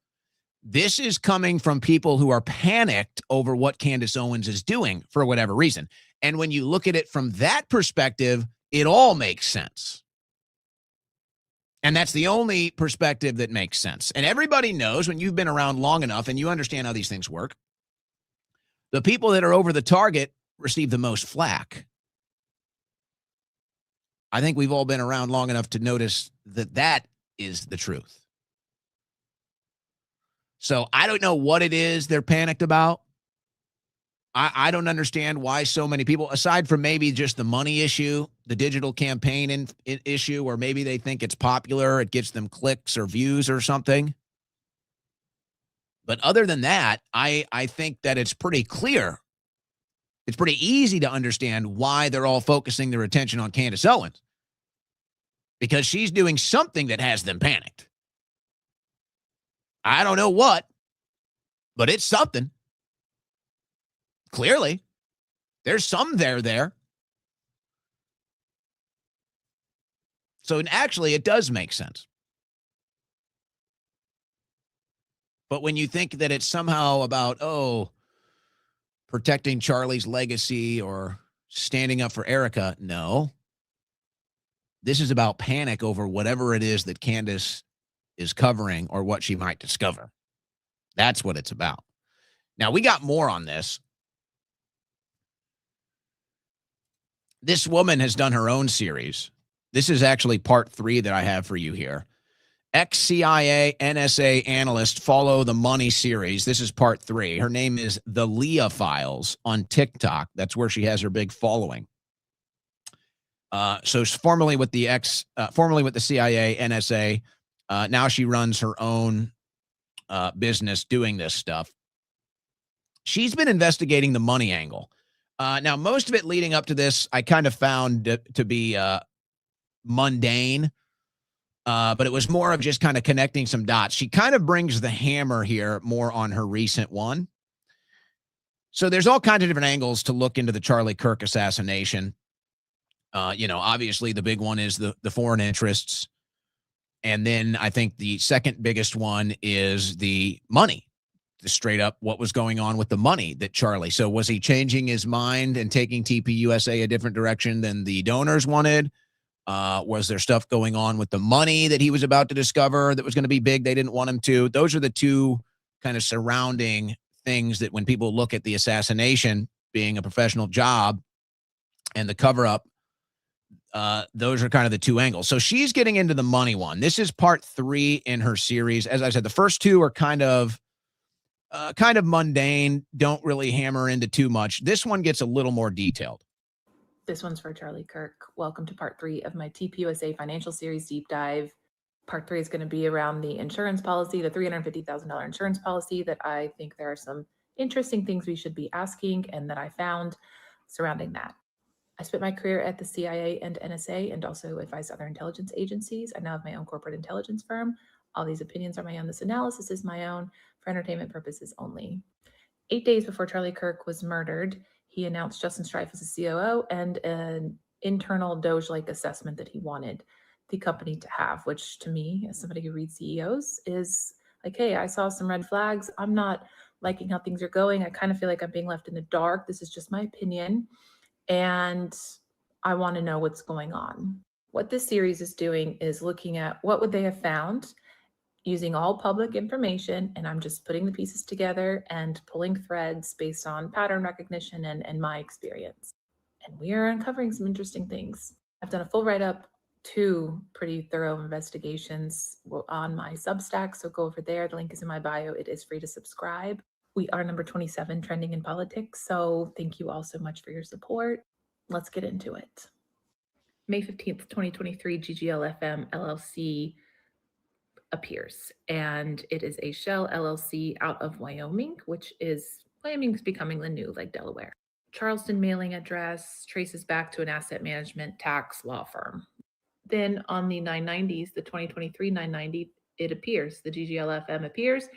S1: this is coming from people who are panicked over what Candace Owens is doing for whatever reason. And when you look at it from that perspective, it all makes sense. And that's the only perspective that makes sense. And everybody knows, when you've been around long enough and you understand how these things work, the people that are over the target receive the most flack. I think we've all been around long enough to notice that that is the truth. So I don't know what it is they're panicked about. I don't understand why so many people, aside from maybe just the money issue, the digital campaign issue, or maybe they think it's popular, it gets them clicks or views or something. But other than that, I think that it's pretty clear. It's pretty easy to understand why they're all focusing their attention on Candace Owens. Because she's doing something that has them panicked. I don't know what, but it's something. Clearly, there's some there. So actually, it does make sense. But when you think that it's somehow about, protecting Charlie's legacy or standing up for Erica, no. This is about panic over whatever it is that Candace is covering or what she might discover. That's what it's about. Now, we got more on this. This woman has done her own series. This is actually part 3 that I have for you here. Ex-CIA NSA analyst follow the money series. This is part 3. Her name is The Leah Files on TikTok. That's where she has her big following. So she's formerly with the CIA, NSA. Now she runs her own business doing this stuff. She's been investigating the money angle. Now, most of it leading up to this, I kind of found to be mundane, but it was more of just kind of connecting some dots. She kind of brings the hammer here more on her recent one. So there's all kinds of different angles to look into the Charlie Kirk assassination. Obviously the big one is the foreign interests. And then I think the second biggest one is the money. Straight up what was going on with the money that Charlie. So was he changing his mind and taking TPUSA a different direction than the donors wanted? Was there stuff going on with the money that he was about to discover that was going to be big? They didn't want him to. Those are the two kind of surrounding things that when people look at the assassination being a professional job and the cover up, those are kind of the two angles. So she's getting into the money one. This is part 3 in her series. As I said, the first 2 are kind of mundane, don't really hammer into too much. This one gets a little more detailed.
S7: This one's for Charlie Kirk. Welcome to part 3 of my TPUSA financial series deep dive. Part 3 is going to be around the insurance policy, the $350,000 insurance policy that I think there are some interesting things we should be asking and that I found surrounding that. I spent my career at the CIA and NSA and also advised other intelligence agencies. I now have my own corporate intelligence firm. All these opinions are my own. This analysis is my own for entertainment purposes only. 8 days before Charlie Kirk was murdered, he announced Justin Strife as a COO and an internal Doge-like assessment that he wanted the company to have, which to me, as somebody who reads CEOs, is like, hey, I saw some red flags. I'm not liking how things are going. I kind of feel like I'm being left in the dark. This is just my opinion. And I want to know what's going on. What this series is doing is looking at what would they have found using all public information, and I'm just putting the pieces together and pulling threads based on pattern recognition and my experience. And we are uncovering some interesting things. I've done a full write-up, 2 pretty thorough investigations on my Substack, so go over there. The link is in my bio. It is free to subscribe. We are number 27 trending in politics, so thank you all so much for your support. Let's get into it. May 15th, 2023, GGL-FM LLC appears, and it is a shell LLC out of Wyoming, Wyoming's becoming the new like Delaware. Charleston mailing address traces back to an asset management tax law firm. Then on the 990s, the 2023 990, it appears, the GGL-FM appears,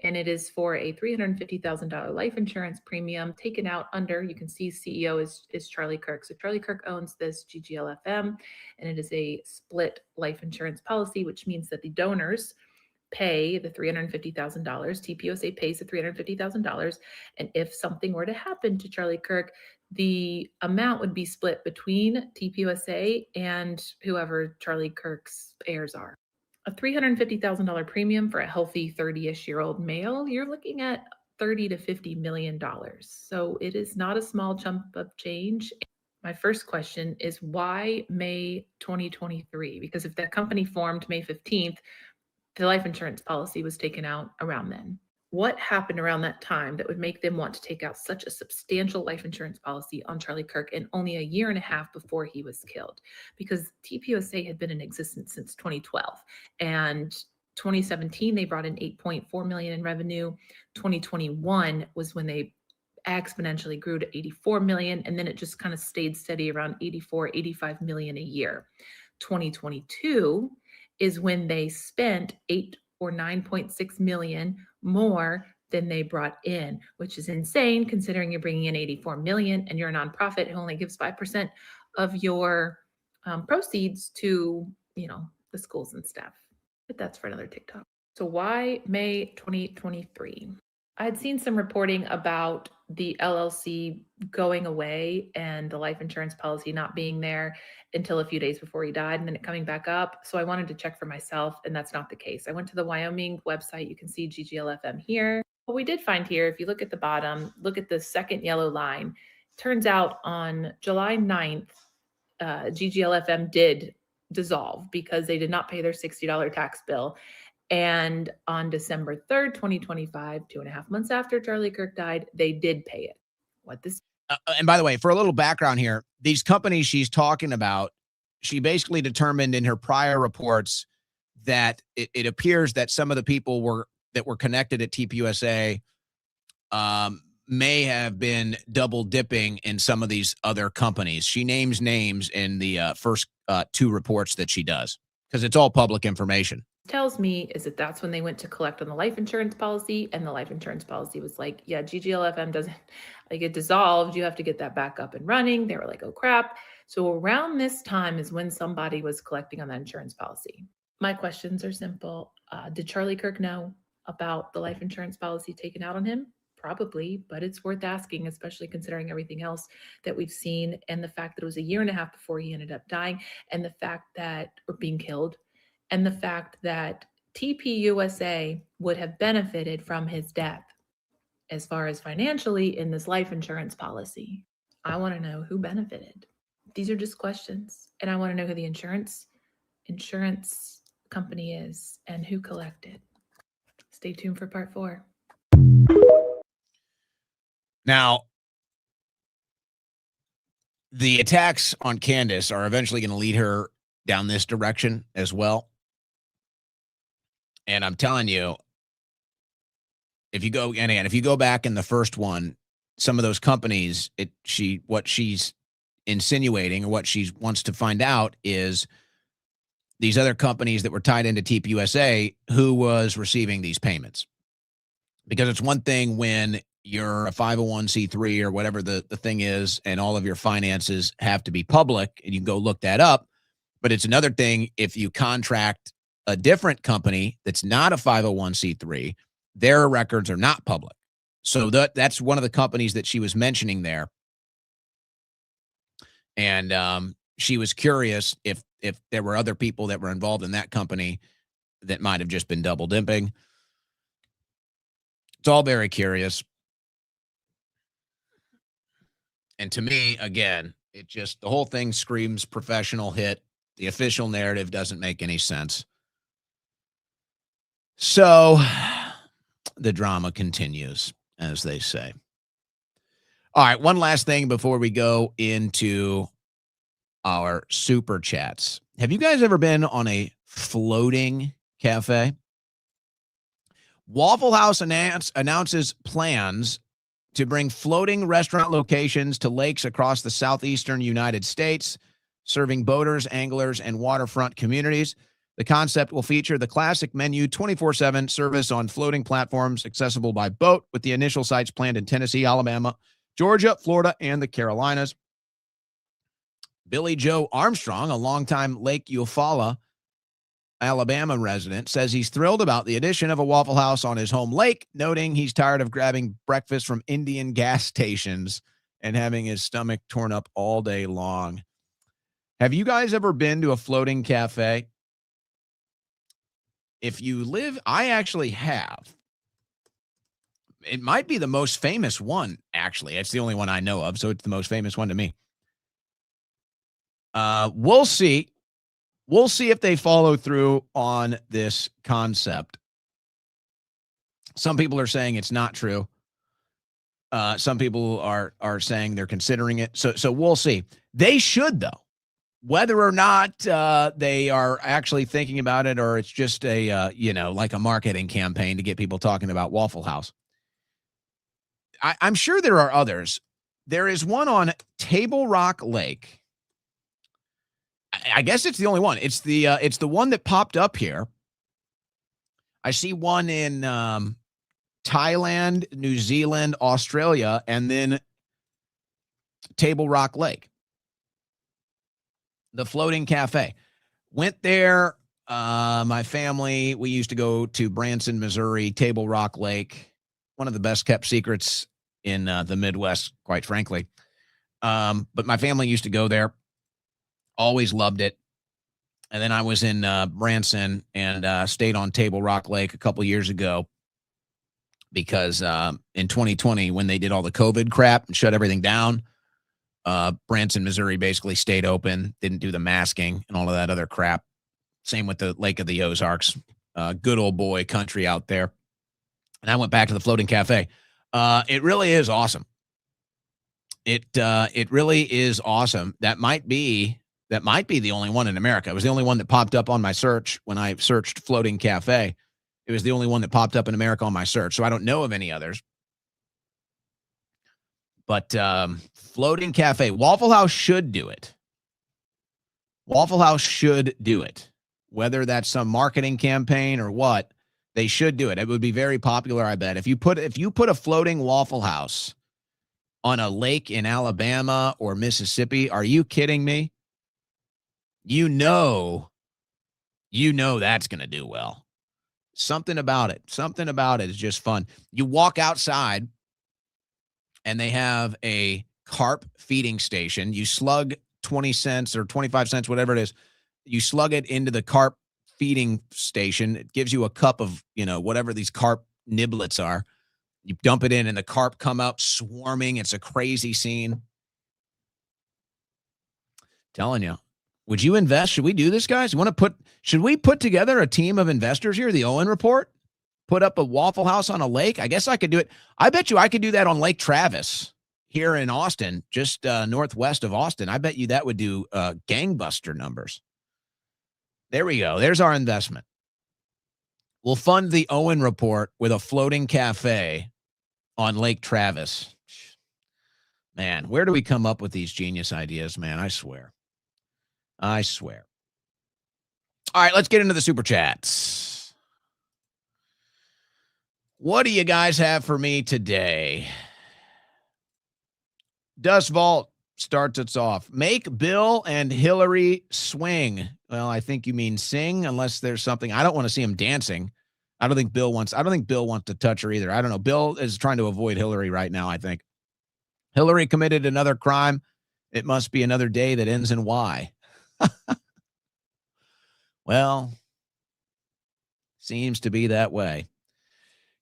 S7: and it is for a $350,000 life insurance premium taken out under, you can see CEO is Charlie Kirk. So Charlie Kirk owns this GGLFM, and it is a split life insurance policy, which means that the donors pay the $350,000. TPUSA pays the $350,000. And if something were to happen to Charlie Kirk, the amount would be split between TPUSA and whoever Charlie Kirk's heirs are. A $350,000 premium for a healthy 30-ish-year-old male, you're looking at $30 to $50 million. So it is not a small chunk of change. My first question is why May 2023? Because if that company formed May 15th, the life insurance policy was taken out around then. What happened around that time that would make them want to take out such a substantial life insurance policy on Charlie Kirk in only a year and a half before he was killed? Because TPUSA had been in existence since 2012. And 2017, they brought in $8.4 million in revenue. 2021 was when they exponentially grew to $84 million. And then it just kind of stayed steady around $85 million a year. 2022 is when they spent $8 or $9.6 million more than they brought in, which is insane considering you're bringing in $84 million and you're a nonprofit who only gives 5% of your proceeds to, the schools and stuff. But that's for another TikTok. So why May 2023? I had seen some reporting about the LLC going away and the life insurance policy not being there until a few days before he died and then it coming back up. So I wanted to check for myself, and that's not the case. I went to the Wyoming website. You can see GGLFM here. What we did find here, if you look at the bottom, look at the second yellow line. Turns out on July 9th, GGLFM did dissolve because they did not pay their $60 tax bill. And on December 3rd, 2025, 2.5 months after Charlie Kirk died, they did pay it. What this?
S1: And by the way, for a little background here, these companies she's talking about, she basically determined in her prior reports that it appears that some of the people that were connected at TPUSA may have been double dipping in some of these other companies. She names names in the first two reports that she does because it's all public information.
S7: Tells me is that that's when they went to collect on the life insurance policy, and the life insurance policy was like, yeah, GGLFM doesn't, like, it dissolved, you have to get that back up and running. They were like, oh crap. So around this time is when somebody was collecting on that insurance policy. My questions are simple. Did Charlie Kirk know about the life insurance policy taken out on him? Probably, but it's worth asking, especially considering everything else that we've seen and the fact that it was a year and a half before he ended up dying, and the fact that, or being killed, and the fact that TPUSA would have benefited from his death as far as financially in this life insurance policy. I want to know who benefited. These are just questions. And I want to know who the insurance company is and who collected. Stay tuned for part 4.
S1: Now, the attacks on Candace are eventually going to lead her down this direction as well. And I'm telling you, if you go back in the first one, some of those companies, what she's insinuating or what she wants to find out is these other companies that were tied into TPUSA, who was receiving these payments. Because it's one thing when you're a 501c3 or whatever the thing is, and all of your finances have to be public, and you can go look that up. But it's another thing if you contract a different company that's not a 501c3, their records are not public. So that's one of the companies that she was mentioning there. And she was curious if there were other people that were involved in that company that might have just been double dipping. It's all very curious. And to me, again, the whole thing screams professional hit. The official narrative doesn't make any sense. So the drama continues, as they say. All right, one last thing before we go into our super chats. Have you guys ever been on a floating cafe? Waffle House announces plans to bring floating restaurant locations to lakes across the southeastern United States, serving boaters, anglers, and waterfront communities. The concept will feature the classic menu 24/7 service on floating platforms accessible by boat, with the initial sites planned in Tennessee, Alabama, Georgia, Florida, and the Carolinas. Billy Joe Armstrong, a longtime Lake Eufaula, Alabama resident, says he's thrilled about the addition of a Waffle House on his home lake, noting he's tired of grabbing breakfast from Indian gas stations and having his stomach torn up all day long. Have you guys ever been to a floating cafe? If you live, I actually have. It might be the most famous one, actually. It's the only one I know of, so it's the most famous one to me. We'll see. We'll see if they follow through on this concept. Some people are saying it's not true. Some people are saying they're considering it. So we'll see. They should, though. Whether or not they are actually thinking about it, or it's just a, like a marketing campaign to get people talking about Waffle House. I'm sure there are others. There is one on Table Rock Lake. I guess it's the only one. It's the one that popped up here. I see one in Thailand, New Zealand, Australia, and then Table Rock Lake. The floating cafe. Went there. My family, we used to go to Branson, Missouri, Table Rock Lake. One of the best kept secrets in the Midwest, quite frankly. But my family used to go there. Always loved it. And then I was in Branson and stayed on Table Rock Lake a couple years ago because in 2020, when they did all the COVID crap and shut everything down, Branson, Missouri basically stayed open, didn't do the masking and all of that other crap. Same with the Lake of the Ozarks. Good old boy country out there. And I went back to the floating cafe. It really is awesome. It really is awesome. That might be the only one in America. It was the only one that popped up on my search when I searched floating cafe. It was the only one that popped up in America on my search. So I don't know of any others. But floating cafe, Waffle House should do it. Waffle House should do it. Whether that's some marketing campaign or what, they should do it. It would be very popular, I bet. If you put a floating Waffle House on a lake in Alabama or Mississippi, are you kidding me? You know that's going to do well. Something about it is just fun. You walk outside and they have a carp feeding station. You slug 20 cents or 25 cents, whatever it is. You slug it into the carp feeding station. It gives you a cup of, whatever these carp niblets are. You dump it in and the carp come up swarming. It's a crazy scene. Telling you. Would you invest? Should we do this, guys? Should we put together a team of investors here? The Owen Report? Put up a Waffle House on a lake? I guess I could do it. I bet you I could do that on Lake Travis here in Austin, just northwest of Austin. I bet you that would do gangbuster numbers. There we go. There's our investment. We'll fund the Owen Report with a floating cafe on Lake Travis. Man, where do we come up with these genius ideas, man? I swear. All right, let's get into the super chats. What do you guys have for me today? Dust Vault starts us off. Make Bill and Hilary swing. Well, I think you mean sing, unless there's something. I don't want to see him dancing. I don't think Bill wants to touch her either. I don't know. Bill is trying to avoid Hilary right now, I think. Hilary committed another crime. It must be another day that ends in Y. Well, seems to be that way.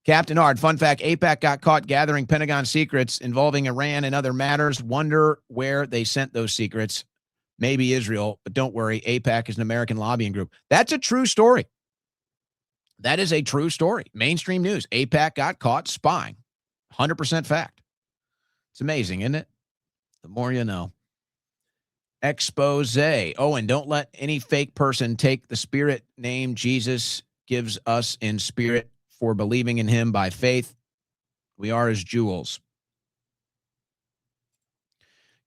S1: Captain Hard, fun fact, AIPAC got caught gathering Pentagon secrets involving Iran and other matters. Wonder where they sent those secrets. Maybe Israel, but don't worry, AIPAC is an American lobbying group. That's a true story. That is a true story. Mainstream news. AIPAC got caught spying. 100% fact. It's amazing, isn't it? The more you know. Expose. Owen, don't let any fake person take the spirit name Jesus gives us in spirit for believing in him by faith. We are his jewels.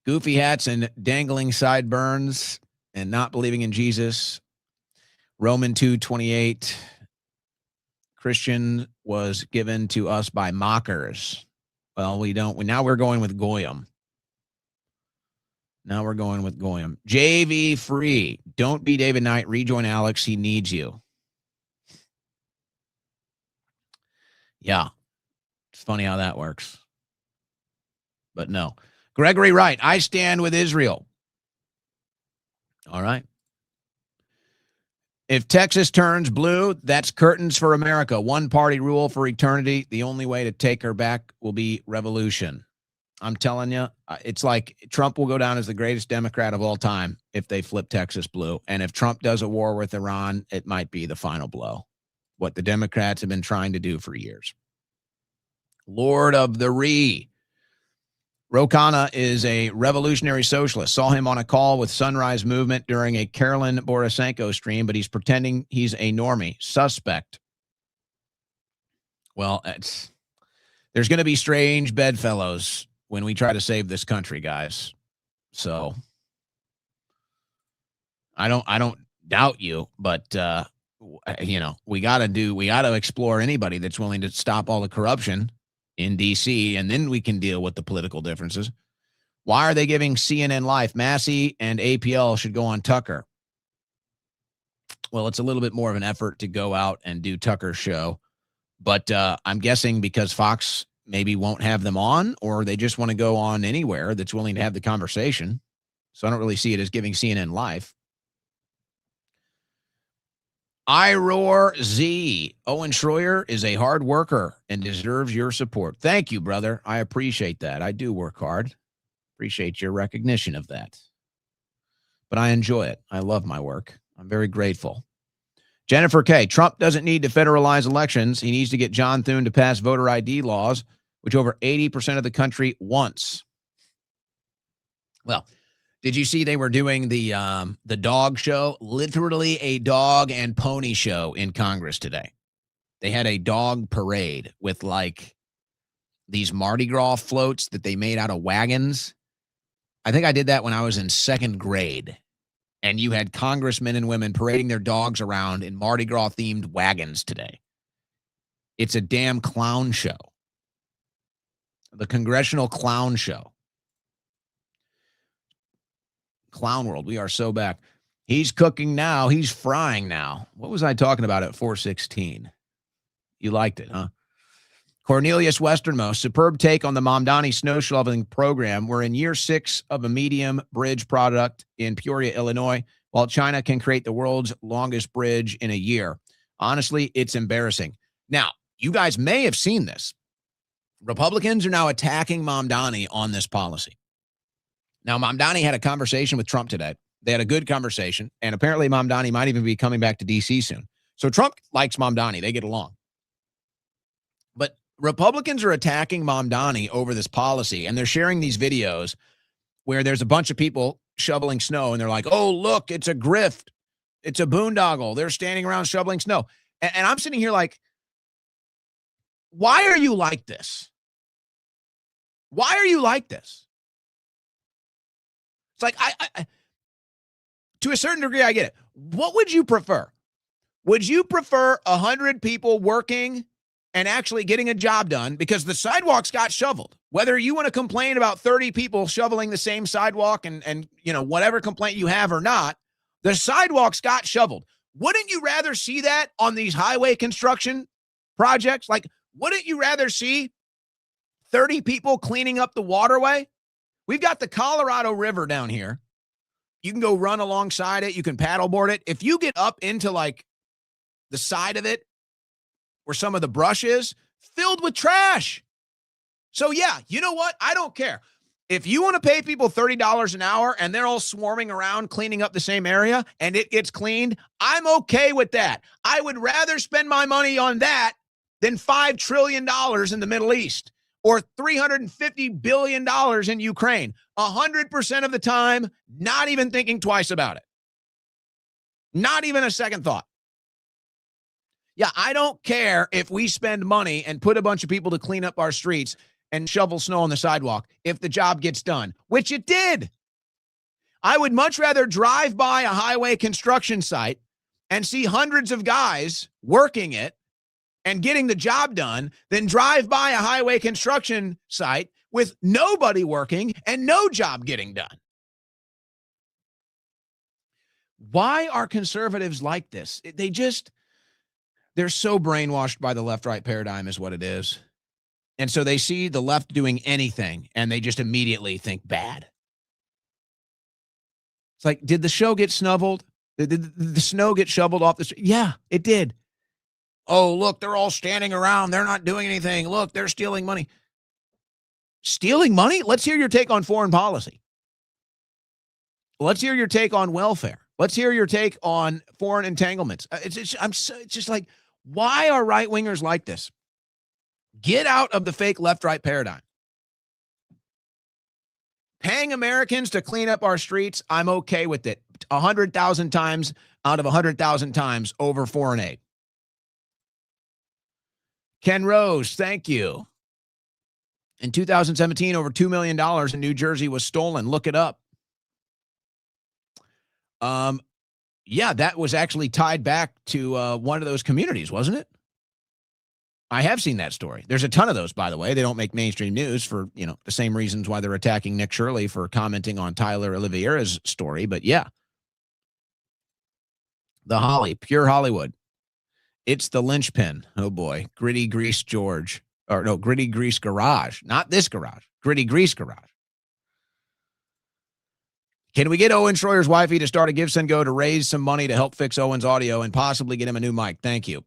S1: Goofy hats and dangling sideburns and not believing in Jesus. Roman 2:28. Christian was given to us by mockers. Well, we don't. Now we're going with Goyim. Now we're going with Goyim. JV free. Don't be David Knight. Rejoin Alex. He needs you. Yeah. It's funny how that works. But no. Gregory Wright. I stand with Israel. All right. If Texas turns blue, that's curtains for America. One party rule for eternity. The only way to take her back will be revolution. I'm telling you, it's like Trump will go down as the greatest Democrat of all time if they flip Texas blue. And if Trump does a war with Iran, it might be the final blow. What the Democrats have been trying to do for years. Lord of the Ree. Ro Khanna is a revolutionary socialist. Saw him on a call with Sunrise Movement during a Carolyn Borisenko stream, but he's pretending he's a normie. Suspect. Well, there's going to be strange bedfellows when we try to save this country, guys. So I don't doubt you, but we got to explore anybody that's willing to stop all the corruption in DC, and then we can deal with the political differences. Why are they giving CNN Life? Massey and APL should go on Tucker. Well, it's a little bit more of an effort to go out and do Tucker's show, but I'm guessing because Fox maybe won't have them on, or they just want to go on anywhere that's willing to have the conversation. So I don't really see it as giving CNN Life. I Roar Z. Owen Schroyer is a hard worker and deserves your support. Thank you, brother. I appreciate that. I do work hard. Appreciate your recognition of that. But I enjoy it. I love my work. I'm very grateful. Jennifer K. Trump doesn't need to federalize elections. He needs to get John Thune to pass voter ID laws, which over 80% of the country wants. Well, did you see they were doing the dog show? Literally a dog and pony show in Congress today. They had a dog parade with like these Mardi Gras floats that they made out of wagons. I think I did that when I was in second grade. And you had congressmen and women parading their dogs around in Mardi Gras themed wagons today. It's a damn clown show. The Congressional Clown Show. Clown world. We are so back. He's cooking now. He's frying now. What was I talking about at 416? You liked it, huh? Cornelius Westernmost, superb take on the Mamdani snow shoveling program. We're in year 6 of a medium bridge product in Peoria, Illinois, while China can create the world's longest bridge in a year. Honestly, it's embarrassing. Now, you guys may have seen this. Republicans are now attacking Mamdani on this policy. Now, Mamdani had a conversation with Trump today. They had a good conversation, and apparently Mamdani might even be coming back to D.C. soon. So Trump likes Mamdani. They get along. But Republicans are attacking Mamdani over this policy, and they're sharing these videos where there's a bunch of people shoveling snow, and they're like, oh, look, it's a grift. It's a boondoggle. They're standing around shoveling snow. And I'm sitting here like, why are you like this? Why are you like this? It's like, I to a certain degree, I get it. What would you prefer? Would you prefer 100 people working and actually getting a job done because the sidewalks got shoveled? Whether you want to complain about 30 people shoveling the same sidewalk and whatever complaint you have or not, the sidewalks got shoveled. Wouldn't you rather see that on these highway construction projects? Like, wouldn't you rather see 30 people cleaning up the waterway? We've got the Colorado River down here. You can go run alongside it. You can paddleboard it. If you get up into like the side of it where some of the brush is, filled with trash. So yeah, you know what? I don't care. If you want to pay people $30 an hour and they're all swarming around cleaning up the same area and it gets cleaned, I'm okay with that. I would rather spend my money on that than $5 trillion in the Middle East. Or $350 billion in Ukraine. 100% of the time, not even thinking twice about it. Not even a second thought. Yeah, I don't care if we spend money and put a bunch of people to clean up our streets and shovel snow on the sidewalk if the job gets done, which it did. I would much rather drive by a highway construction site and see hundreds of guys working it and getting the job done than drive by a highway construction site with nobody working and no job getting done. Why are conservatives like this? They're so brainwashed by the left-right paradigm is what it is. And so they see the left doing anything and they just immediately think bad. It's like, did the show get snuffled? Did the snow get shoveled off the street? Yeah, it did. Oh, look, they're all standing around. They're not doing anything. Look, they're stealing money. Stealing money? Let's hear your take on foreign policy. Let's hear your take on welfare. Let's hear your take on foreign entanglements. It's just like, why are right-wingers like this? Get out of the fake left-right paradigm. Paying Americans to clean up our streets, I'm okay with it. 100,000 times out of 100,000 times over foreign aid. Ken Rose, thank you. In 2017, over $2 million in New Jersey was stolen. Look it up. Yeah, that was actually tied back to one of those communities, wasn't it? I have seen that story. There's a ton of those, by the way. They don't make mainstream news for, the same reasons why they're attacking Nick Shirley for commenting on Tyler Oliveira's story. But yeah. The Holly, pure Hollywood. It's the linchpin. Oh boy. Gritty Grease George. Or no, Gritty Grease Garage. Not this garage. Gritty Grease Garage. Can we get Owen Schroyer's wifey to start a Give Send Go to raise some money to help fix Owen's audio and possibly get him a new mic? Thank you.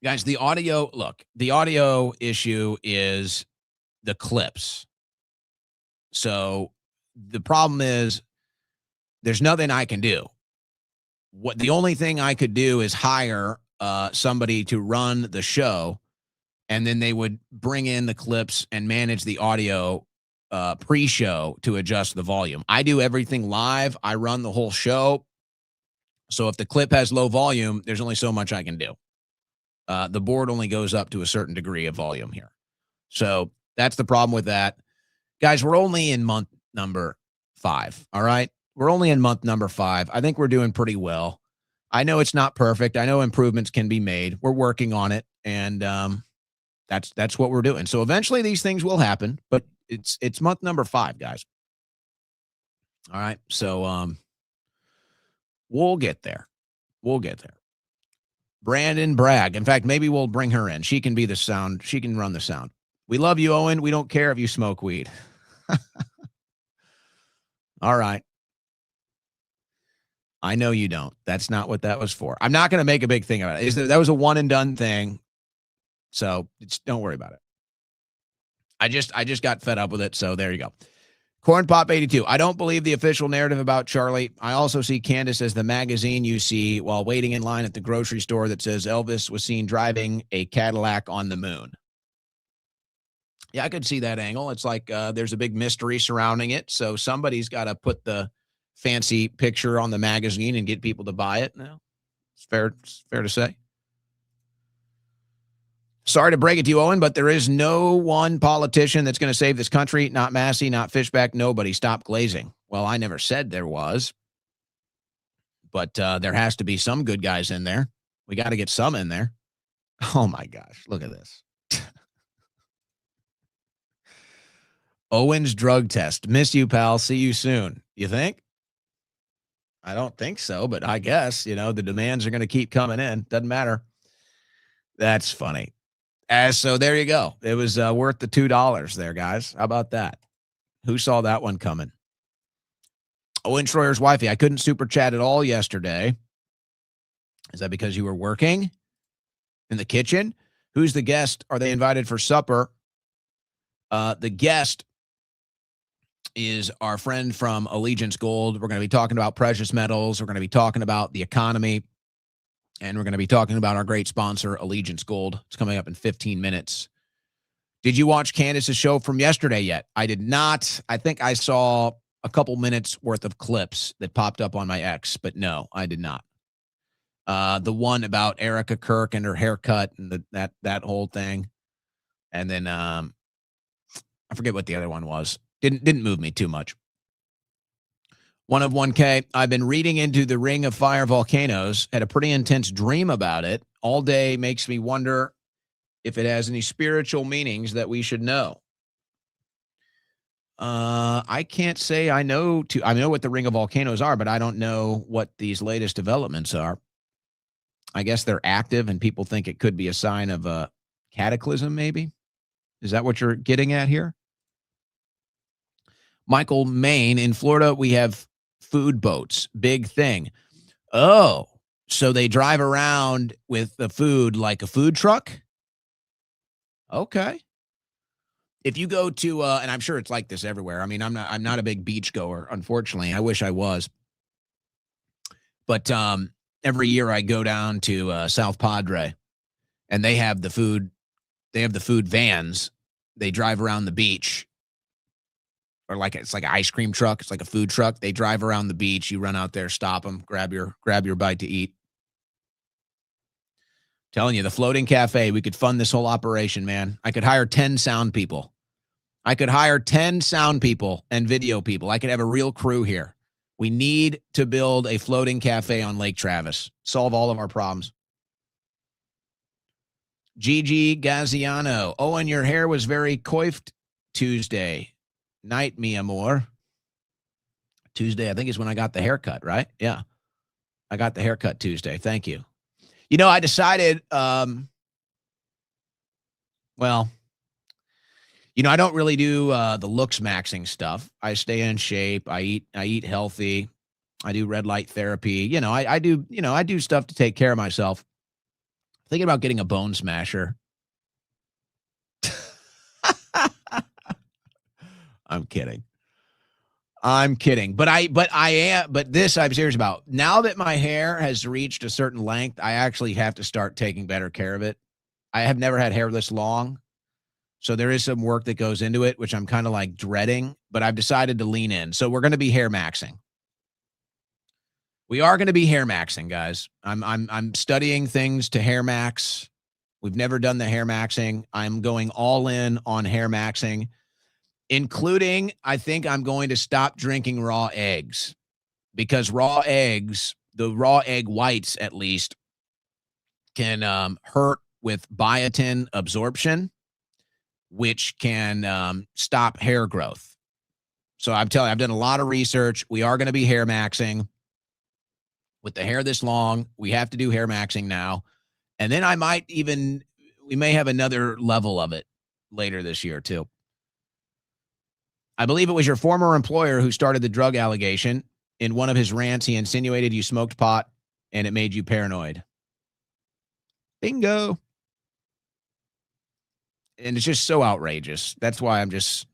S1: Guys, the audio issue is the clips. So the problem is there's nothing I can do. The only thing I could do is hire somebody to run the show, and then they would bring in the clips and manage the audio pre-show to adjust the volume. I do everything live. I run the whole show. So if the clip has low volume, there's only so much I can do. The board only goes up to a certain degree of volume here. So that's the problem with that. Guys, we're only in month number 5, all right? We're only in month number 5. I think we're doing pretty well. I know it's not perfect. I know improvements can be made. We're working on it, and that's what we're doing. So eventually these things will happen, but it's month number 5, guys. All right, so we'll get there. We'll get there. Brandon Bragg. In fact, maybe we'll bring her in. She can be the sound. She can run the sound. We love you, Owen. We don't care if you smoke weed. All right. I know you don't. That's not what that was for. I'm not going to make a big thing about it. That was a one and done thing. So don't worry about it. I just got fed up with it. So there you go. Corn Pop 82. I don't believe the official narrative about Charlie. I also see Candace as the magazine you see while waiting in line at the grocery store that says Elvis was seen driving a Cadillac on the moon. Yeah, I could see that angle. It's like there's a big mystery surrounding it. So somebody's got to put the fancy picture on the magazine and get people to buy it. Now, it's fair to say. Sorry to break it to you, Owen, but there is no one politician that's going to save this country. Not Massey, not Fishback, nobody. Stop glazing. Well, I never said there was. But there has to be some good guys in there. We got to get some in there. Oh, my gosh. Look at this. Owen's drug test. Miss you, pal. See you soon. You think? I don't think so, but I guess, the demands are going to keep coming in. Doesn't matter. That's funny. So there you go. It was worth the $2 there, guys. How about that? Who saw that one coming? Owen Schroyer's wifey. I couldn't super chat at all yesterday. Is that because you were working in the kitchen? Who's the guest? Are they invited for supper? The guest is our friend from Allegiance Gold. We're going to be talking about precious metals. We're going to be talking about the economy. And we're going to be talking about our great sponsor, Allegiance Gold. It's coming up in 15 minutes. Did you watch Candace's show from yesterday yet? I did not. I think I saw a couple minutes worth of clips that popped up on my X, but no, I did not. The one about Erica Kirk and her haircut and that whole thing. And then I forget what the other one was. Didn't move me too much. One of 1K. I've been reading into the Ring of Fire volcanoes. Had a pretty intense dream about it. All day makes me wonder if it has any spiritual meanings that we should know. I can't say I know what the Ring of Volcanoes are, but I don't know what these latest developments are. I guess they're active and people think it could be a sign of a cataclysm, maybe. Is that what you're getting at here? Michael, Maine, in Florida, we have food boats. Big thing. Oh, so they drive around with the food like a food truck? Okay. If you go to, and I'm sure it's like this everywhere. I mean, I'm not a big beach goer, unfortunately. I wish I was. But every year I go down to South Padre, and they have the food. They have the food vans. They drive around the beach. Or it's like an ice cream truck. It's like a food truck. They drive around the beach. You run out there, stop them, grab your bite to eat. Telling you, the floating cafe, we could fund this whole operation, man. I could hire 10 sound people. I could hire 10 sound people and video people. I could have a real crew here. We need to build a floating cafe on Lake Travis. Solve all of our problems. Gigi Gaziano. Owen, your hair was very coiffed Tuesday night, mi amor. Tuesday, I think, is when I got the haircut, right? Yeah. I got the haircut Tuesday. Thank you. You know, I decided, I don't really do the looks maxing stuff. I stay in shape. I eat healthy. I do red light therapy. I do stuff to take care of myself. Thinking about getting a bone smasher. I'm kidding. But this I'm serious about. Now that my hair has reached a certain length, I actually have to start taking better care of it. I have never had hair this long. So there is some work that goes into it, which I'm kind of like dreading, but I've decided to lean in. So we're going to be hair maxing. We are going to be hair maxing, guys. I'm studying things to hair max. We've never done the hair maxing. I'm going all in on hair maxing. Including, I think I'm going to stop drinking raw eggs because raw eggs, the raw egg whites at least, can hurt with biotin absorption, which can stop hair growth. So I'm telling you, I've done a lot of research. We are going to be hair maxing. With the hair this long, we have to do hair maxing now. And then we may have another level of it later this year too. I believe it was your former employer who started the drug allegation. In one of his rants, he insinuated you smoked pot and it made you paranoid. Bingo. And it's just so outrageous. That's why it's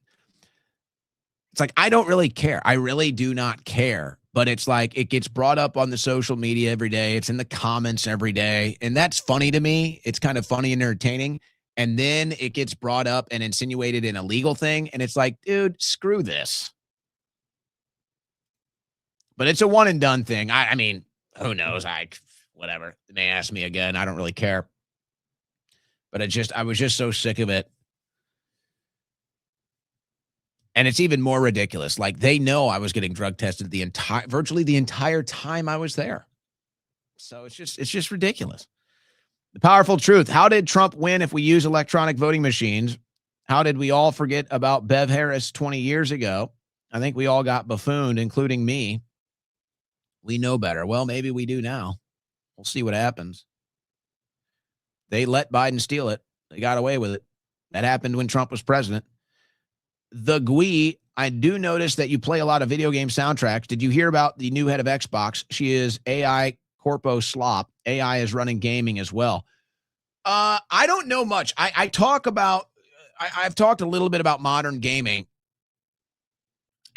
S1: like, I don't really care. I really do not care. But it's like, it gets brought up on the social media every day. It's in the comments every day. And that's funny to me. It's kind of funny and entertaining. And then it gets brought up and insinuated in a legal thing. And it's like, dude, screw this. But it's a one and done thing. I mean, who knows? Whatever. They may ask me again. I don't really care. But I was just so sick of it. And it's even more ridiculous. Like, they know I was getting drug tested virtually the entire time I was there. So it's just ridiculous. The powerful truth. How did Trump win if we use electronic voting machines? How did we all forget about Bev Harris 20 years ago? I think we all got buffooned, including me. We know better. Well, maybe we do now. We'll see what happens. They let Biden steal it. They got away with it. That happened when Trump was president. The Gui, I do notice that you play a lot of video game soundtracks. Did you hear about the new head of Xbox? She is AI Corpo Slop. AI is running gaming as well. I don't know much. I've talked a little bit about modern gaming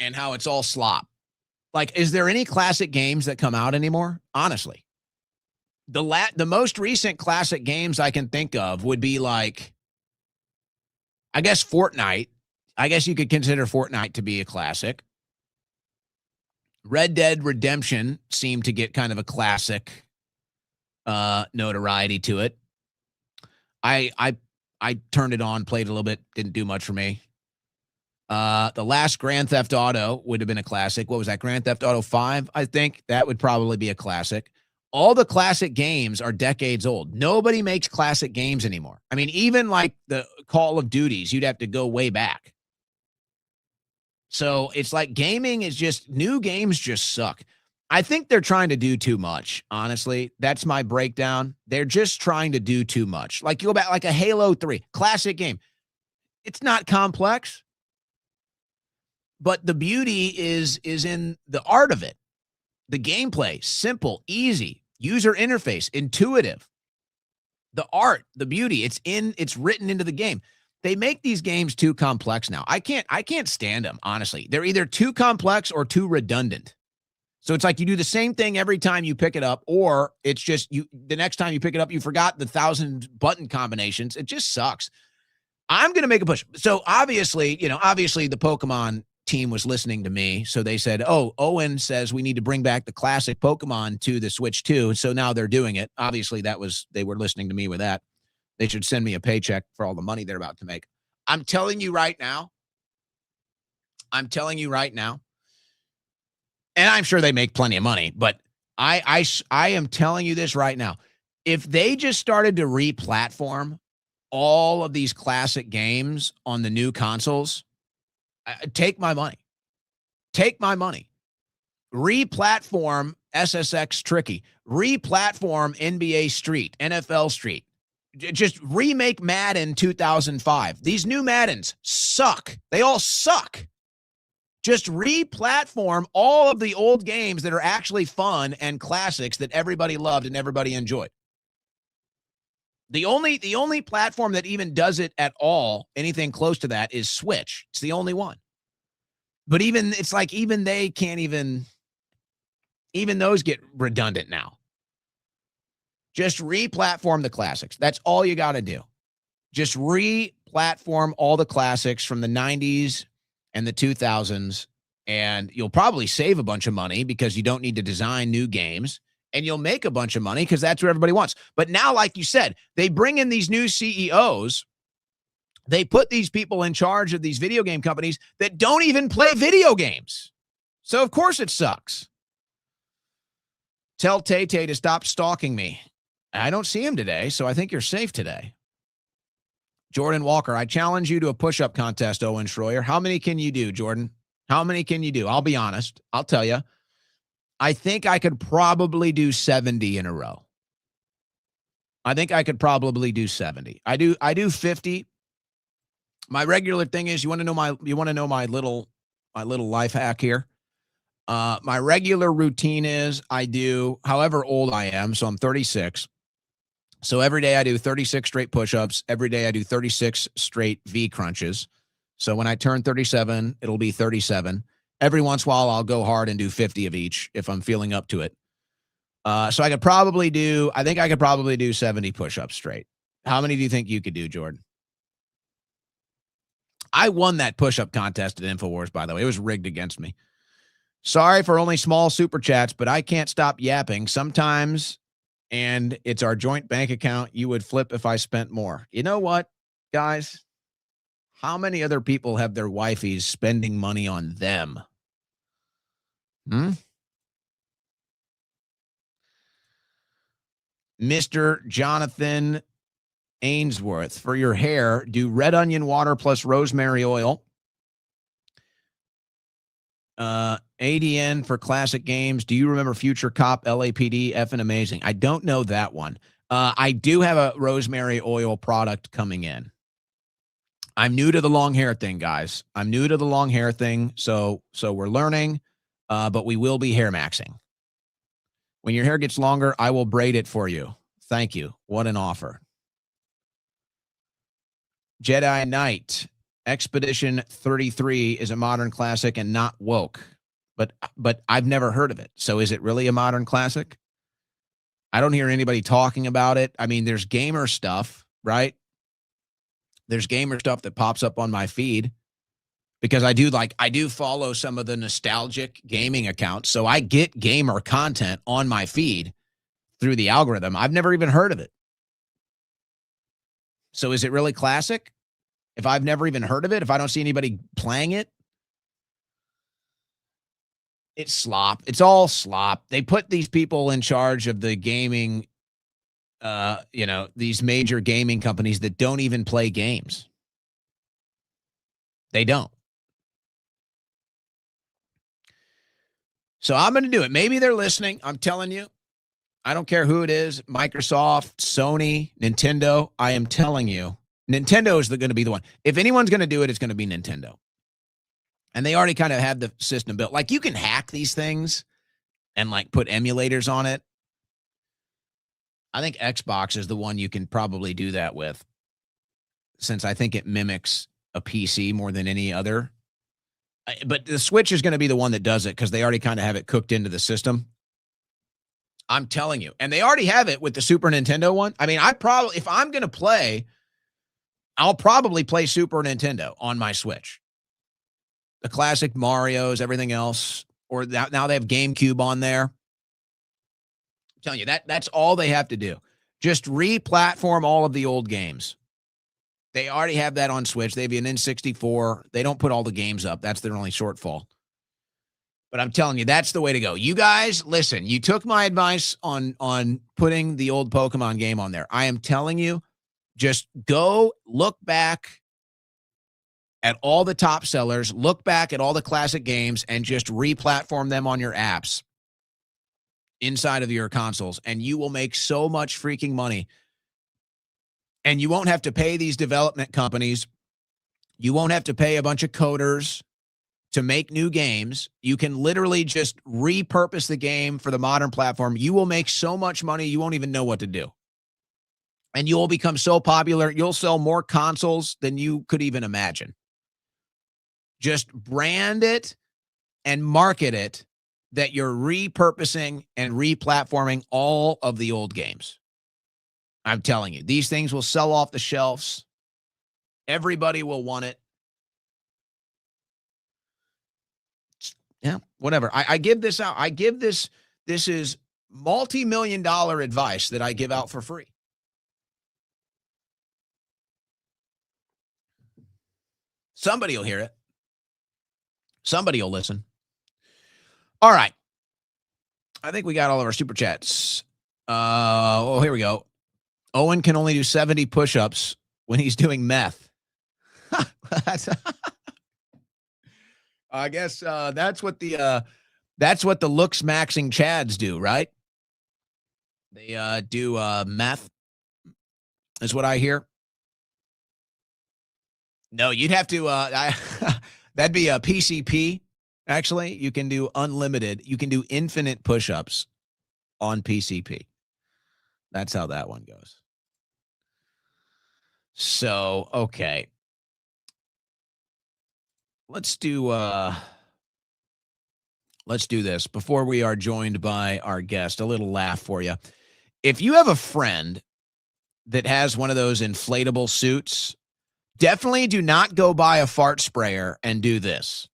S1: and how it's all slop. Like, is there any classic games that come out anymore? Honestly, the most recent classic games I can think of would be like, I guess Fortnite. I guess you could consider Fortnite to be a classic. Red Dead Redemption seemed to get kind of a classic notoriety to it. I turned it on, played a little bit, didn't do much for me. The last Grand Theft Auto would have been a classic. What was that? Grand Theft Auto 5, I think. That would probably be a classic. All the classic games are decades old. Nobody makes classic games anymore. I mean, even like the Call of Duties, you'd have to go way back. So it's like gaming is just, new games just suck. I think they're trying to do too much, honestly. That's my breakdown. They're just trying to do too much. Like, you go back, like a Halo 3, classic game. It's not complex. But the beauty is in the art of it. The gameplay, simple, easy, user interface, intuitive. The art, the beauty, it's written into the game. They make these games too complex now. I can't stand them, honestly. They're either too complex or too redundant. So it's like you do the same thing every time you pick it up, or it's just the next time you pick it up, you forgot the 1,000 button combinations. It just sucks. I'm going to make a push. So obviously the Pokemon team was listening to me. So they said, oh, Owen says we need to bring back the classic Pokemon to the Switch too. So now they're doing it. Obviously they were listening to me with that. They should send me a paycheck for all the money they're about to make. I'm telling you right now. And I'm sure they make plenty of money, but I am telling you this right now. If they just started to re-platform all of these classic games on the new consoles, take my money. Re-platform SSX Tricky. Re-platform NBA Street, NFL Street. Just remake Madden 2005. These new Maddens suck. They all suck. Just re-platform all of the old games that are actually fun and classics that everybody loved and everybody enjoyed. The only platform that even does it at all, anything close to that, is Switch. It's the only one. But even they can't even those get redundant now. Just re-platform the classics. That's all you got to do. Just re-platform all the classics from the 90s and the 2000s, and you'll probably save a bunch of money because you don't need to design new games. And you'll make a bunch of money because that's what everybody wants. But now, like you said, they bring in these new CEOs. They put these people in charge of these video game companies that don't even play video games. So, of course, it sucks. Tell Tay-Tay to stop stalking me. I don't see him today, so I think you're safe today. Jordan Walker, I challenge you to a push-up contest, Owen Schroyer. How many can you do, Jordan? How many can you do? I'll be honest. I'll tell you. I think I could probably do 70 in a row. I think I could probably do 70. I do 50. My regular thing is, you want to know my little life hack here? My regular routine is I do, however old I am, so I'm 36. So every day I do 36 straight push-ups. Every day I do 36 straight V crunches. So when I turn 37, it'll be 37. Every once in a while, I'll go hard and do 50 of each if I'm feeling up to it. So I could probably do 70 push-ups straight. How many do you think you could do, Jordan? I won that push-up contest at InfoWars, by the way. It was rigged against me. Sorry for only small super chats, but I can't stop yapping sometimes, and it's our joint bank account. You would flip if I spent more. You know what, guys? How many other people have their wifeys spending money on them? Mr. Jonathan Ainsworth, for your hair, do red onion water plus rosemary oil. ADN for classic games. Do you remember Future Cop, LAPD, effing amazing? I don't know that one. I do have a rosemary oil product coming in. I'm new to the long hair thing, guys. I'm new to the long hair thing, so we're learning, but we will be hair maxing. When your hair gets longer, I will braid it for you. Thank you. What an offer. Jedi Knight. Expedition 33 is a modern classic and not woke, but I've never heard of it. So is it really a modern classic? I don't hear anybody talking about it. I mean, there's gamer stuff, right? There's gamer stuff that pops up on my feed because I do follow some of the nostalgic gaming accounts. So I get gamer content on my feed through the algorithm. I've never even heard of it. So is it really classic? if I've never even heard of it, if I don't see anybody playing it? It's slop. It's all slop. They put these people in charge of the gaming, these major gaming companies that don't even play games. They don't. So I'm going to do it. Maybe they're listening. I'm telling you. I don't care who it is. Microsoft, Sony, Nintendo. I am telling you. Nintendo is going to be the one. If anyone's going to do it, it's going to be Nintendo. And they already kind of have the system built. Like, you can hack these things and, like, put emulators on it. I think Xbox is the one you can probably do that with, since I think it mimics a PC more than any other. But the Switch is going to be the one that does it because they already kind of have it cooked into the system. I'm telling you. And they already have it with the Super Nintendo one. I mean, if I'm going to play, I'll probably play Super Nintendo on my Switch. The classic Marios, everything else. Or now they have GameCube on there. I'm telling you, that's all they have to do. Just re-platform all of the old games. They already have that on Switch. They have an N64. They don't put all the games up. That's their only shortfall. But I'm telling you, that's the way to go. You guys, listen, you took my advice on putting the old Pokemon game on there. I am telling you, just go look back at all the top sellers, look back at all the classic games, and just re-platform them on your apps inside of your consoles, and you will make so much freaking money. And you won't have to pay these development companies. You won't have to pay a bunch of coders to make new games. You can literally just repurpose the game for the modern platform. You will make so much money, you won't even know what to do. And you will become so popular, you'll sell more consoles than you could even imagine. Just brand it and market it that you're repurposing and replatforming all of the old games. I'm telling you, these things will sell off the shelves. Everybody will want it. Yeah, whatever. I give this out. This is multi-million-dollar advice that I give out for free. Somebody will hear it. Somebody will listen. All right. I think we got all of our super chats. Here we go. Owen can only do 70 push-ups when he's doing meth. I guess that's what the looks maxing Chads do, right? They do meth, is what I hear. No, you'd have to. That'd be a PCP. Actually, you can do unlimited. You can do infinite push-ups on PCP. That's how that one goes. So, okay. Let's do this before we are joined by our guest. A little laugh for you. If you have a friend that has one of those inflatable suits, definitely do not go buy a fart sprayer and do this.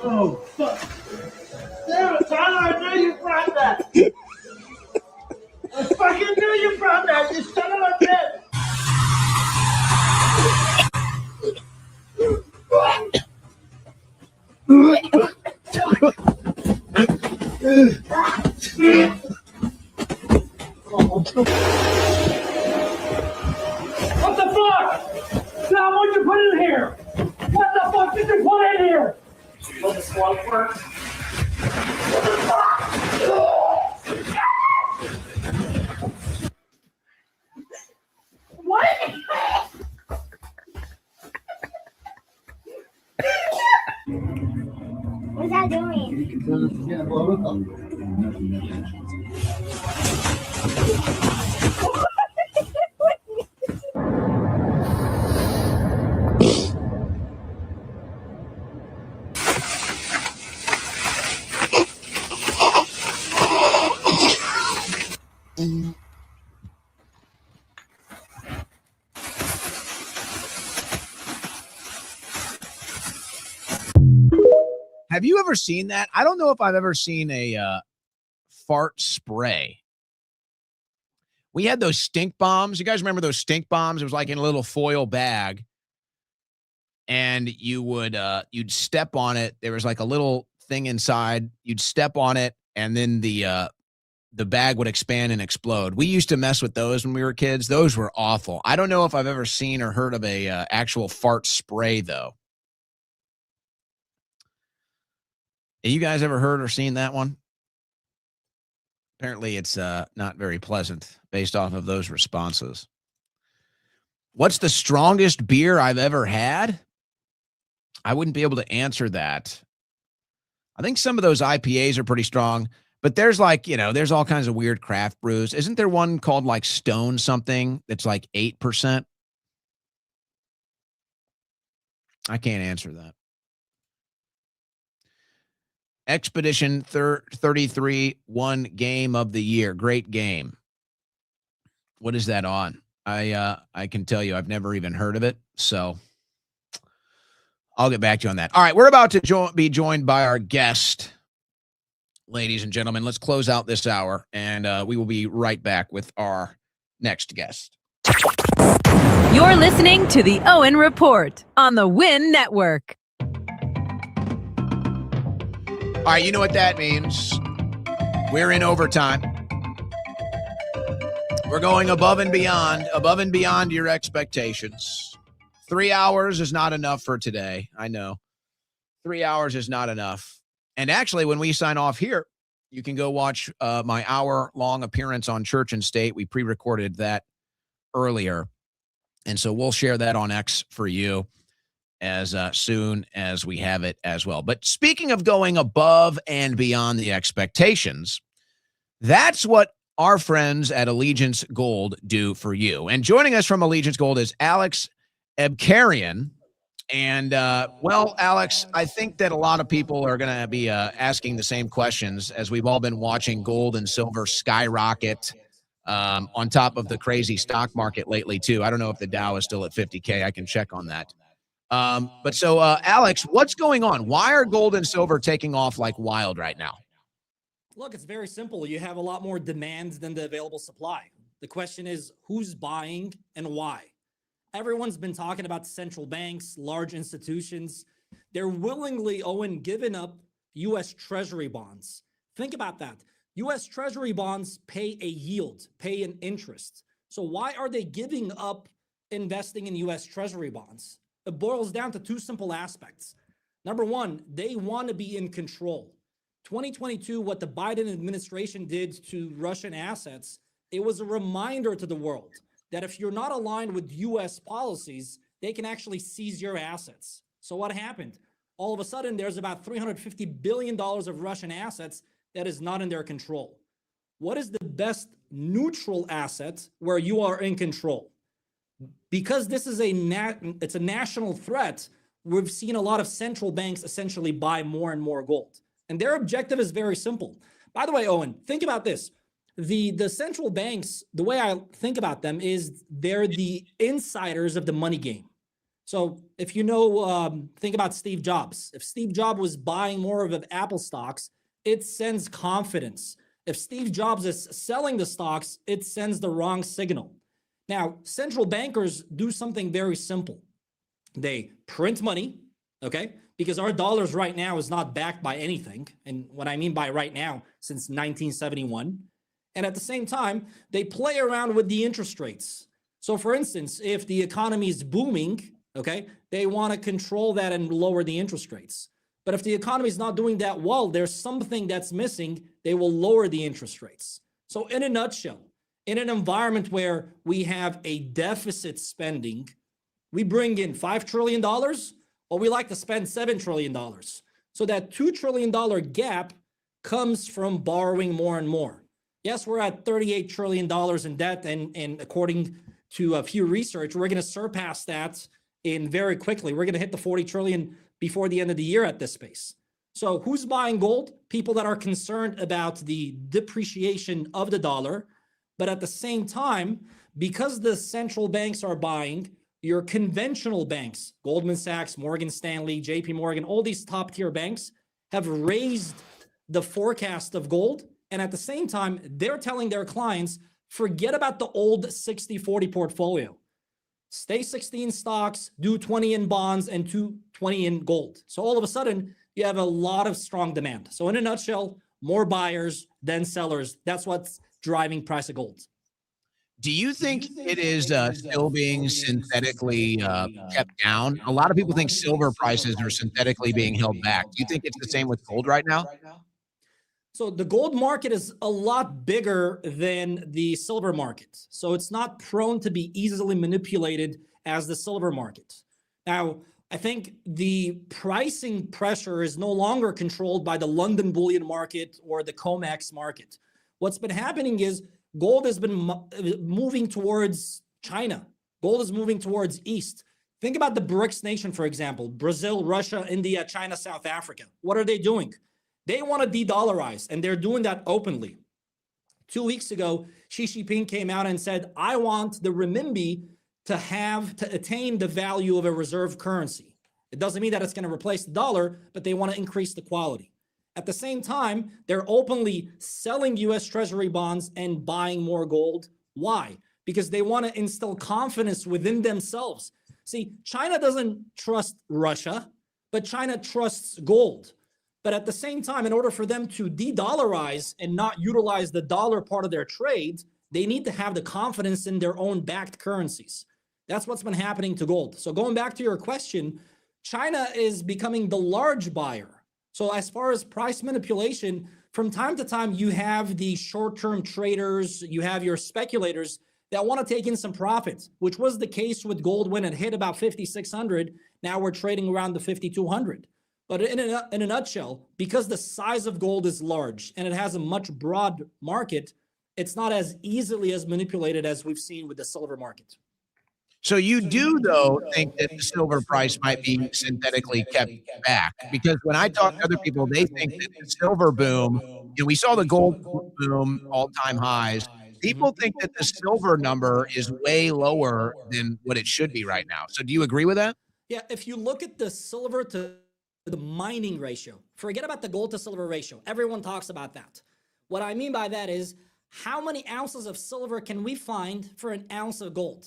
S8: Oh, fuck. Damn it, Tyler, I knew you brought that. I fucking knew you brought that, you son of a bitch. What the fuck? Now, what'd you put in here? What the fuck did you put in here? Will the swamp work? What? What's that doing?
S1: Have you ever seen that? I don't know if I've ever seen a fart spray We had those stink bombs. You guys remember those stink bombs? It was like in a little foil bag. And you would you'd step on it. There was like a little thing inside. You'd step on it, and then the bag would expand and explode. We used to mess with those when we were kids. Those were awful. I don't know if I've ever seen or heard of a actual fart spray, though. Have you guys ever heard or seen that one? Apparently, it's not very pleasant based off of those responses. What's the strongest beer I've ever had? I wouldn't be able to answer that. I think some of those IPAs are pretty strong, but there's like, there's all kinds of weird craft brews. Isn't there one called like Stone something that's like 8%? I can't answer that. Expedition 33 won game of the year. Great game. What is that on? I can tell you I've never even heard of it, so I'll get back to you on that. All right, we're about to be joined by our guest, ladies and gentlemen. Let's close out this hour, and we will be right back with our next guest.
S2: You're listening to the Owen Report on the Win Network.
S1: All right, you know what that means. We're in overtime. We're going above and beyond your expectations. 3 hours is not enough for today. I know. 3 hours is not enough. And actually, when we sign off here, you can go watch my hour-long appearance on Church and State. We pre-recorded that earlier. And so we'll share that on X for you as soon as we have it as well. But speaking of going above and beyond the expectations, that's what our friends at Allegiance Gold do for you. And joining us from Allegiance Gold is Alex Ecarian. And, well, Alex, I think that a lot of people are going to be asking the same questions as we've all been watching gold and silver skyrocket on top of the crazy stock market lately, too. I don't know if the Dow is still at 50K. I can check on that. But so, Alex, what's going on? Why are gold and silver taking off like wild right now?
S9: Look, it's very simple. You have a lot more demand than the available supply. The question is, who's buying and why? Everyone's been talking about central banks, large institutions. They're willingly, Owen, giving up U.S. Treasury bonds. Think about that. U.S. Treasury bonds pay a yield, pay an interest. So why are they giving up investing in U.S. Treasury bonds? It boils down to two simple aspects. Number one, they want to be in control. 2022, what the Biden administration did to Russian assets, it was a reminder to the world that if you're not aligned with U.S. policies, they can actually seize your assets. So what happened? All of a sudden, there's about $350 billion of Russian assets that is not in their control. What is the best neutral asset where you are in control? Because this is it's a national threat, we've seen a lot of central banks essentially buy more and more gold. And their objective is very simple. By the way, Owen, think about this. The central banks, the way I think about them is they're the insiders of the money game. So if you know, think about Steve Jobs. If Steve Jobs was buying more of Apple stocks, it sends confidence. If Steve Jobs is selling the stocks, it sends the wrong signal. Now, central bankers do something very simple. They print money, okay? Because our dollars right now is not backed by anything. And what I mean by right now, since 1971. And at the same time, they play around with the interest rates. So for instance, if the economy is booming, okay, they want to control that and lower the interest rates. But if the economy is not doing that well, there's something that's missing, they will lower the interest rates. So in a nutshell, in an environment where we have a deficit spending, we bring in $5 trillion, or we like to spend $7 trillion. So that $2 trillion gap comes from borrowing more and more. Yes, we're at $38 trillion in debt, and according to a few research, we're going to surpass that in very quickly. We're going to hit the 40 trillion before the end of the year at this pace. So who's buying gold? People that are concerned about the depreciation of the dollar. But at the same time, because the central banks are buying, your conventional banks, Goldman Sachs, Morgan Stanley, JP Morgan, all these top tier banks have raised the forecast of gold. And at the same time, they're telling their clients, forget about the old 60-40 portfolio. Stay 60 in stocks, do 20 in bonds, and 20 in gold. So all of a sudden, you have a lot of strong demand. So in a nutshell, more buyers than sellers. That's what's driving price of gold.
S1: Do you think it is still being synthetically kept down? A lot of people think silver prices are synthetically being held back. Do you think it's the same with gold right now?
S9: So the gold market is a lot bigger than the silver market. So it's not prone to be easily manipulated as the silver market. Now, I think the pricing pressure is no longer controlled by the London bullion market or the COMEX market. What's been happening is gold has been moving towards China. Gold is moving towards East. Think about the BRICS nation, for example, Brazil, Russia, India, China, South Africa. What are they doing? They want to de-dollarize, and they're doing that openly. 2 weeks ago, Xi Jinping came out and said, I want the renminbi to attain the value of a reserve currency. It doesn't mean that it's going to replace the dollar, but they want to increase the quality. At the same time, they're openly selling US Treasury bonds and buying more gold. Why? Because they want to instill confidence within themselves. See, China doesn't trust Russia, but China trusts gold. But at the same time, in order for them to de-dollarize and not utilize the dollar part of their trade, they need to have the confidence in their own backed currencies. That's what's been happening to gold. So going back to your question, China is becoming the large buyer. So as far as price manipulation, from time to time, you have the short-term traders, you have your speculators that want to take in some profits, which was the case with gold when it hit about 5,600. Now we're trading around the 5,200. But in a nutshell, because the size of gold is large and it has a much broad market, it's not as easily as manipulated as we've seen with the silver market.
S1: So you do, though, think that the silver price might be synthetically kept back? Because when I talk to other people, they think that the silver boom, we saw the gold boom, all-time highs. People think that the silver number is way lower than what it should be right now. So do you agree with that?
S9: Yeah, if you look at the silver to the mining ratio, forget about the gold to silver ratio. Everyone talks about that. What I mean by that is, how many ounces of silver can we find for an ounce of gold?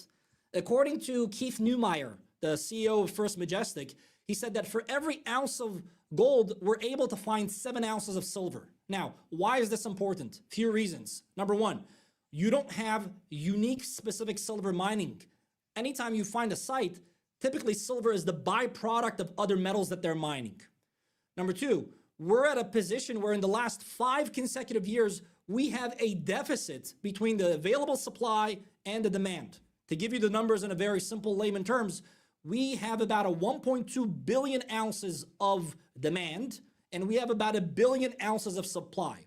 S9: According to Keith Neumeyer, the CEO of First Majestic, he said that for every ounce of gold, we're able to find 7 ounces of silver. Now, why is this important? Few reasons. Number one, you don't have unique specific silver mining. Anytime you find a site, typically silver is the byproduct of other metals that they're mining. Number two, we're at a position where in the last 5 consecutive years, we have a deficit between the available supply and the demand. To give you the numbers in a very simple layman terms, we have about a 1.2 billion ounces of demand, and we have about 1 billion ounces of supply,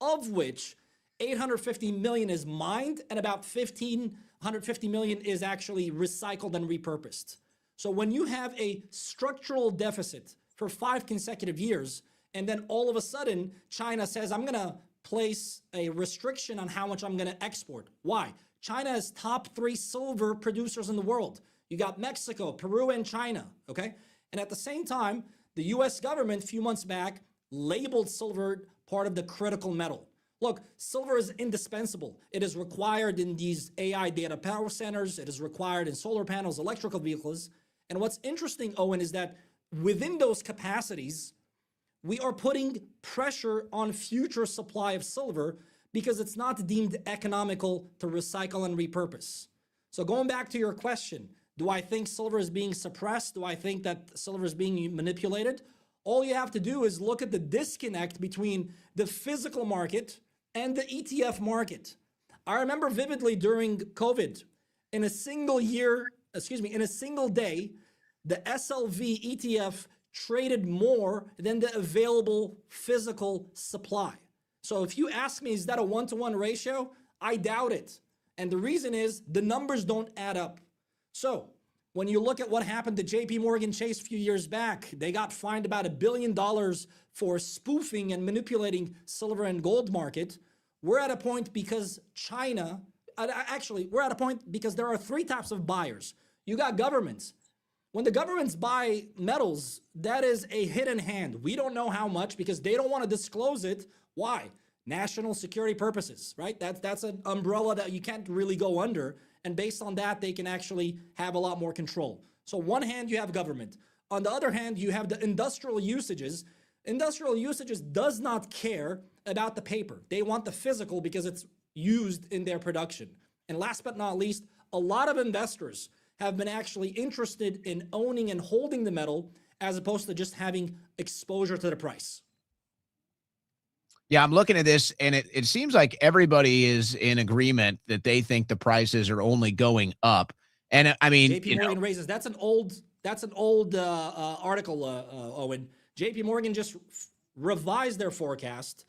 S9: of which 850 million is mined and about 150 million is actually recycled and repurposed. So when you have a structural deficit for 5 consecutive years, and then all of a sudden China says, I'm going to place a restriction on how much I'm going to export. Why? China is top 3 silver producers in the world. You got Mexico, Peru, and China, okay? And at the same time, the US government a few months back labeled silver part of the critical metal. Look, silver is indispensable. It is required in these AI data power centers. It is required in solar panels, electrical vehicles. And what's interesting, Owen, is that within those capacities, we are putting pressure on future supply of silver because it's not deemed economical to recycle and repurpose. So going back to your question, do I think silver is being suppressed? Do I think that silver is being manipulated? All you have to do is look at the disconnect between the physical market and the ETF market. I remember vividly during COVID, in a single day, the SLV ETF traded more than the available physical supply. So if you ask me, is that a 1-to-1 ratio? I doubt it. And the reason is the numbers don't add up. So when you look at what happened to JP Morgan Chase a few years back, they got fined about $1 billion for spoofing and manipulating silver and gold market. We're at a point because we're at a point because there are 3 types of buyers. You got governments. When the governments buy metals, that is a hidden hand. We don't know how much because they don't want to disclose it. Why? national security purposes, right? That's an umbrella that you can't really go under. And based on that, they can actually have a lot more control. So one hand, you have government. On the other hand, you have the industrial usages. Industrial usages does not care about the paper. They want the physical because it's used in their production. And last but not least, a lot of investors have been actually interested in owning and holding the metal as opposed to just having exposure to the price.
S1: Yeah, I'm looking at this, and it seems like everybody is in agreement that they think the prices are only going up. And I mean,
S9: JP Morgan raises, that's an old article, Owen. JP Morgan just revised their forecast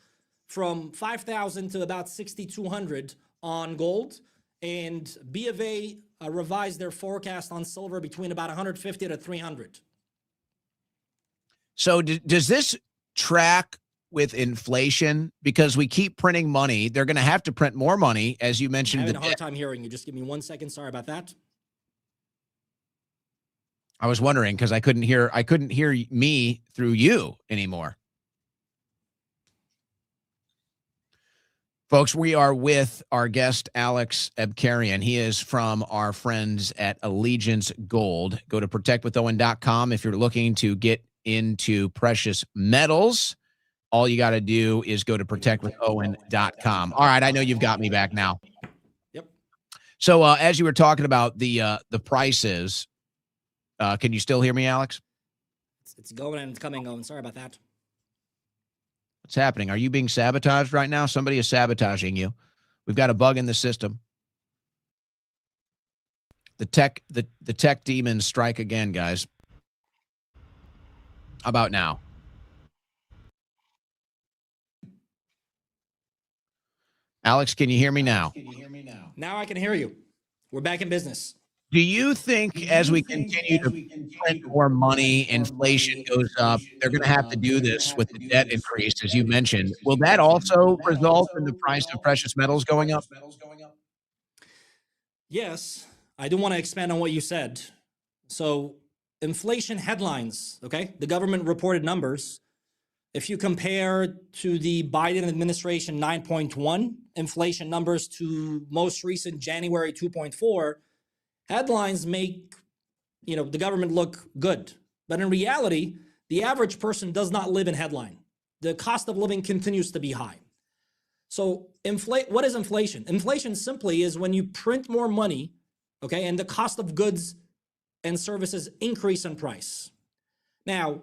S9: from 5,000 to about 6,200 on gold, and B of A revised their forecast on silver between about 150 to 300.
S1: So does this track with inflation? Because we keep printing money. They're going to have to print more money, as you mentioned.
S9: I'm having a hard time hearing you. Just give me 1 second. Sorry about that.
S1: I was wondering because I couldn't hear me through you anymore. Folks, we are with our guest, Alex Ecarian. He is from our friends at Allegiance Gold. Go to protectwithowen.com if you're looking to get into precious metals. All you got to do is go to protectwithowen.com. All right, I know you've got me back now.
S9: Yep.
S1: So as you were talking about the prices, can you still hear me, Alex?
S9: It's going and it's coming, Owen. Sorry about that.
S1: What's happening? Are you being sabotaged right now? Somebody is sabotaging you. We've got a bug in the system. The tech demons strike again, guys. How about now? Alex, can you hear me now?
S9: Now I can hear you. We're back in business.
S1: Do you think as we continue to print more money, inflation goes up, they're going to have to do this with the debt increase, as you mentioned? Will that also result in the price of precious metals going up?
S9: Yes, I do want to expand on what you said. So inflation headlines, okay? The government reported numbers. If you compare to the Biden administration 9.1 inflation numbers to most recent January 2.4, headlines make, the government look good. But in reality, the average person does not live in headline. The cost of living continues to be high. So what is inflation? Inflation simply is when you print more money, okay, and the cost of goods and services increase in price. Now,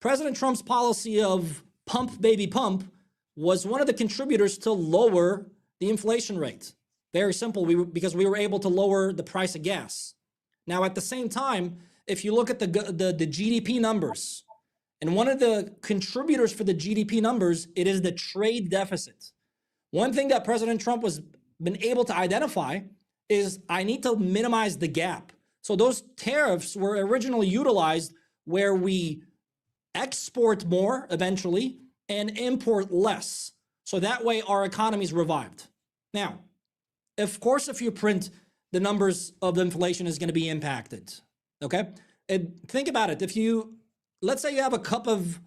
S9: President Trump's policy of pump, baby, pump was one of the contributors to lower the inflation rate. Very simple, because we were able to lower the price of gas. Now, at the same time, if you look at the GDP numbers, and one of the contributors for the GDP numbers, it is the trade deficit. One thing that President Trump was been able to identify is I need to minimize the gap. So those tariffs were originally utilized where we export more eventually and import less. So that way our economy is revived. Now, of course, if you print, the numbers of inflation is going to be impacted. Okay. And think about it. Let's say you have a cup of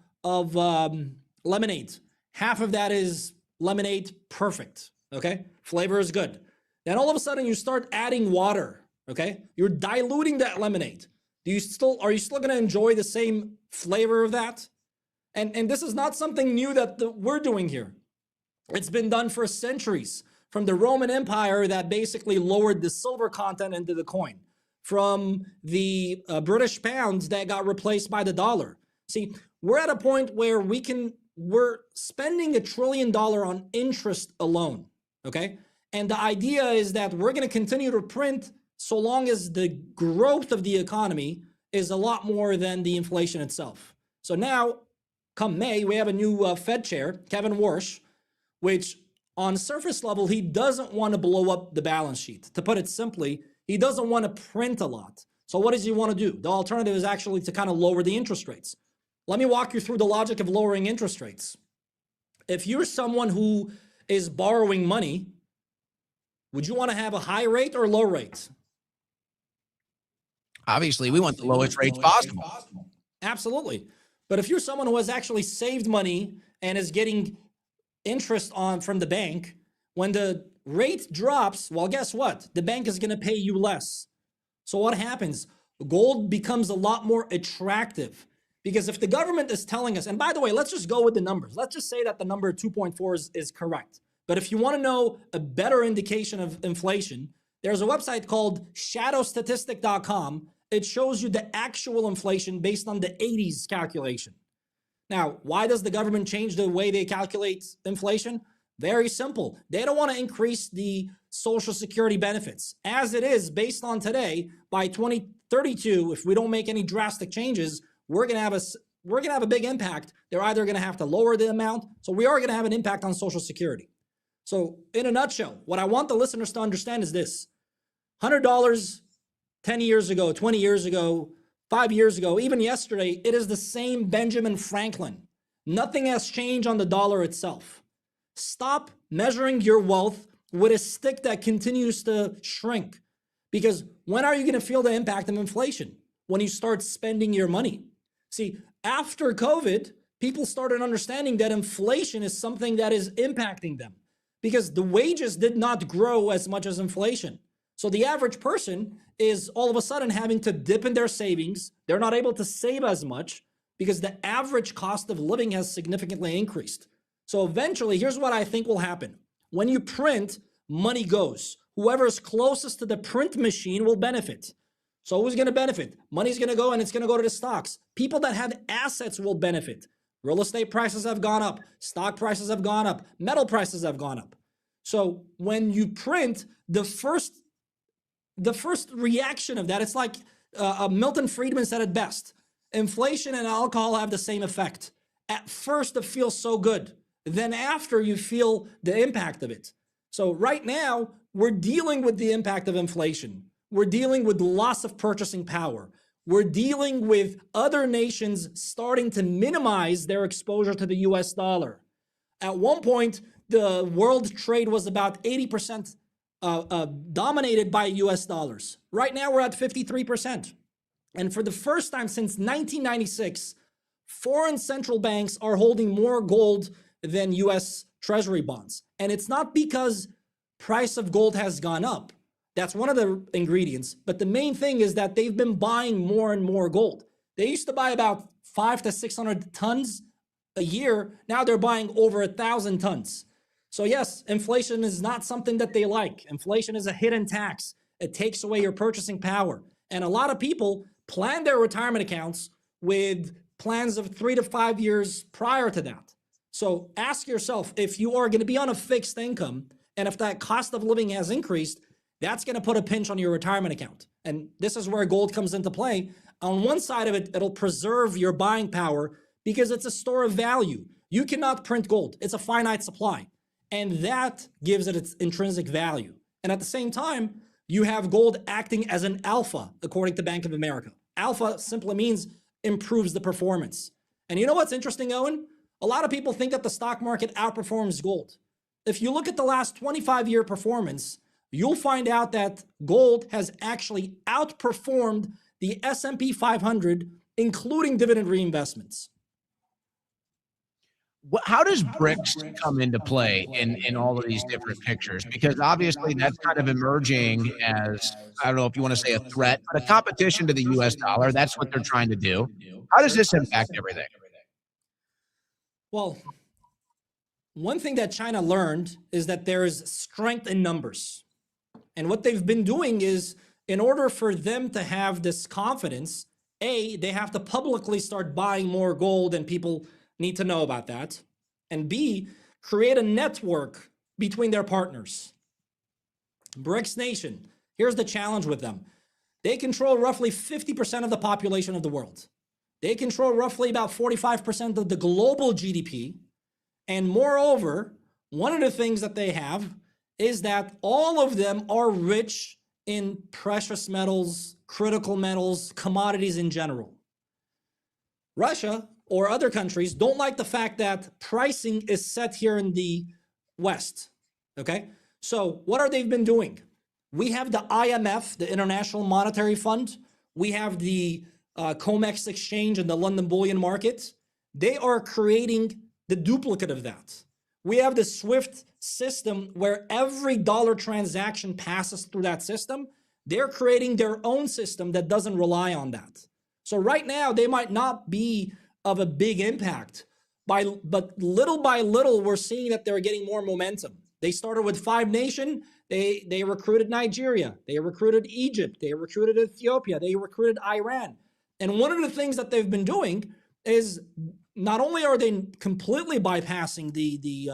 S9: lemonade. Half of that is lemonade. Perfect. Okay. Flavor is good. Then all of a sudden you start adding water. Okay. You're diluting that lemonade. Are you still going to enjoy the same flavor of that? And this is not something new that we're doing here. It's been done for centuries. From the Roman Empire that basically lowered the silver content into the coin, from the British pounds that got replaced by the dollar. See, we're at a point where we're spending $1 trillion on interest alone, okay? And the idea is that we're going to continue to print so long as the growth of the economy is a lot more than the inflation itself. So now, come May, we have a new Fed chair, Kevin Warsh, which on surface level, he doesn't want to blow up the balance sheet. To put it simply, he doesn't want to print a lot. So what does he want to do? The alternative is actually to kind of lower the interest rates. Let me walk you through the logic of lowering interest rates. If you're someone who is borrowing money, would you want to have a high rate or low rate?
S1: Obviously, we want the lowest rates possible.
S9: Absolutely. But if you're someone who has actually saved money and is getting interest on from the bank. When the rate drops, well, guess what? The bank is going to pay you less. So what happens? Gold becomes a lot more attractive, because if the government is telling us, and by the way, let's just go with the numbers. Let's just say that the number 2.4 is correct. But if you want to know a better indication of inflation, there's a website called shadowstatistic.com. It shows you the actual inflation based on the 80s calculation. Now, why does the government change the way they calculate inflation? Very simple. They don't want to increase the Social Security benefits. As it is, based on today, by 2032, if we don't make any drastic changes, we're going to have a big impact. They're either going to have to lower the amount, so we are going to have an impact on Social Security. So in a nutshell, what I want the listeners to understand is this: $100 10 years ago, 20 years ago, 5 years ago, even yesterday, it is the same Benjamin Franklin. Nothing has changed on the dollar itself. Stop measuring your wealth with a stick that continues to shrink. Because when are you going to feel the impact of inflation? When you start spending your money. See, after COVID, people started understanding that inflation is something that is impacting them, because the wages did not grow as much as inflation. So the average person is all of a sudden having to dip in their savings. They're not able to save as much because the average cost of living has significantly increased. So eventually, here's what I think will happen. When you print, money goes. Whoever is closest to the print machine will benefit. So who's going to benefit? Money's going to go, and it's going to go to the stocks. People that have assets will benefit. Real estate prices have gone up. Stock prices have gone up. Metal prices have gone up. So when you print, the first reaction of that, it's like Milton Friedman said it best. Inflation and alcohol have the same effect. At first, it feels so good. Then after, you feel the impact of it. So right now, we're dealing with the impact of inflation. We're dealing with loss of purchasing power. We're dealing with other nations starting to minimize their exposure to the US dollar. At one point, the world trade was about 80% dominated by US dollars. Right now, we're at 53%. And for the first time since 1996, foreign central banks are holding more gold than US Treasury bonds. And it's not because price of gold has gone up. That's one of the ingredients. But the main thing is that they've been buying more and more gold. They used to buy about 500 to 600 tons a year. Now they're buying over 1,000 tons. So yes, inflation is not something that they like. Inflation is a hidden tax. It takes away your purchasing power. And a lot of people plan their retirement accounts with plans of 3 to 5 years prior to that. So ask yourself, if you are going to be on a fixed income, and if that cost of living has increased, that's going to put a pinch on your retirement account. And this is where gold comes into play. On one side of it, it'll preserve your buying power because it's a store of value. You cannot print gold. It's a finite supply. And that gives it its intrinsic value. And at the same time, you have gold acting as an alpha, according to Bank of America. Alpha simply means improves the performance. And you know what's interesting, Owen? A lot of people think that the stock market outperforms gold. If you look at the last 25-year performance, you'll find out that gold has actually outperformed the S&P 500, including dividend reinvestments.
S1: How does BRICS come into play in all of these different pictures? Because obviously that's kind of emerging as, I don't know if you want to say a threat, but a competition to the US dollar. That's what they're trying to do. How does this impact everything?
S9: Well, one thing that China learned is that there is strength in numbers. And what they've been doing is, in order for them to have this confidence, A, they have to publicly start buying more gold, and people need to know about that. And B, create a network between their partners. BRICS nation, here's the challenge with them. They control roughly 50% of the population of the world. They control roughly about 45% of the global GDP. And moreover, one of the things that they have is that all of them are rich in precious metals, critical metals, commodities in general. Russia or other countries don't like the fact that pricing is set here in the West, okay? So what are they been doing? We have the IMF, the International Monetary Fund. We have the COMEX exchange and the London bullion market. They are creating the duplicate of that. We have the SWIFT system where every dollar transaction passes through that system. They're creating their own system that doesn't rely on that. So right now, they might not be of a big impact, but little by little, we're seeing that they're getting more momentum. They started with 5 Nation. They recruited Nigeria. They recruited Egypt. They recruited Ethiopia. They recruited Iran. And one of the things that they've been doing is not only are they completely bypassing the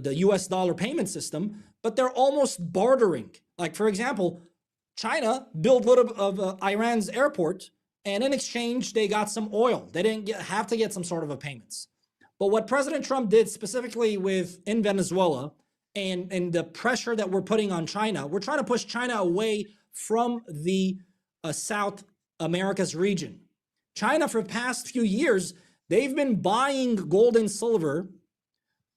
S9: US dollar payment system, but they're almost bartering. Like, for example, China built a little of Iran's airport, and in exchange, they got some oil. They didn't have to get some sort of a payments. But what President Trump did specifically in Venezuela and the pressure that we're putting on China, we're trying to push China away from the South America's region. China, for the past few years, they've been buying gold and silver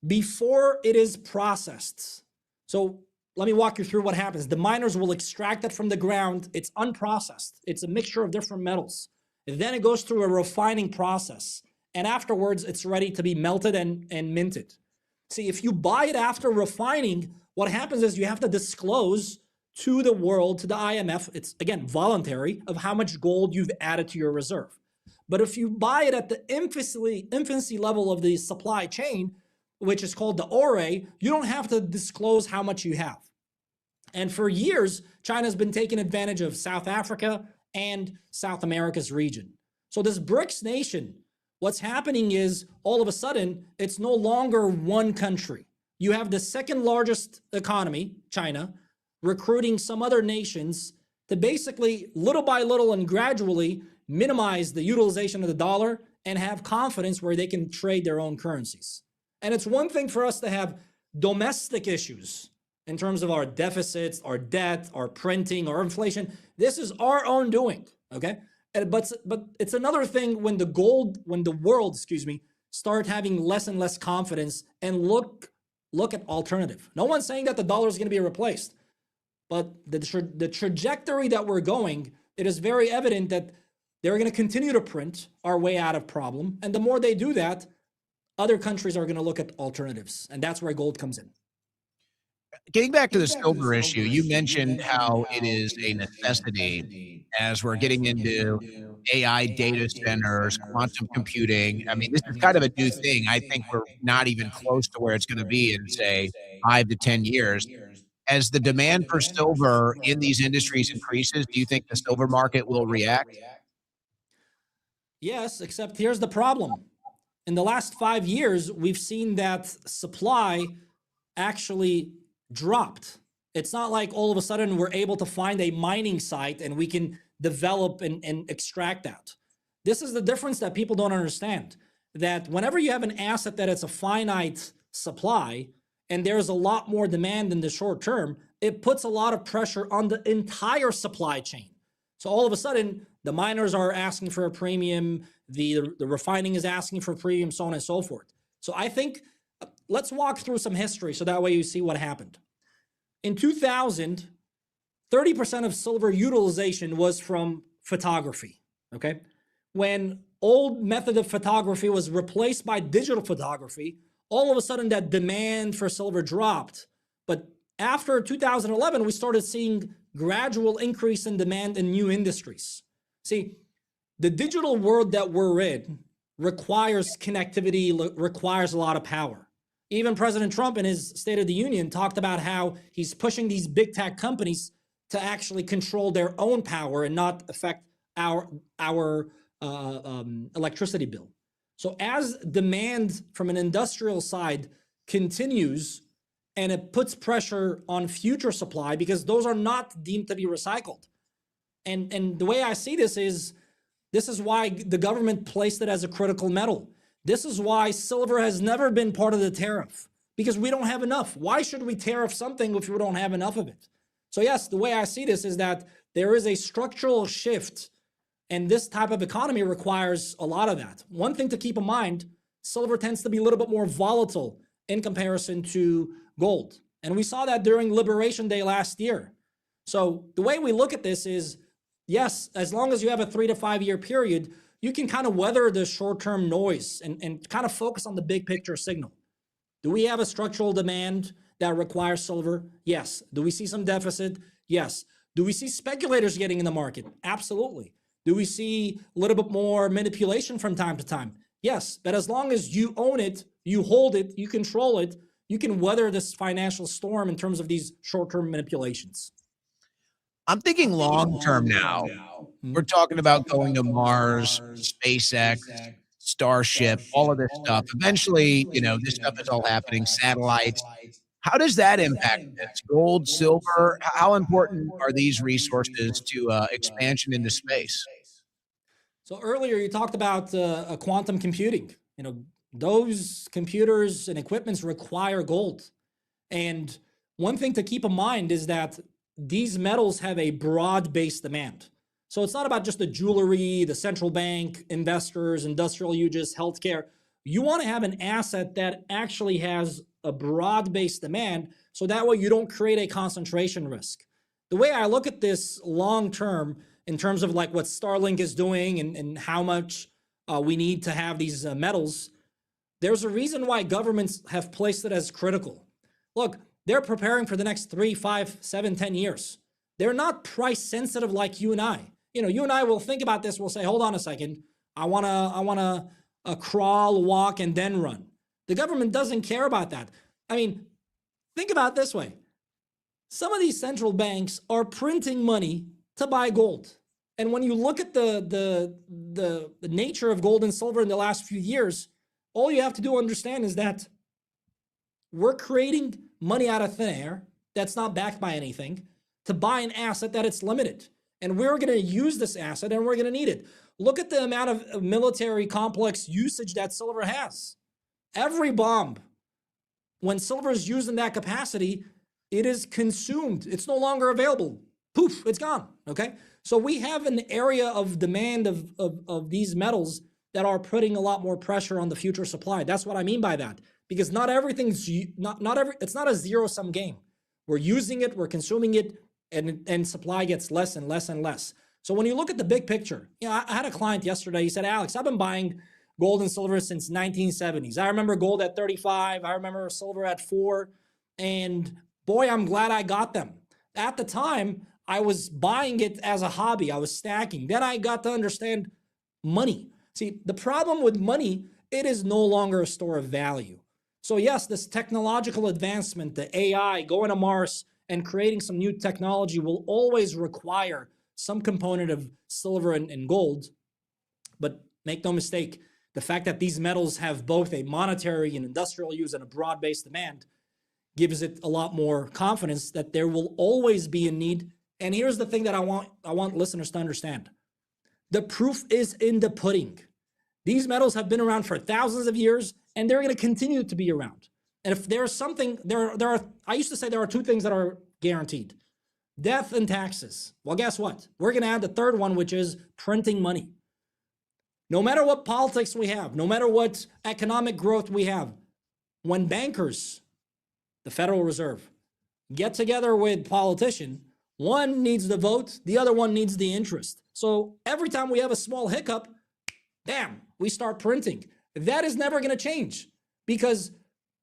S9: before it is processed. So let me walk you through what happens. The miners will extract it from the ground. It's unprocessed. It's a mixture of different metals. And then it goes through a refining process. And afterwards, it's ready to be melted and minted. See, if you buy it after refining, what happens is you have to disclose to the world, to the IMF, it's, again, voluntary, of how much gold you've added to your reserve. But if you buy it at the infancy level of the supply chain, which is called the ore, you don't have to disclose how much you have. And for years, China's been taking advantage of South Africa and South America's region. So this BRICS nation, what's happening is all of a sudden, it's no longer one country. You have the second largest economy, China, recruiting some other nations to basically, little by little and gradually, minimize the utilization of the dollar and have confidence where they can trade their own currencies. And it's one thing for us to have domestic issues in terms of our deficits, our debt, our printing, our inflation. This is our own doing, okay? But it's another thing when the world, start having less and less confidence and look at alternative. No one's saying that the dollar is going to be replaced, but the trajectory that we're going, it is very evident that they're going to continue to print our way out of problem. And the more they do that, other countries are going to look at alternatives. And that's where gold comes in.
S1: Getting back to the silver issue, you mentioned how it is a necessity as we're getting into AI data centers, quantum computing. I mean, this is kind of a new thing. I think we're not even close to where it's going to be in, say, 5 to 10 years. As the demand for silver in these industries increases, do you think the silver market will react?
S9: Yes, except here's the problem. In the last 5 years, we've seen that supply actually dropped. It's not like all of a sudden we're able to find a mining site and we can develop and extract that. This is the difference that people don't understand, that whenever you have an asset that it's a finite supply and there's a lot more demand in the short term, it puts a lot of pressure on the entire supply chain. So all of a sudden, the miners are asking for a premium, the refining is asking for a premium, so on and so forth. So I think, let's walk through some history so that way you see what happened. In 2000, 30% of silver utilization was from photography, okay? When old method of photography was replaced by digital photography, all of a sudden that demand for silver dropped. But after 2011, we started seeing gradual increase in demand in new industries. See, the digital world that we're in requires connectivity, requires a lot of power. Even President Trump in his State of the Union talked about how he's pushing these big tech companies to actually control their own power and not affect our electricity bill. So as demand from an industrial side continues and it puts pressure on future supply because those are not deemed to be recycled. And the way I see this is why the government placed it as a critical metal. This is why silver has never been part of the tariff, because we don't have enough. Why should we tariff something if we don't have enough of it? So yes, the way I see this is that there is a structural shift, and this type of economy requires a lot of that. One thing to keep in mind, silver tends to be a little bit more volatile in comparison to gold. And we saw that during Liberation Day last year. So the way we look at this is, yes, as long as you have a 3 to 5 year period, you can kind of weather the short-term noise and kind of focus on the big picture signal. Do we have a structural demand that requires silver? Yes. Do we see some deficit? Yes. Do we see speculators getting in the market? Absolutely. Do we see a little bit more manipulation from time to time? Yes. But as long as you own it, you hold it, you control it, you can weather this financial storm in terms of these short-term manipulations.
S1: I'm thinking long-term now. We're talking about going to Mars, SpaceX, Starship, all of this stuff. Eventually, this stuff is all happening, satellites. How does that impact this? Gold, silver? How important are these resources to expansion into space?
S9: So earlier you talked about quantum computing. Those computers and equipments require gold. And one thing to keep in mind is that these metals have a broad-based demand. So it's not about just the jewelry, the central bank, investors, industrial uses, healthcare. You want to have an asset that actually has a broad-based demand, so that way you don't create a concentration risk. The way I look at this long-term, in terms of like what Starlink is doing and how much we need to have these metals, there's a reason why governments have placed it as critical. Look, they're preparing for the next 3, 5, 7, 10 years. They're not price sensitive like you and I. You and I will think about this. We'll say, hold on a second. I wanna crawl, walk, and then run. The government doesn't care about that. I mean, think about it this way. Some of these central banks are printing money to buy gold. And when you look at the nature of gold and silver in the last few years, all you have to do understand is that we're creating money out of thin air that's not backed by anything to buy an asset that it's limited. And we're going to use this asset and we're going to need it. Look at the amount of military complex usage that silver has. Every bomb, when silver is used in that capacity, it is consumed. It's no longer available. Poof, it's gone, okay? So we have an area of demand of these metals that are putting a lot more pressure on the future supply. That's what I mean by that. Because not everything's, it's not a zero-sum game. We're using it, we're consuming it, and supply gets less and less and less. So when you look at the big picture, I had a client yesterday, he said, Alex, I've been buying gold and silver since 1970s. I remember gold at 35, I remember silver at 4, and boy, I'm glad I got them. At the time, I was buying it as a hobby, I was stacking. Then I got to understand money. See, the problem with money, it is no longer a store of value. So yes, this technological advancement, the AI, going to Mars and creating some new technology will always require some component of silver and gold. But make no mistake, the fact that these metals have both a monetary and industrial use and a broad-based demand gives it a lot more confidence that there will always be a need. And here's the thing that I want listeners to understand. The proof is in the pudding. These metals have been around for thousands of years, and they're going to continue to be around. And if there's something, I used to say there are two things that are guaranteed: death and taxes. Well, guess what? We're going to add the third one, which is printing money. No matter what politics we have, no matter what economic growth we have, when bankers, the Federal Reserve, get together with politicians, one needs the vote, the other one needs the interest. So every time we have a small hiccup, bam, we start printing. That is never going to change because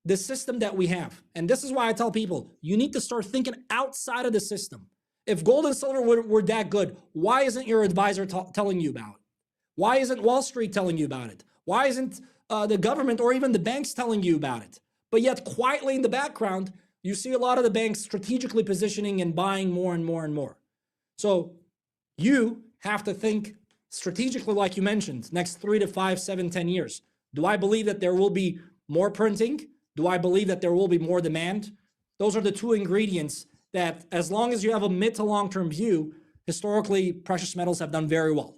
S9: the system that we have, and this is why I tell people, you need to start thinking outside of the system. If gold and silver were that good, why isn't your advisor telling you about it? Why isn't Wall Street telling you about it? Why isn't the government or even the banks telling you about it? But yet quietly in the background, you see a lot of the banks strategically positioning and buying more and more and more. So you have to think strategically, like you mentioned, next 3 to 5, 7, 10 years. Do I believe that there will be more printing? Do I believe that there will be more demand? Those are the two ingredients that, as long as you have a mid to long-term view, historically, precious metals have done very well.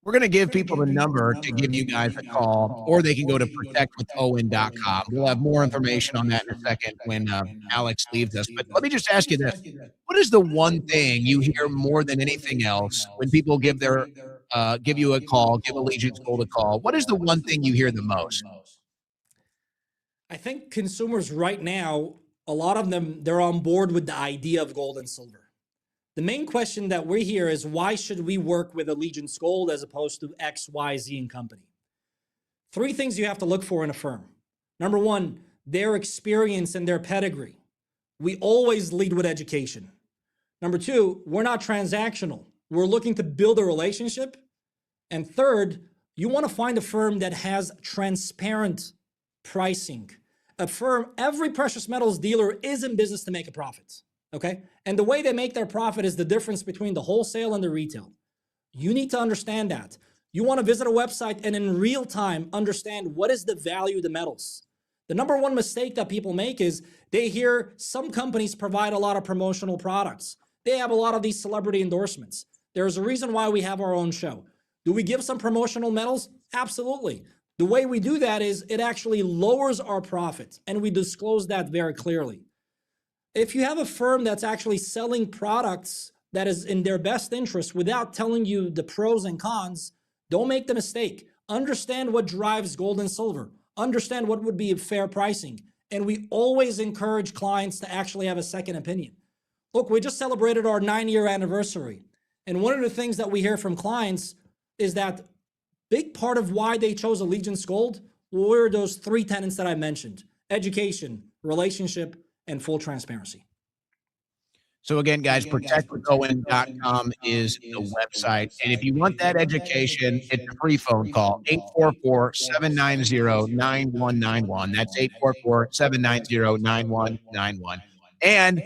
S1: We're going to give people the number to give you guys a call, or they can go to protectwithowen.com. We'll have more information on that in a second when Alex leaves us. But let me just ask you this. What is the one thing you hear more than anything else when people give you a call, give Allegiance Gold a call? What is the one thing you hear the most?
S9: I think consumers right now, a lot of them, they're on board with the idea of gold and silver. The main question that we hear is, why should we work with Allegiance Gold as opposed to X, Y, Z and company? 3 things you have to look for in a firm. Number one, their experience and their pedigree. We always lead with education. Number two, we're not transactional. We're looking to build a relationship. And third, you want to find a firm that has transparent pricing. A firm, every precious metals dealer is in business to make a profit, okay? And the way they make their profit is the difference between the wholesale and the retail. You need to understand that. You want to visit a website and in real time understand what is the value of the metals. The number one mistake that people make is they hear some companies provide a lot of promotional products. They have a lot of these celebrity endorsements. There's a reason why we have our own show. Do we give some promotional metals? Absolutely. The way we do that is it actually lowers our profit, and we disclose that very clearly. If you have a firm that's actually selling products that is in their best interest without telling you the pros and cons, don't make the mistake. Understand what drives gold and silver. Understand what would be fair pricing. And we always encourage clients to actually have a second opinion. Look, we just celebrated our 9-year anniversary. And one of the things that we hear from clients is that big part of why they chose Allegiance Gold were those 3 tenets that I mentioned: education, relationship, and full transparency.
S1: So again, guys, protectwithowen.com is the website. And if you want that education, it's a free phone call, 844-790-9191. That's 844-790-9191. And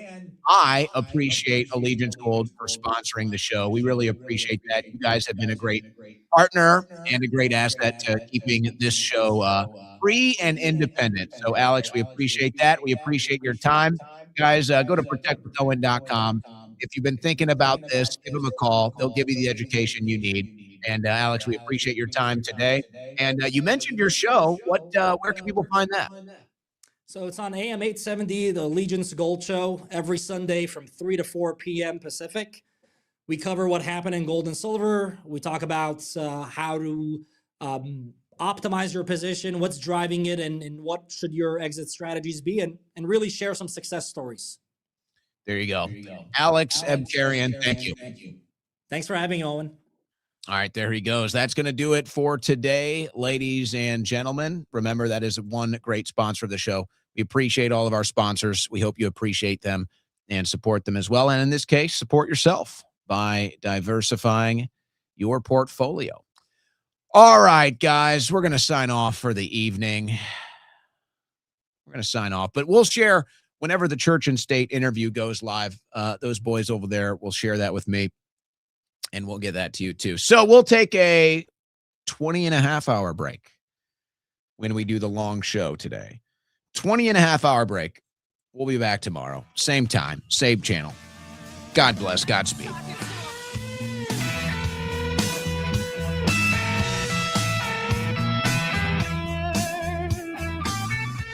S1: I appreciate Allegiance Gold for sponsoring the show. We really appreciate that. You guys have been a great partner and a great asset to keeping this show free and independent. So, Alex, we appreciate that. We appreciate your time. Guys, go to protectwithowen.com. If you've been thinking about this, give them a call. They'll give you the education you need. And, Alex, we appreciate your time today. And you mentioned your show. Where can people find that?
S9: So it's on AM 870, the Allegiance Gold Show, every Sunday from 3 to 4 p.m. Pacific. We cover what happened in gold and silver. We talk about how to optimize your position, what's driving it, and what should your exit strategies be, and really share some success stories.
S1: There you go. Alex Ecarian, thank you.
S9: Thanks for having me, Owen.
S1: All right, there he goes. That's going to do it for today, ladies and gentlemen. Remember, that is one great sponsor of the show. We appreciate all of our sponsors. We hope you appreciate them and support them as well. And in this case, support yourself by diversifying your portfolio. All right, guys, we're going to sign off for the evening. We're going to sign off, but we'll share whenever the Church and State interview goes live. Those boys over there will share that with me, and we'll get that to you too. So we'll take a 20-and-a-half-hour break when we do the long show today. 20-and-a-half-hour break. We'll be back tomorrow. Same time, same channel. God bless. Godspeed.